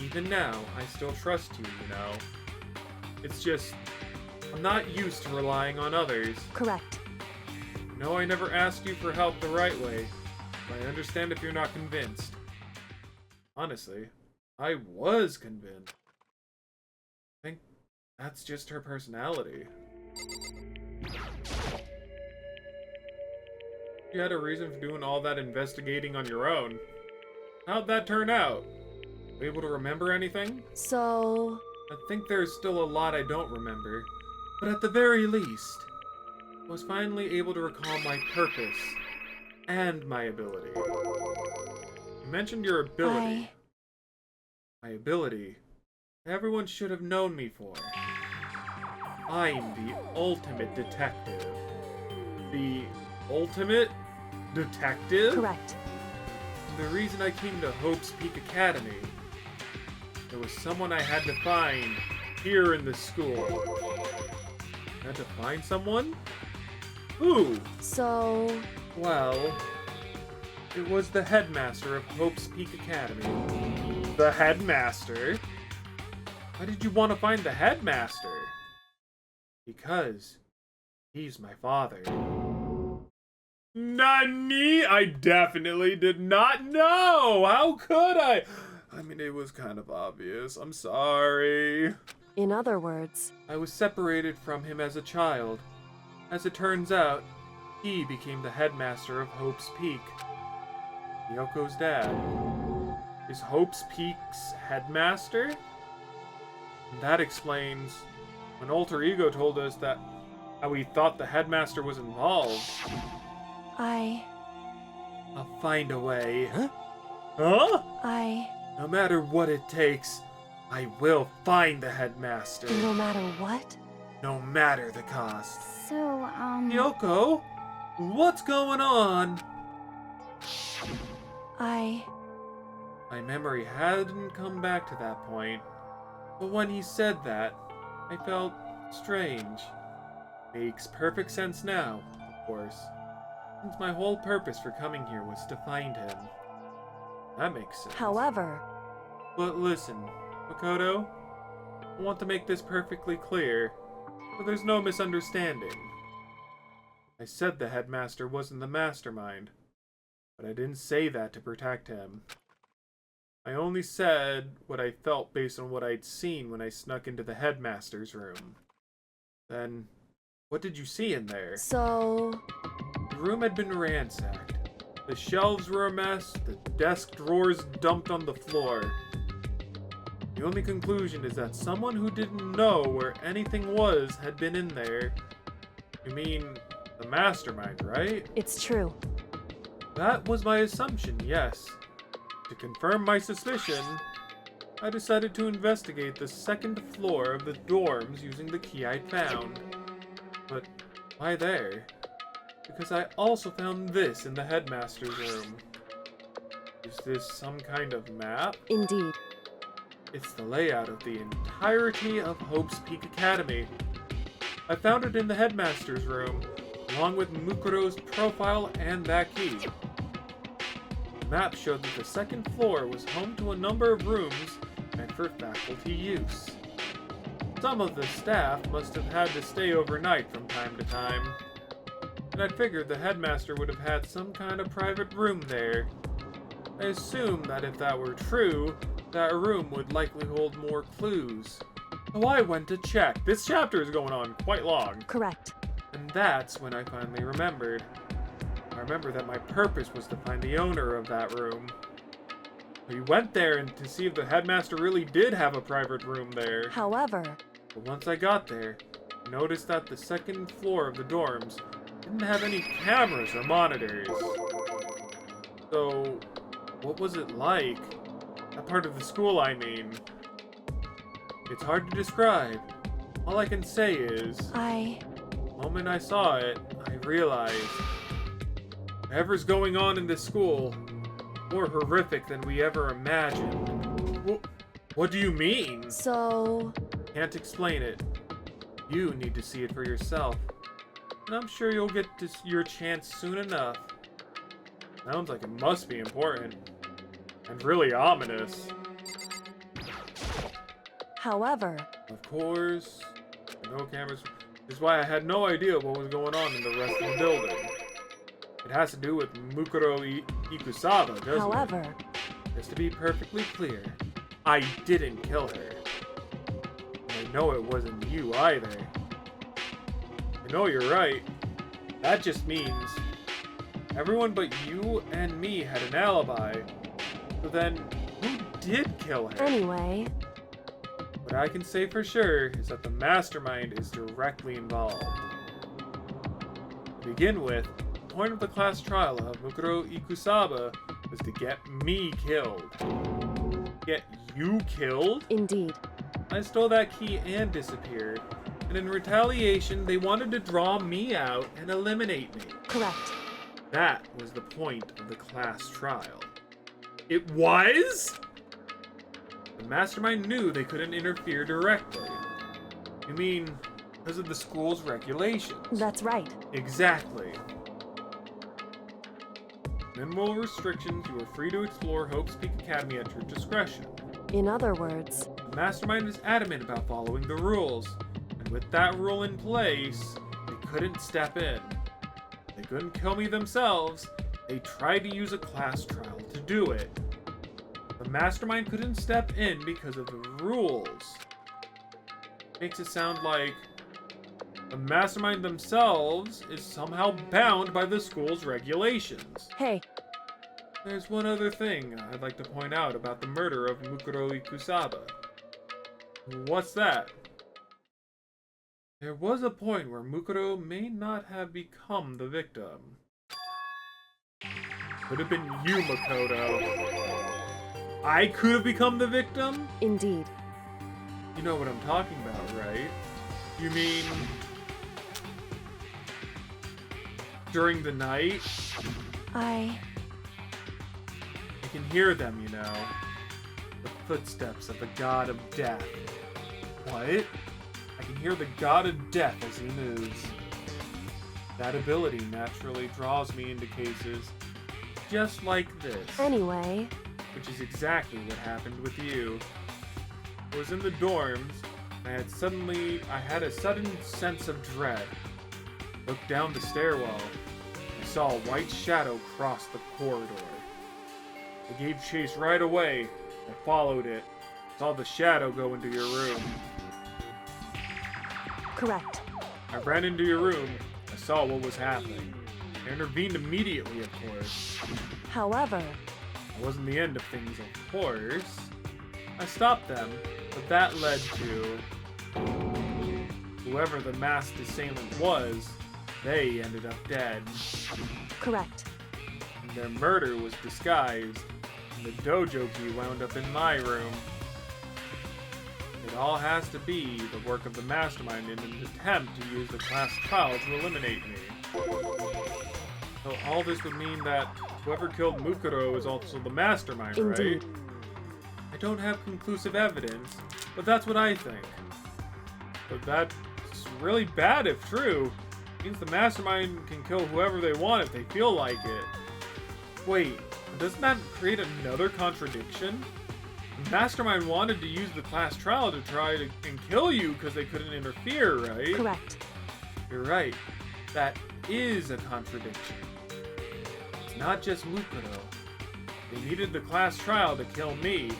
Even now, I still trust you, you know. It's just... I'm not used to relying on others. correct. No, I never asked you for help the right way. But I understand if you're not convinced. Honestly, I was convinced. I think that's just her personality. You had a reason for doing all that investigating on your own. How'd that turn out? Were you able to remember anything? So, I think there's still a lot I don't remember, but at the very least, I was finally able to recall my purpose and my ability. You mentioned your ability. My ability. Everyone should have known me for. I'm the ultimate detective. The ultimate detective? correct. The reason I came to Hope's Peak Academy, there was someone I had to find here in the school. I had to find someone? Who? So, Well, it was the headmaster of Hope's Peak Academy. The headmaster? Why did you want to find the headmaster? Because he's my father. Nani? I definitely did not know! How could I? I mean, it was kind of obvious. I'm sorry. in other words, I was separated from him as a child. As it turns out, he became the headmaster of Hope's Peak. Yoko's dad. Is Hope's Peak's headmaster? And that explains when Alter Ego told us that how he thought the headmaster was involved. I'll find a way. Huh? No matter what it takes, I will find the headmaster. no matter what? No matter the cost. So, Yoko, what's going on? My memory hadn't come back to that point, but when he said that, I felt strange. Makes perfect sense now, of course, since my whole purpose for coming here was to find him. That makes sense. However, But listen, Makoto, I want to make this perfectly clear, so there's no misunderstanding. I said the headmaster wasn't the mastermind, but I didn't say that to protect him. I only said what I felt based on what I'd seen when I snuck into the headmaster's room. Then, what did you see in there? So... The room had been ransacked. The shelves were a mess, the desk drawers dumped on the floor. The only conclusion is that someone who didn't know where anything was had been in there. You mean the mastermind, right? It's true. That was my assumption, yes. To confirm my suspicion, I decided to investigate the second floor of the dorms using the key I'd found. But why there? Because I also found this in the headmaster's room. Is this some kind of map? Indeed. It's the layout of the entirety of Hope's Peak Academy. I found it in the headmaster's room, along with Mukuro's profile and that key. The map showed that the second floor was home to a number of rooms meant for faculty use. Some of the staff must have had to stay overnight from time to time, and I figured the headmaster would have had some kind of private room there. I assumed that if that were true, that room would likely hold more clues. So I went to check. This chapter is going on quite long. Correct. And that's when I finally remembered. I remember that my purpose was to find the owner of that room. We went there and to see if the headmaster really did have a private room there. However... But once I got there, I noticed that the second floor of the dorms didn't have any cameras or monitors. So, what was it like? That part of the school, I mean. It's hard to describe. All I can say is... The moment I saw it, I realized... whatever's going on in this school, more horrific than we ever imagined. What do you mean? So... Can't explain it. You need to see it for yourself. And I'm sure you'll get to your chance soon enough. Sounds like it must be important. And really ominous. However... Of course, no cameras. This is why I had no idea what was going on in the rest of the building. It has to do with Mukuro Ikusaba, doesn't it? However... Just to be perfectly clear, I didn't kill her. And I know it wasn't you either. I know you're right. That just means everyone but you and me had an alibi. So then, who did kill her? Anyway... What I can say for sure is that the mastermind is directly involved. To begin with, the point of the class trial of Mukuro Ikusaba was to get me killed. Get you killed? Indeed. I stole that key and disappeared, and in retaliation, they wanted to draw me out and eliminate me. Correct. That was the point of the class trial. It was? The mastermind knew they couldn't interfere directly. You mean, because of the school's regulations? That's right. Exactly. Minimal restrictions, you are free to explore Hope's Peak Academy at your discretion. In other words... The mastermind is adamant about following the rules, and with that rule in place, they couldn't step in. They couldn't kill me themselves, they tried to use a class trial to do it. The mastermind couldn't step in because of the rules. Makes it sound like the mastermind themselves is somehow bound by the school's regulations. Hey. There's one other thing I'd like to point out about the murder of Mukuro Ikusaba. What's that? There was a point where Mukuro may not have become the victim. Could have been you, Makoto. I could have become the victim? Indeed. You know what I'm talking about, right? You mean... during the night? I can hear them, you know. The footsteps of the god of death. What? I can hear the god of death as he moves. That ability naturally draws me into cases just like this. Anyway... Which is exactly what happened with you. I was in the dorms, and I had a sudden sense of dread. Looked down the stairwell, and saw a white shadow cross the corridor. I gave chase right away, I followed it. Saw the shadow go into your room. Correct. I ran into your room. I saw what was happening. I intervened immediately, of course. However, It wasn't the end of things, of course. I stopped them, but that led to... whoever the masked assailant was, they ended up dead. correct. And their murder was disguised, and the dojo key wound up in my room. It all has to be the work of the mastermind in an attempt to use the class trial to eliminate me. So all this would mean that whoever killed Mukuro is also the mastermind, Indeed. right? I don't have conclusive evidence, but that's what I think. But that's really bad if true. It means the mastermind can kill whoever they want if they feel like it. Wait, doesn't that create another contradiction? The mastermind wanted to use the class trial to try to and kill you because they couldn't interfere, right? Correct. You're right. That is a contradiction. It's not just Mukuro. They needed the class trial to kill me.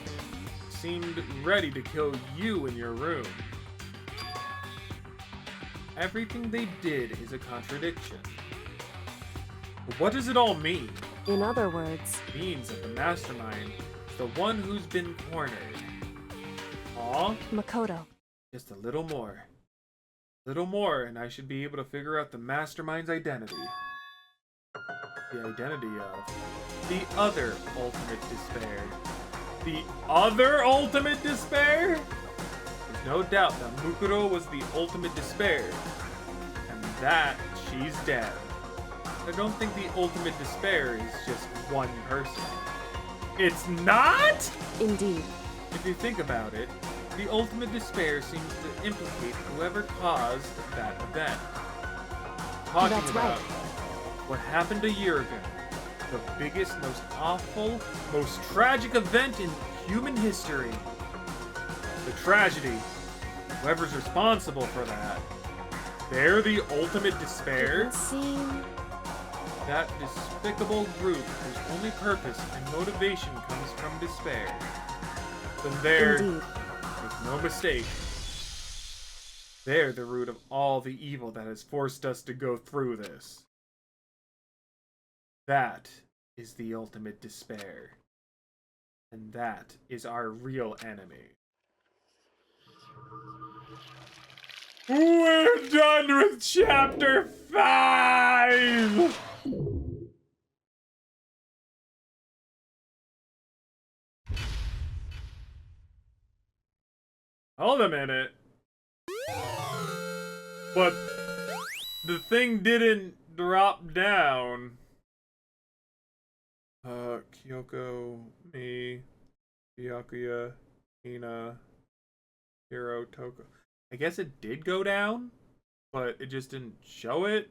Seemed ready to kill you in your room. Everything they did is a contradiction. But what does it all mean? In other words, It means that the mastermind is the one who's been cornered. Aw, Makoto. just a little more. Little more, and I should be able to figure out the mastermind's identity. The identity of the other ultimate despair. The other ultimate despair? There's no doubt that Mukuro was the ultimate despair. And that she's dead. I don't think the ultimate despair is just one person. It's not? Indeed. If you think about it, the ultimate despair seems to implicate whoever caused that event. Talking That's about right. what happened a year ago. The biggest, most awful, most tragic event in human history. The tragedy. Whoever's responsible for that. They're the ultimate despair? Didn't seem... That despicable group whose only purpose and motivation comes from despair. Then they're, Indeed. make no mistake, they're the root of all the evil that has forced us to go through this. That is the ultimate despair. And that is our real enemy. We're done with chapter 5! Hold a minute. But the thing didn't drop down. Kyoko, me, Byakuya, Hina, Hiro, Toko. I guess it did go down, but it just didn't show it.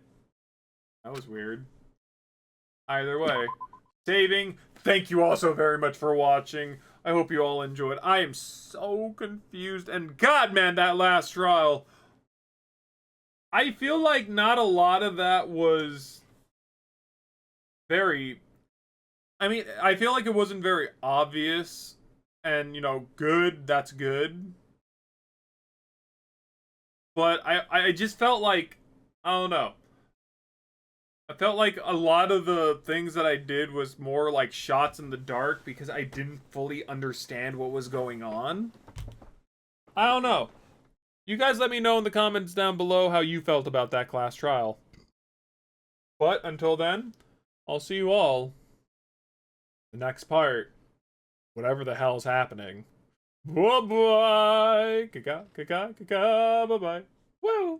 That was weird. Either way, saving. Thank you all so very much for watching. I hope you all enjoyed. I am so confused. And God, man, that last trial. I feel like not a lot of that was very... I mean, I feel like it wasn't very obvious. And, you know, good, that's good. But I just felt like, I don't know. I felt like a lot of the things that I did was more like shots in the dark because I didn't fully understand what was going on. I don't know. You guys let me know in the comments down below how you felt about that class trial. But until then, I'll see you all in the next part. Whatever the hell's happening. Bye-bye. Bye-bye. Woo.